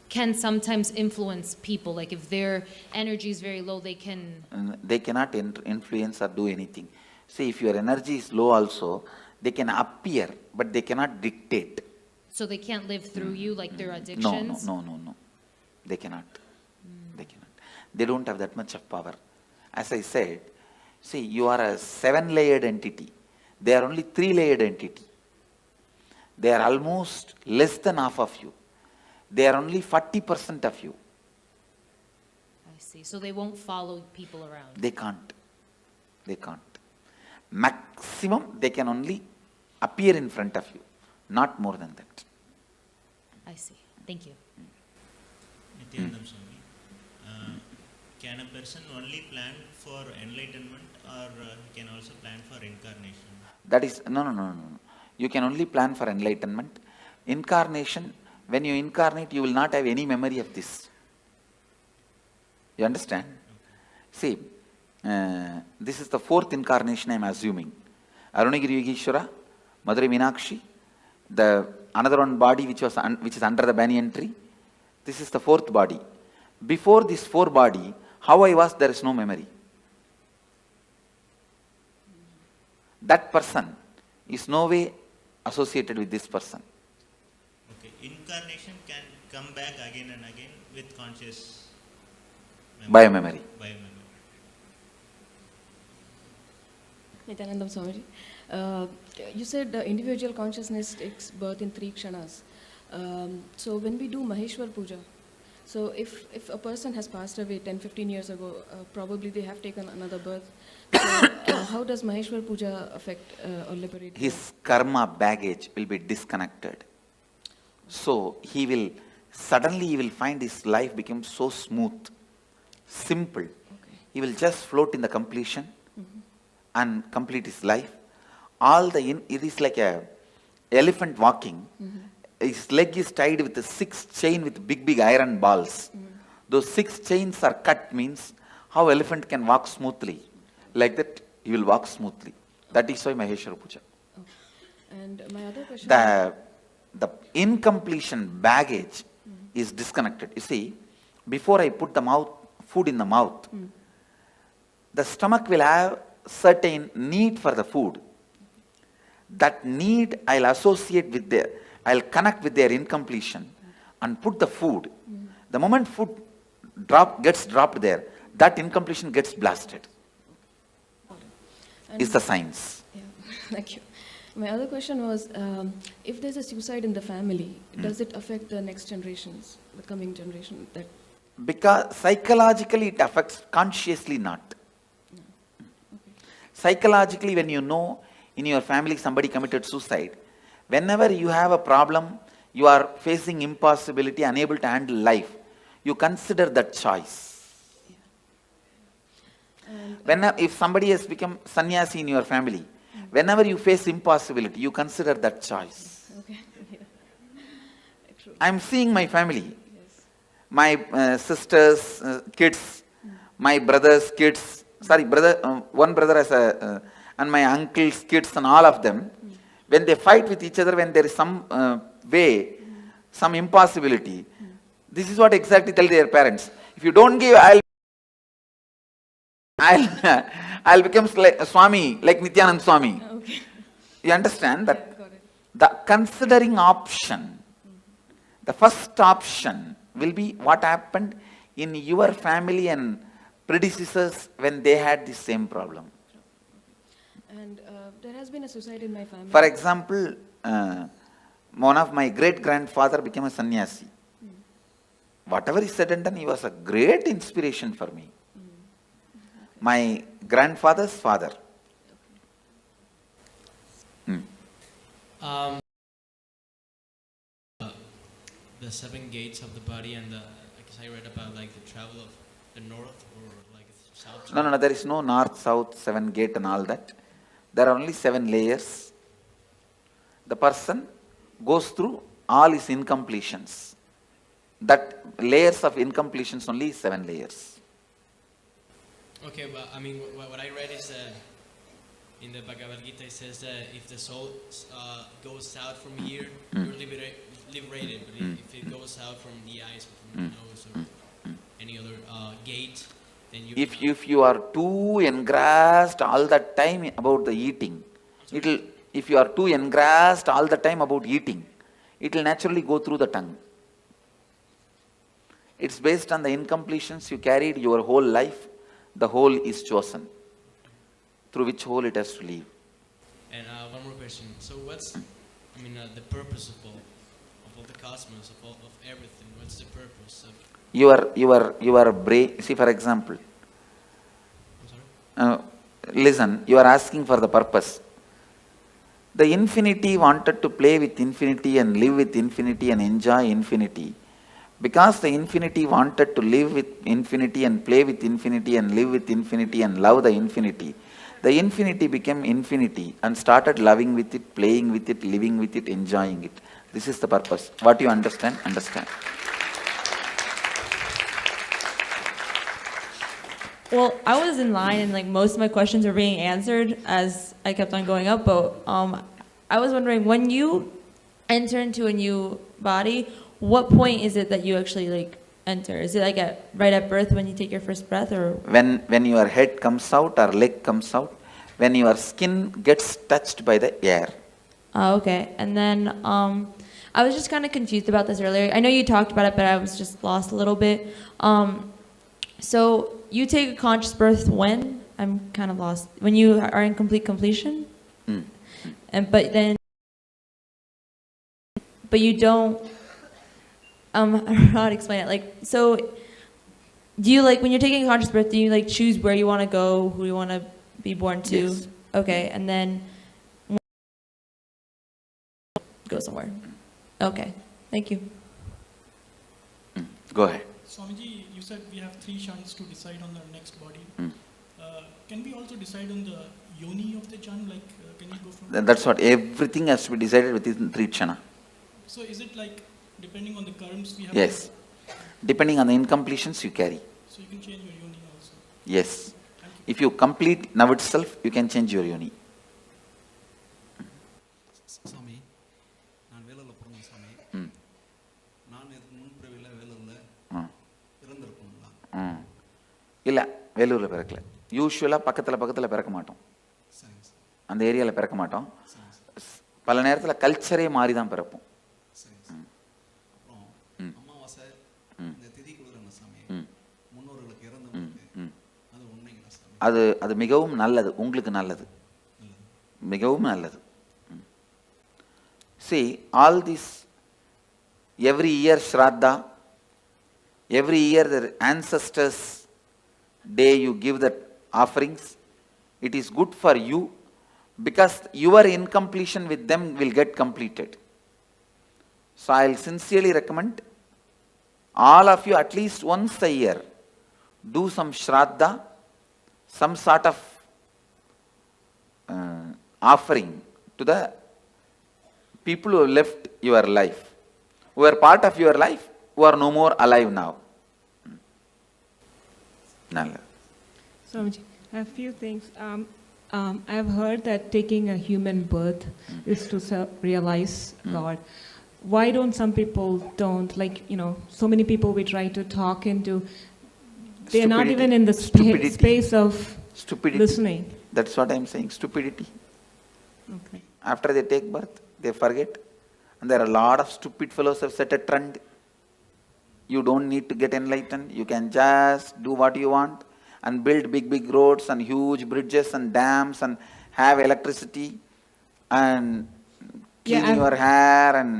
can sometimes influence people. Like if their energy is very low, they can... They cannot influence or do anything. See, if your energy is low also, they can appear, but they cannot dictate. So they can't live through you like their addictions? No. They cannot. They cannot. They don't have that much of power. As I said, see, you are a 7-layered entity. They are only 3-layered entity. They are almost less than half of you. They are only 40% of you. I see. So they won't follow people around? They can't. They can't. Maximum, they can only appear in front of you. Not more than that. I see. Thank you. Nityanandam Swami, can a person only plan for enlightenment or he can also plan for incarnation? That is, no. You can only plan for enlightenment. Incarnation, when you incarnate, you will not have any memory of this. You understand? See, this is the 4th incarnation I am assuming. Arunagiri Yogeshwara, Madurai Meenakshi, the another one body which is under the banyan tree. This is the 4th body. Before this 4th body, how I was, there is no memory. That person is no way associated with this person. Okay, incarnation can come back again and again with conscious memory. Biomemory. Nityanandam Swamiji, you said individual consciousness takes birth in 3 kshanas. So when we do Maheshwar Puja, so if a person has passed away 10-15 years ago, probably they have taken another birth. So how does Maheshwar Puja affect or liberate? His karma baggage will be disconnected. So he will find his life become so smooth, simple. Okay. He will just float in the completion and complete his life. It is like a elephant walking. His leg is tied with a 6 chain with big iron balls. Those 6 chains are cut, means how elephant can walk smoothly. Like that, he will walk smoothly. That is why Maheshwara Puja. And my other question... The incompletion baggage is disconnected. You see, before I put the food in the mouth, the stomach will have certain need for the food. That need I'll associate with I'll connect with their incompletion and put the food. The moment food gets dropped there, that incompletion gets blasted. Is the science. Yeah, thank you. My other question was, if there's a suicide in the family, does it affect the next generations, the coming generation? Because psychologically it affects, consciously not. No. Okay. Psychologically, when you know in your family somebody committed suicide, whenever you have a problem, you are facing impossibility, unable to handle life, you consider that choice. Yeah. If somebody has become sannyasi in your family, whenever you face impossibility, you consider that choice. Okay. Yeah. I am seeing my family, yes. My sisters' kids, my brother's kids, one brother has and my uncle's kids and all of them, when they fight with each other, when there is some some impossibility, this is what exactly tell their parents. If you don't give, I'll become like Swami, like Nityanand Swami. Okay. You understand that? Yeah, the considering option, the first option will be what happened in your family and predecessors when they had the same problem. And there has been a suicide in my family. For example, one of my great-grandfather became a sannyasi. Whatever he said and done, he was a great inspiration for me. My grandfather's father. The 7 gates of the body and I guess I read about like the travel of the north or like south. No, there is no north, south, 7 gate and all that. There are only 7 layers. The person goes through all his incompletions. That layers of incompletions only is 7 layers. Okay, but I mean, what I read is in the Bhagavad Gita, it says that if the soul goes out from here, you're liberated. But if it goes out from the eyes, or from the nose, or any other gate, then you. If you are too engrossed all the time about the eating, if you are too engrossed all the time about eating, it will naturally go through the tongue. It's based on the incompletions you carried your whole life. The whole is chosen. Through which hole it has to leave. And one more question. So what's, the purpose of all the cosmos, of everything? What's the purpose of? Your brain. See, for example. Listen, you are asking for the purpose. The infinity wanted to play with infinity and live with infinity and enjoy infinity. Because the infinity wanted to live with infinity and play with infinity and live with infinity and love the infinity became infinity and started loving with it, playing with it, living with it, enjoying it. This is the purpose. What you understand, understand. Well, I was in line and most of my questions were being answered as I kept on going up, but I was wondering, when you enter into a new body, what point is it that you actually enter? Is it right at birth when you take your first breath, or when your head comes out or leg comes out, when your skin gets touched by the air? Okay. And then I was just kind of confused about this earlier. I know you talked about it, but I was just lost a little bit. So you take a conscious birth when? I'm kind of lost. When you are in complete completion? But you don't. I don't know how to explain it. So do you when you're taking a conscious birth, do you choose where you want to go, who you want to be born to? Yes. Okay, and then go somewhere. Okay, thank you. Go ahead. Swamiji, you said we have 3 kshanas to decide on the next body. Can we also decide on the yoni of the kshan? Can you go from? That's what, everything has to be decided within 3 kshana. So is it depending on the karms we have? Yes. Depending on the incompletions you carry. So you can change your yoni also? Yes. If you complete now itself, you can change your yoni. Swami, நான் வேலூர்ல பிறந்த சாமி. நான் இதுக்கு முன்பிறவில வேலூர்ல இருந்திருப்போம்ல. இல்ல, வேலூர்ல பிறக்கல. யூசுவலா பக்கத்துல பிறக்க மாட்டோம். அந்த ஏரியால பிறக்க மாட்டோம். பல நேரத்துல கல்ச்சரே மாறி தான் பிறப்போம். அமாவாசை இந்த திதி கொடுக்குறாங்க சாமி. முன்னோர்களுக்கு இறந்தவங்களுக்கு அது உண்மைங்களா சாமி? அது மிகவும் நல்லது, உங்களுக்கு நல்லது. மிகவும் நல்லது. See, all this, every year Shraddha, every year the ancestors' day you give the offerings, it is good for you because your incompletion with them will get completed. So I'll sincerely recommend all of you at least once a year do some Shraddha, some sort of offering to the people who have left your life, who are part of your life, who are no more alive now. Nalla. Swamiji, I have a few things. I've heard that taking a human birth is to realize God. Why don't some people don't? So many people we try to talk into, they're not even in the space of listening. That's what I'm saying, stupidity. Okay. After they take birth, they forget. And there are a lot of stupid fellows who have set a trend. You don't need to get enlightened. You can just do what you want and build big roads and huge bridges and dams and have electricity and clean your hair and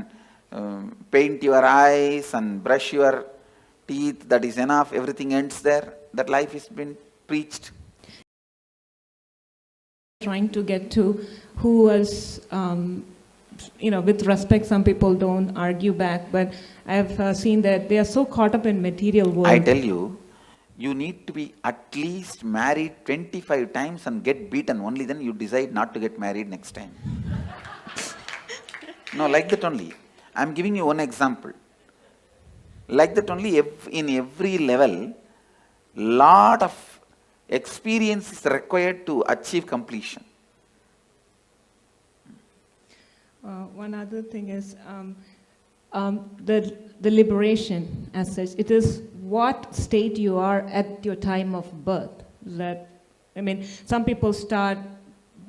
paint your eyes and brush your teeth. That is enough. Everything ends there. That life has been preached. Trying to get to who was, with respect, some people don't argue back, but I've seen that they are so caught up in material world. I tell you, you need to be at least married 25 times and get beaten. Only then you decide not to get married next time. No, like that only. I'm giving you one example. Like that only in every level, lot of experience is required to achieve completion. One other thing is the liberation as such. It is what state you are at your time of birth. That, I mean, some people start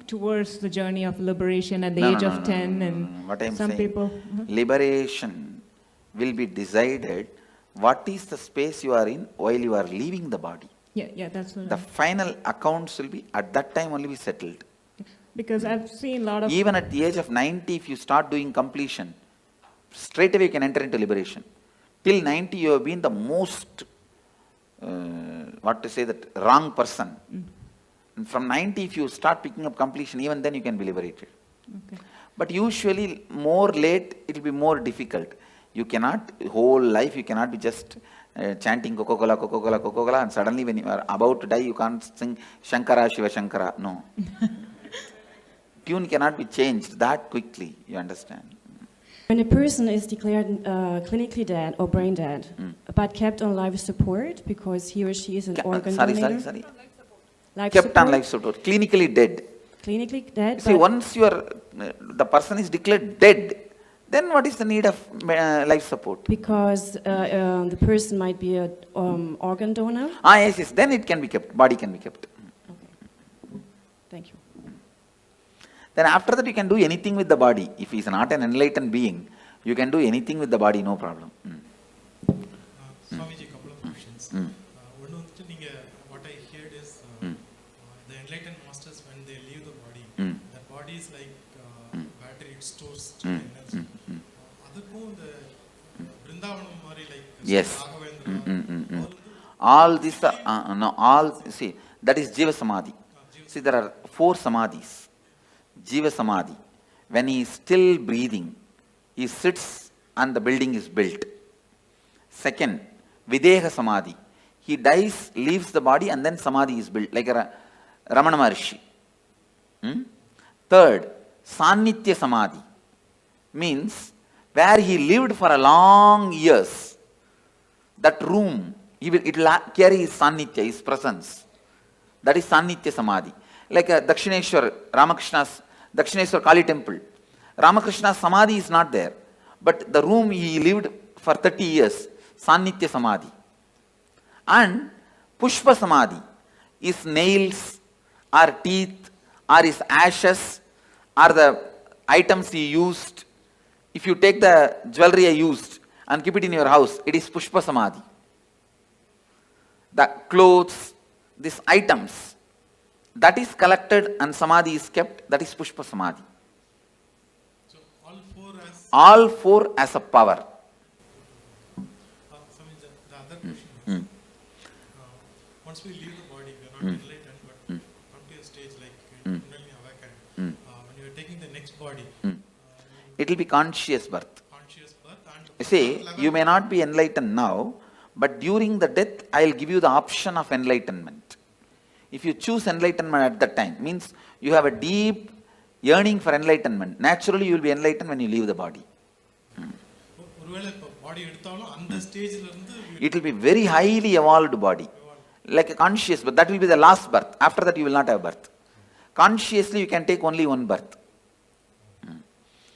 towards the journey of liberation at the age of 10, and what I'm some saying, people. Liberation will be decided what is the space you are in while you are leaving the body. Yeah, that's what. The final accounts will be at that time only be settled. Because I've seen a lot of. Even at the age of 90, if you start doing completion, straight away you can enter into liberation. Till 90, you have been the most, wrong person. And from 90, if you start picking up completion, even then you can be liberated. Okay. But usually, more late, it will be more difficult. You cannot, whole life, you cannot be just chanting Coca-Cola, Coca-Cola, Coca-Cola, and suddenly when you are about to die, you can't sing Shankara, Shiva Shankara. No. Tune cannot be changed that quickly, you understand. When a person is declared clinically dead or brain dead, but kept on life support because he or she is an organ donor. Sorry. Life Kept support? on life support, clinically dead. Clinically dead. See, once you are, the person is declared dead, then what is the need of life support? Because the person might be an organ donor. Yes, then it can be kept, body can be kept. Thank you. Then after that you can do anything with the body. If he is not an enlightened being, you can do anything with the body, no problem. Swamiji, a couple of questions. What I heard is the enlightened masters, when they leave the body, that body is like battery, it stores energy. Yes. All these are, see, that is Jiva Samadhi. See, there are 4 Samadhis. Jiva Samadhi. When he is still breathing, he sits and the building is built. Second, Videha Samadhi. He dies, leaves the body, and then Samadhi is built, like a Ramana Maharshi. Third, Sannitya Samadhi. Means, where he lived for a long years, that room, it will carry his Sannitya, his presence. That is Sannitya Samadhi. Like a Dakshineshwar, Ramakrishna's Dakshineshwar Kali temple. Ramakrishna's Samadhi is not there. But the room he lived for 30 years, Sannitya Samadhi. And Pushpa Samadhi is nails, or teeth, or his ashes, or the items he used. If you take the jewelry I used and keep it in your house, it is Pushpa Samadhi. The clothes, these items, that is collected and Samadhi is kept, that is Pushpa Samadhi. So all four as a power. The other question is, once we leave the body, we are not enlightened, but come to a stage like Kundalini Awakening. When you are taking the next body, it will be conscious birth. And see, you may not be enlightened now, but during the death, I will give you the option of enlightenment. If you choose enlightenment at that time, means you have a deep yearning for enlightenment. Naturally, you will be enlightened when you leave the body. It will be very highly evolved body, like a conscious, but that will be the last birth. After that, you will not have birth. Consciously, you can take only one birth.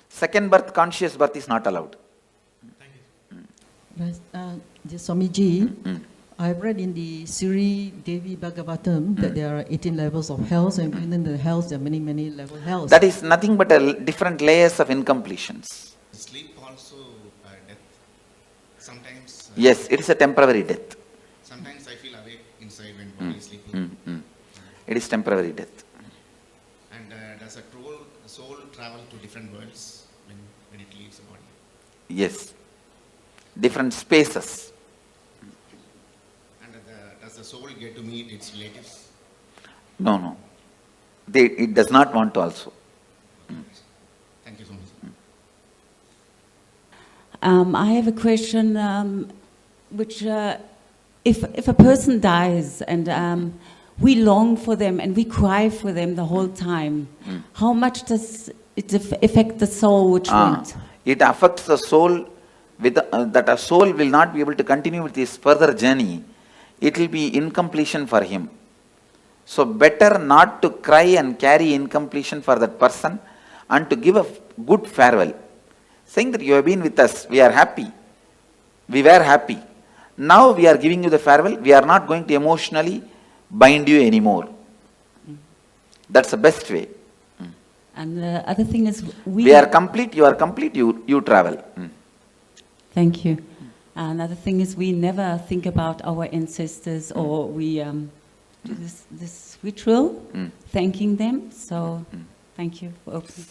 Second birth, conscious birth is not allowed. Swamiji, I've read in the Sri Devi Bhagavatam that there are 18 levels of hells, and within the hells there are many, many level hells. That is nothing but different layers of incompletions. Sleep also death. Sometimes. Yes, it is a temporary death. Sometimes I feel awake inside when body is sleeping. It is temporary death. And does a soul travel to different worlds when it leaves the body? Yes. Different spaces. And does the soul get to meet its relatives? No. It does not want to also. Thank you so much. I have a question, which if a person dies and we long for them and we cry for them the whole time, how much does it affect the soul which went? It affects the soul that a soul will not be able to continue with his further journey, it will be incompletion for him. So better not to cry and carry incompletion for that person and to give a good farewell. Saying that you have been with us, we are happy. We were happy. Now we are giving you the farewell. We are not going to emotionally bind you anymore. That's the best way. And the other thing is we are complete, you are complete, you travel. Thank you. Another thing is we never think about our ancestors, or we do this ritual, thanking them. So thank you for opening.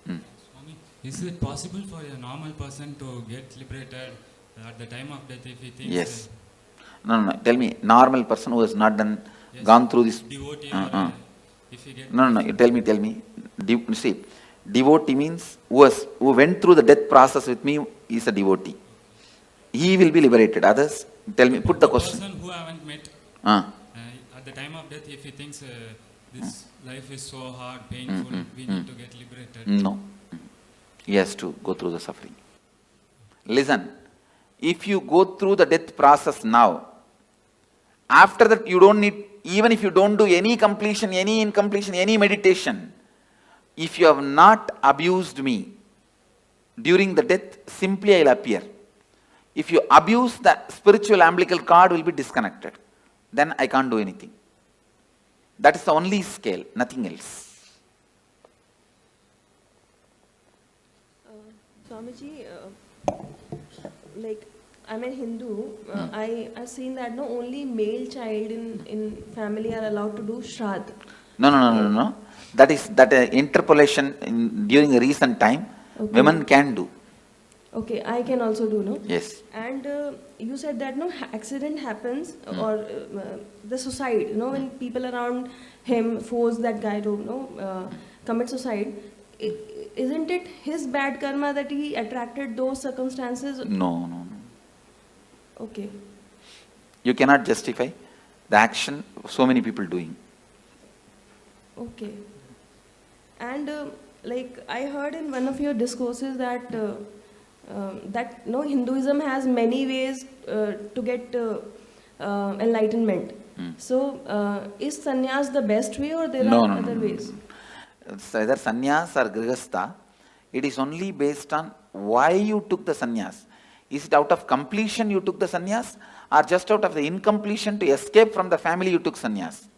Swami, is it possible for a normal person to get liberated at the time of death if he thinks? Yes. No. Tell me, normal person who has not done, gone through this. Devotee if he get No. Tell me. See, devotee means who went through the death process with me is a devotee. He will be liberated. Others, tell me. Put the question. Person who I haven't met. At the time of death, if he thinks this life is so hard, painful, we need to get liberated. No. He has to go through the suffering. Listen, if you go through the death process now, after that you don't need, even if you don't do any completion, any incompletion, any meditation, if you have not abused me during the death, simply I will appear. If you abuse, the spiritual umbilical cord will be disconnected. Then I can't do anything. That is the only scale, nothing else. Swamiji, like I'm a Hindu, I've seen that no only male child in family are allowed to do Shraddh. No. That is interpolation during a recent time, women can do. Okay, I can also do, no? Yes. And you said that no accident happens or the suicide, when people around him force that guy to commit suicide. Isn't it his bad karma that he attracted those circumstances? No. Okay. You cannot justify the action of so many people doing. Okay. And like I heard in one of your discourses that Hinduism has many ways to get enlightenment. So is sannyas the best way, or there are other ways? It's either sannyas or grihastha. It is only based on why you took the sannyas. Is it out of completion you took the sannyas, or just out of the incompletion to escape from the family you took sannyas?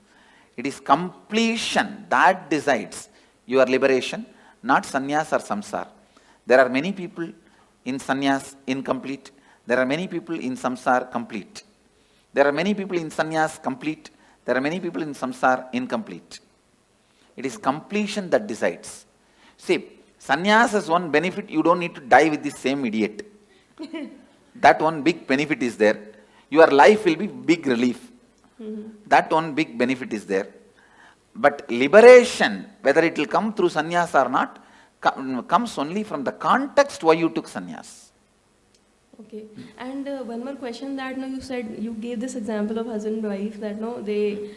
It is completion that decides your liberation, not sannyas or samsara. There are many people in sannyas incomplete. There are many people in samsara complete. There are many people in sannyas complete. There are many people in samsara incomplete. It is completion that decides. See, sannyas has one benefit: you don't need to die with the same idiot. That one big benefit is there. Your life will be big relief. That one big benefit is there. But liberation, whether it will come through sannyas or not, comes only from the context why you took sannyas. Okay. And one more question that you said, you gave this example of husband and wife that they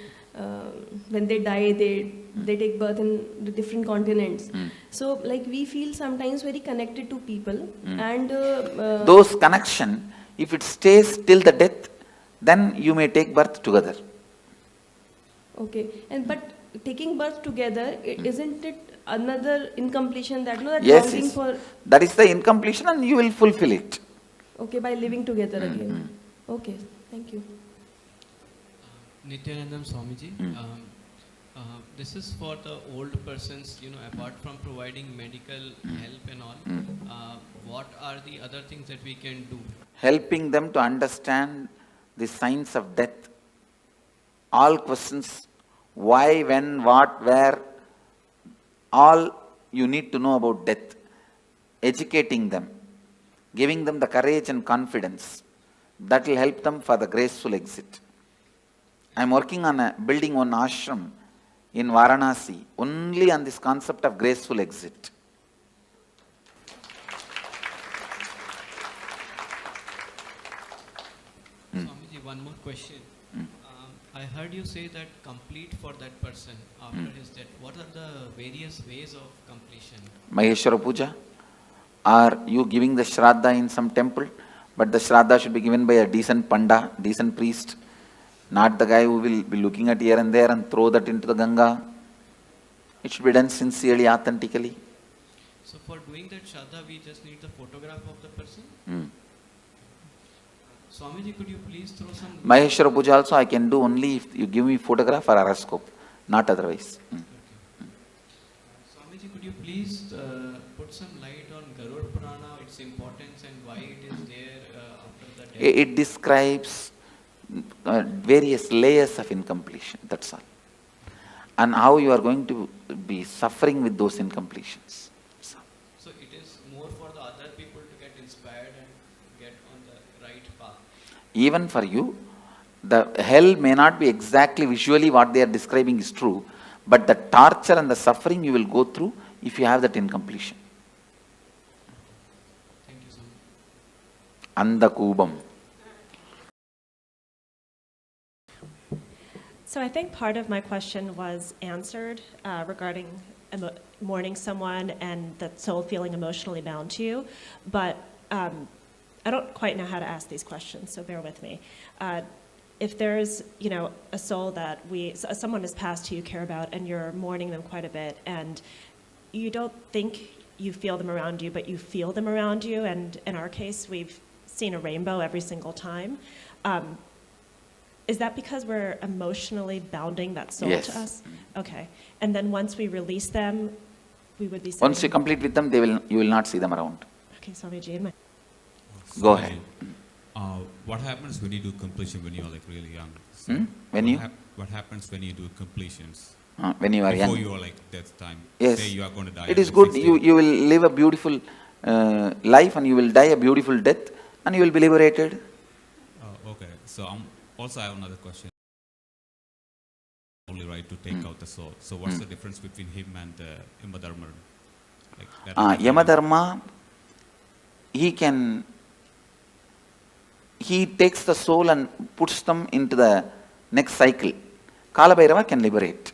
when they die, they take birth in the different continents. So like we feel sometimes very connected to people and those connection, if it stays till the death, then you may take birth together. Okay. And but taking birth together, isn't it another incompletion that that longing for? That is the incompletion, and you will fulfill it. Okay, by living together again. Okay, thank you. Nityanandam Swamiji, this is for the old persons, apart from providing medical help and all, what are the other things that we can do? Helping them to understand the signs of death. All questions, why, when, what, where, all you need to know about death. Educating them, giving them the courage and confidence. That will help them for the graceful exit. I am working on building one ashram in Varanasi, only on this concept of graceful exit. Swamiji, one more question. I heard you say that complete for that person after his death. What are the various ways of completion? Maheshwara Puja, Are you giving the Shraddha in some temple? But the Shraddha should be given by a decent Panda, decent priest, not the guy who will be looking at here and there and throw that into the Ganga. It should be done sincerely, authentically. So for doing that Shraddha, we just need the photograph of the person? Swamiji, could you please throw some... Maheshwara Puja also I can do only if you give me photograph or horoscope, not otherwise. Swamiji, could you please put some light on Garuda Purana, its importance and why it is there after the death? It describes various layers of incompletion, that's all. And how you are going to be suffering with those incompletions. So it is more for the other people to get inspired and get on the right path. Even for you, the hell may not be exactly visually what they are describing is true, but the torture and the suffering you will go through if you have that incompletion. Thank you so much. Andakubam. So I think part of my question was answered regarding mourning someone and that soul feeling emotionally bound to you, but I don't quite know how to ask these questions, so bear with me. If there's, a soul that someone has passed who you care about and you're mourning them quite a bit and you don't think you feel them around you, but you feel them around you, and in our case, we've seen a rainbow every single time. Is that because we're emotionally bounding that soul to us? Okay. And then once we release them, we would be... Once you complete with them, you will not see them around. Okay, Swamiji. Go ahead. What happens when you do completion when you are like really young? So what happens when you do completions? When you are young. Before you are like death time. Yes. Say you are going to die. It is good. You will live a beautiful life and you will die a beautiful death and you will be liberated. Okay. So also I have another question. Only right to take out the soul. So what's the difference between him and Yamadharma? Like Yamadharma, he takes the soul and puts them into the next cycle. Kalabhairava can liberate.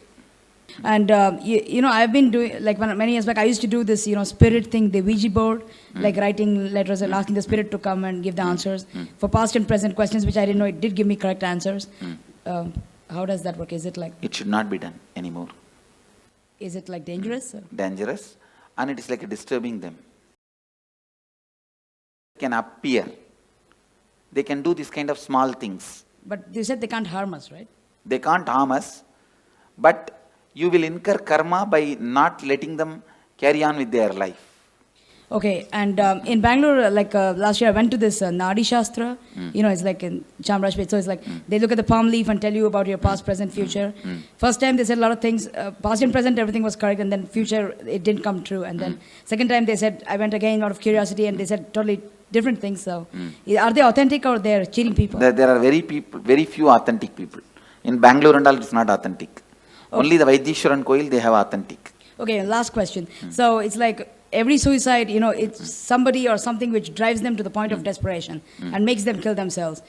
And I've been doing, like many years back, I used to do this, spirit thing, the Ouija board, like writing letters and asking the spirit to come and give the answers for past and present questions, which I didn't know it did give me correct answers. How does that work? Is it like... It should not be done anymore. Is it like dangerous? Dangerous, and it is like disturbing them. Can appear. They can do this kind of small things. But you said they can't harm us, right? They can't harm us, but you will incur karma by not letting them carry on with their life. Okay, and in Bangalore, last year I went to this Nadi Shastra, it's like in Chamrajpet, so it's like they look at the palm leaf and tell you about your past, present, future. First time they said a lot of things, past and present everything was correct, and then future it didn't come true, and then second time they said, I went again out of curiosity and they said totally different things, so are they authentic or they're cheating people? There are very few authentic people. In Bangalore and all it's not authentic. Okay. Only the Vaidishwaran Koil they have authentic. Okay, last question. So it's like every suicide, it's somebody or something which drives them to the point of desperation and makes them kill themselves,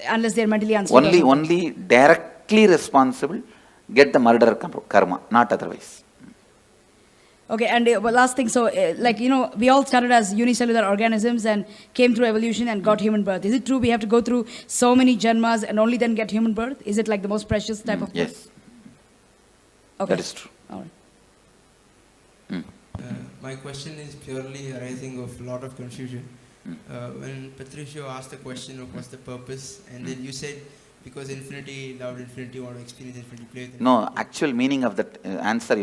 unless they're mentally unstable. Only directly responsible get the murder karma, not otherwise. Okay, and last thing, so we all started as unicellular organisms and came through evolution and got human birth. Is it true we have to go through so many janmas and only then get human birth? Is it like the most precious type of birth? Yes. Okay. That is true. All right. My question is purely arising of a lot of confusion. When Patricio asked the question of what's the purpose, and then you said because infinity loved infinity, want to experience infinity, play with infinity. No, actual meaning of that answer,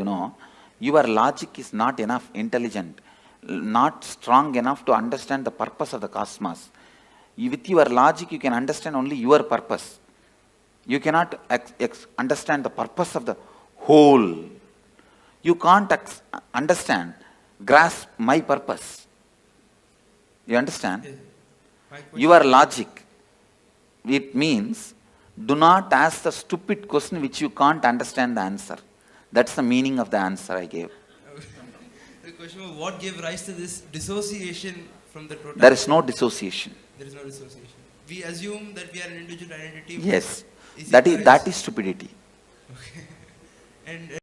your logic is not enough intelligent, not strong enough to understand the purpose of the cosmos. With your logic, you can understand only your purpose. You cannot understand the purpose of the whole. You can't grasp my purpose. You understand? Your logic, it means, do not ask the stupid question which you can't understand the answer. That's the meaning of the answer I gave. The question was, what gave rise to this dissociation from the totality? There is no dissociation. There is no dissociation. We assume that we are an individual identity. Yes. That is stupidity. Okay. And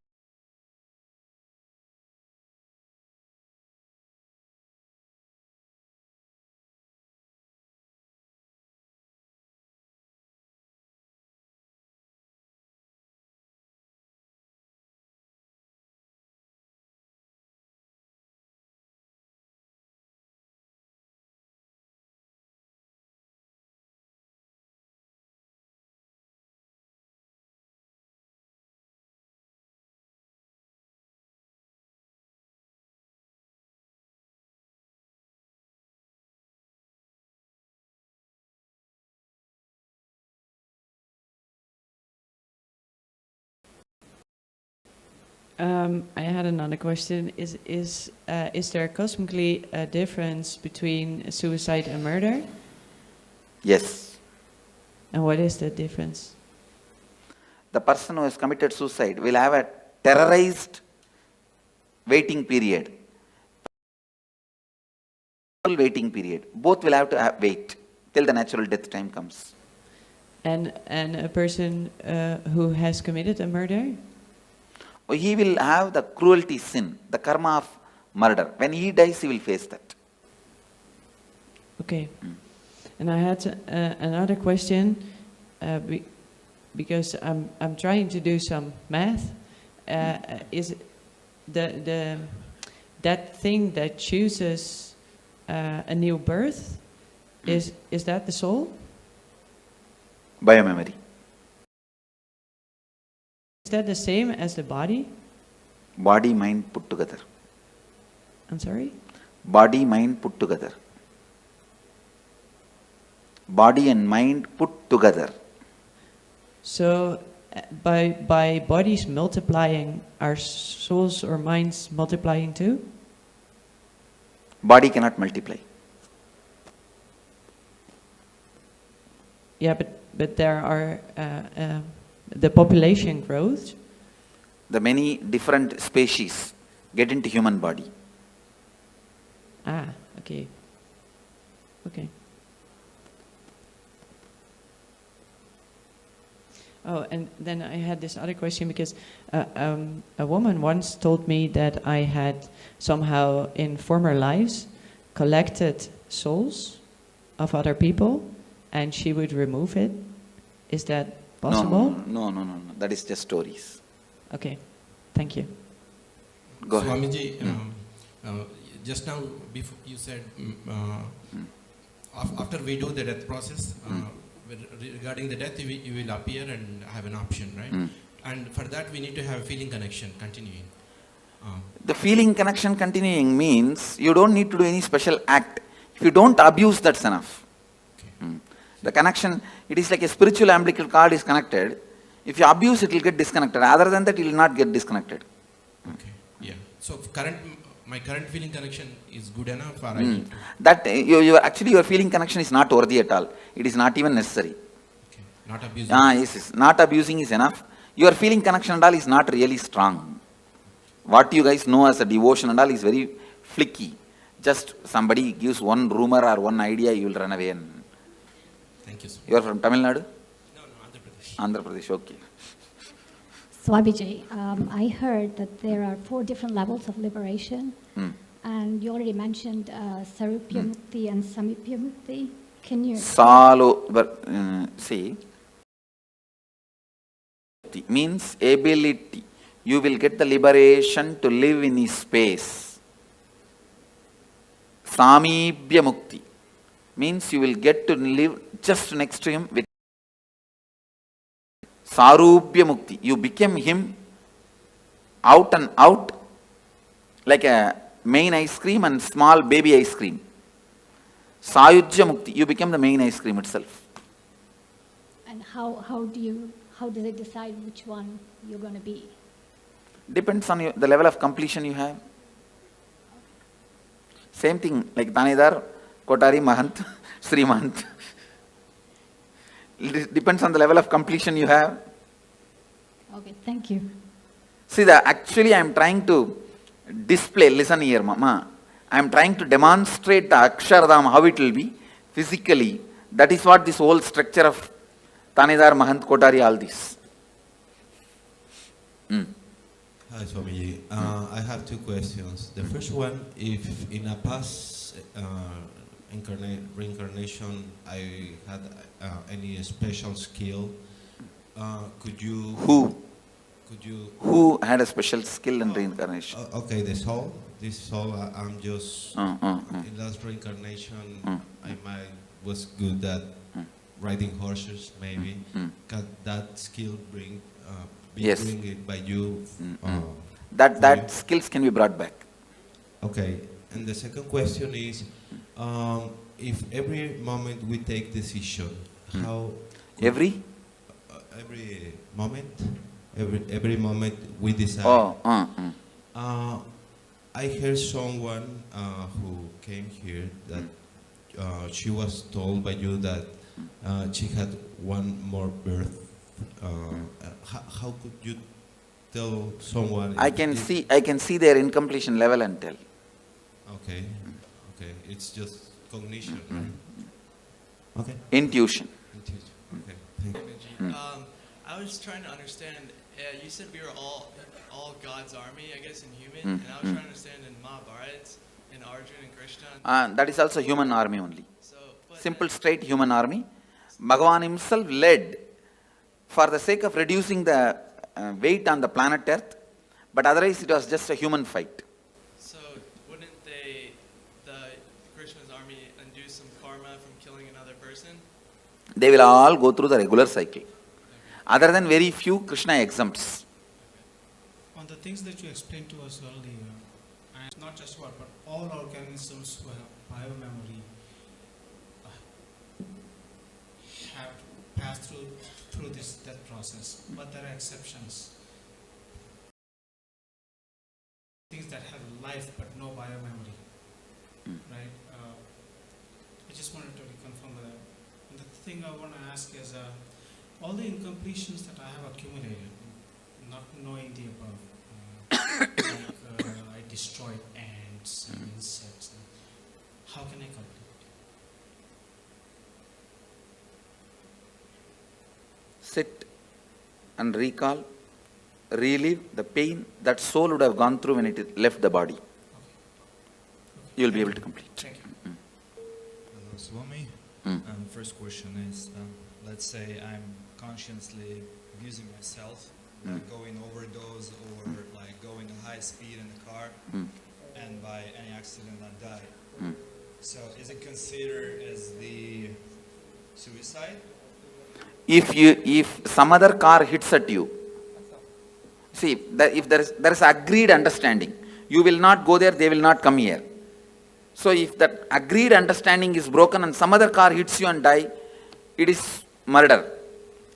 I had another question. Is there cosmically a difference between suicide and murder? Yes. And what is the difference? The person who has committed suicide will have a terrorized waiting period. Waiting period. Both will have to wait till the natural death time comes. And a person who has committed a murder? He will have the cruelty sin, the karma of murder. When he dies, he will face that. Okay. And I had another question, because I'm trying to do some math. Is that thing that chooses a new birth, is that the soul? Biomemory. Is that the same as the body? Body, mind put together. I'm sorry? Body, mind put together. Body and mind put together. So by bodies multiplying, are souls or minds multiplying too? Body cannot multiply. Yeah, but there are the population grows. The many different species get into human body. Ah, okay. Okay. Oh, and then I had this other question because a woman once told me that I had somehow in former lives collected souls of other people and she would remove it. Is that possible? No. That is just stories. Okay, thank you. Go ahead. Swamiji, just now before you said after we do the death process, regarding the death, you will appear and have an option, right? And for that, we need to have a feeling connection continuing. The feeling connection continuing means you don't need to do any special act. If you don't abuse, that's enough. The connection, it is like a spiritual umbilical cord is connected. If you abuse, it will get disconnected. Other than that, it will not get disconnected. Okay, yeah. So my current feeling connection is good enough, or I need to... That actually your feeling connection is not worthy at all. It is not even necessary. Okay. Not abusing. Yes. Not abusing is enough. Your feeling connection and all is not really strong. What you guys know as a devotion and all is very flicky. Just somebody gives one rumor or one idea, you will run away. And thank you, sir. You are from Tamil Nadu? No, Andhra Pradesh. Andhra Pradesh, okay. Swamiji, I heard that there are 4 different levels of liberation, and you already mentioned Sarupya Mukti and Samipya Mukti. Can you... See, means ability. You will get the liberation to live in his space. Samibhya Mukti means you will get to live just next to him with Sarupya Mukti. You became him out and out like a main ice cream and small baby ice cream. Sayujya Mukti. You became the main ice cream itself. And how do they decide which one you're going to be? Depends on the level of completion you have. Same thing like Tanedar, Kotari, Mahant, Sri Mahant. It depends on the level of completion you have. Okay, thank you. See, actually I am trying to display, listen here, Mama. I am trying to demonstrate the Akshardham, how it will be physically. That is what this whole structure of Tanedar, Mahant, Kotari, all this. Hi, Swamiji. I have 2 questions. The first one, if in a past reincarnation I had any special skill, could you... Who had a special skill in reincarnation? Okay, this soul, I'm just... In last reincarnation, I was good at riding horses, maybe. Can that skill bring it by you? That skills can be brought back. Okay, and the second question is, if every moment we take decision, how... Every moment every moment we decide. I heard someone who came here that she was told by you that she had one more birth. How could you tell someone? I can see their incompletion level and tell. Okay, okay, it's just cognition, right? Okay. Intuition. Okay, thank you. I was trying to understand. You said we were all God's army, I guess, in human, and I was trying to understand in Mahabharata, in Arjuna and Krishna. That is also human army only. Simple, straight human army. Bhagavan himself led for the sake of reducing the weight on the planet Earth, but otherwise it was just a human fight. So wouldn't the Krishna's army undo some karma from killing another person? They will all go through the regular cycle. Other than very few, Krishna exempts. On the things that you explained to us earlier, and not just what, but all organisms who have biomemory have passed through this death process, but there are exceptions. Things that have life but no biomemory, right? I just wanted to reconfirm that. And the thing I want to ask is, all the incompletions that I have accumulated, not knowing the above, I destroyed ants and insects. How can I complete? Sit and recall, relive the pain that soul would have gone through when it left the body. You will be able to complete. Thank you. Hello, Swami. First question is, let's say I'm consciously abusing myself, like going overdose or like going at high speed in the car, and by any accident I die. So is it considered as the suicide? If some other car hits at you, see, if there is agreed understanding, you will not go there, they will not come here. So if that agreed understanding is broken and some other car hits you and die, it is murder.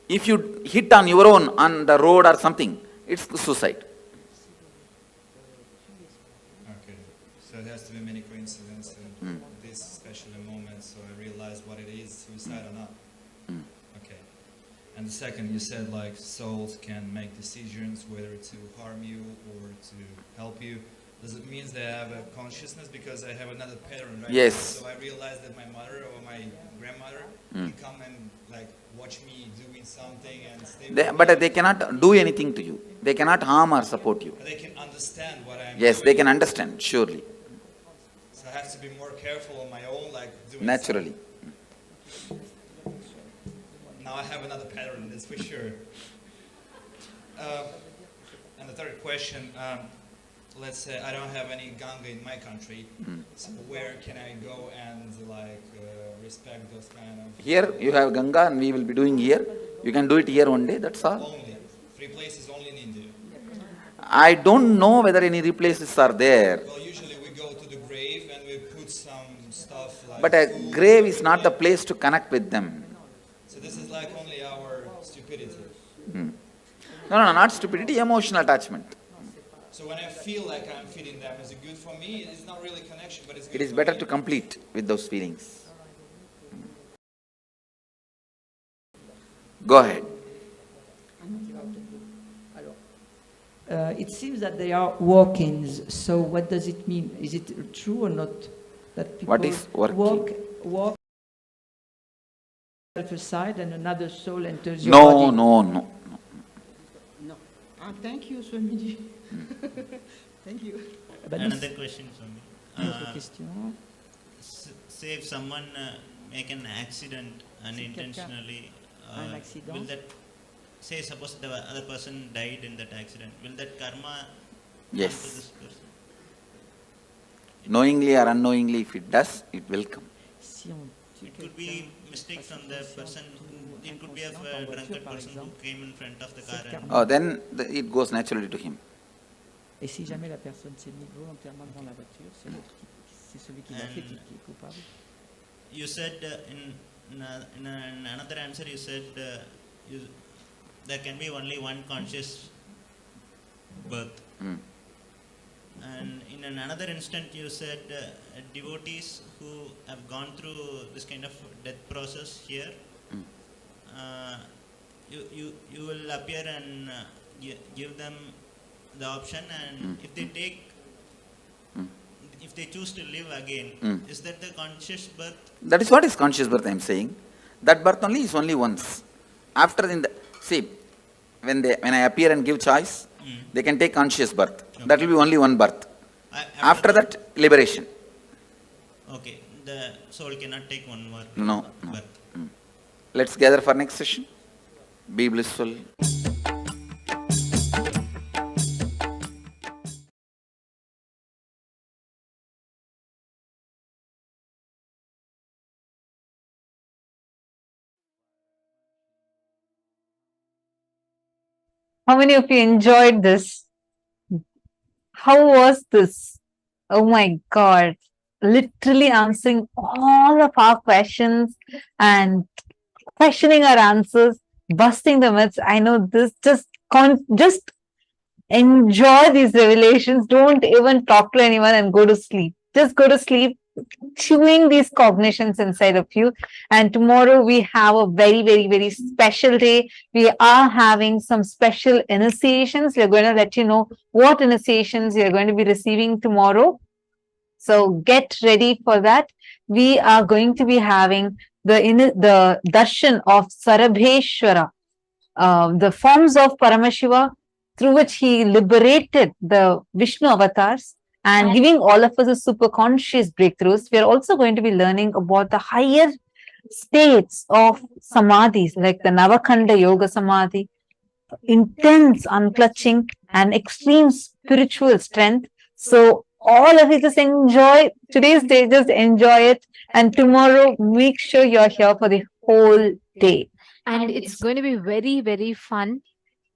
If you hit on your own on the road or something, it's suicide. Okay, so it has to be many coincidences in this special moment, so I realize what it is, suicide or not. Okay. And the second, you said like souls can make decisions whether to harm you or to help you. Does it mean they have a consciousness? Because I have another pattern, right? Yes. So I realize that my mother or my grandmother can come and like watch me doing something and stay But they cannot do anything to you. They cannot harm or support you. They can understand what I'm Yes, doing. they can understand, surely. So I have to be more careful on my own, like doing Naturally. something. Now I have another pattern, that's for sure. And the third question, let's say I don't have any Ganga in my country, so where can I go and like respect those kind of... Here you have Ganga and we will be doing here. You can do it here one day, that's all. Only. 3 places only in India. I don't know whether any places are there. Well, usually we go to the grave and we put some stuff like... But a grave is not the place to connect with them. So this is like only our stupidity. No, not stupidity, emotional attachment. So when I feel like I'm feeding them, is it good for me? It's not really connection, but it's good It is for better me. to complete with those feelings. Go ahead. It seems that they are walk-ins. So what does it mean? Is it true or not that people What is walk-in? walk aside and another soul enters your body? No. Thank you, Swamiji. Thank you. Another question, Swami. Say if someone make an accident unintentionally, will that, say suppose the other person died in that accident, will that karma Yes. come to this person? Knowingly or unknowingly, if it does, it will come. It could be mistake from the person, it could be a drunkard person who came in front of the car. And Then it goes naturally to him. Et si jamais la personne s'est mise volontairement devant la voiture, c'est celui qui l'a fait qui est coupable. You said in another answer, you said there can be only one conscious birth. And in another instant, you said devotees who have gone through this kind of death process here, you will appear and give them the option, and if they take, if they choose to live again, is that the conscious birth? That is what is conscious birth, I am saying. That birth only is only once. After see, when I appear and give choice, they can take conscious birth. Okay. That will be only one birth. After that, liberation. Okay, the soul cannot take one more birth. Let's gather for next session. Be blissful. How many of you enjoyed this? How was this? Oh my God. Literally answering all of our questions and questioning our answers, busting the myths. I know this, just enjoy these revelations. Don't even talk to anyone and go to sleep. Just go to sleep, chewing these cognitions inside of you. And tomorrow we have a very, very, very special day. We are having some special initiations. We're going to let you know what initiations you're going to be receiving tomorrow. So get ready for that. We are going to be having the darshan of Sarabheshwara, the forms of Paramashiva, through which he liberated the Vishnu avatars and giving all of us a super conscious breakthroughs. We are also going to be learning about the higher states of samadhis, like the Navakhanda Yoga Samadhi, intense unclutching and extreme spiritual strength. So all of you just enjoy today's day, just enjoy it. And tomorrow, make sure you're here for the whole day. And it's going to be very, very fun.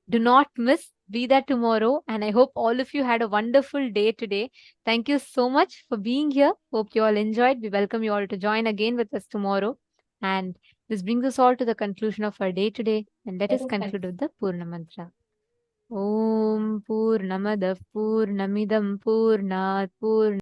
Do not miss. Be there tomorrow. And I hope all of you had a wonderful day today. Thank you so much for being here. Hope you all enjoyed. We welcome you all to join again with us tomorrow. And this brings us all to the conclusion of our day today. And let us conclude with the Purna Mantra. Om Purnamadav Purnamidam Purnat Purnasya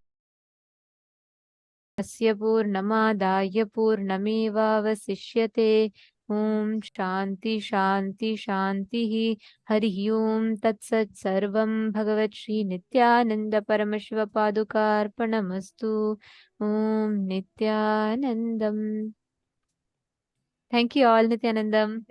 Purnamadaya Purnamevavasishyate. Om Shanti Shanti Shanti Hari Om Tat Sat Sarvam Bhagavat Shri Nityananda Paramashiva Padukarpanamastu. Om Nityanandam. Thank you all, Nityanandam.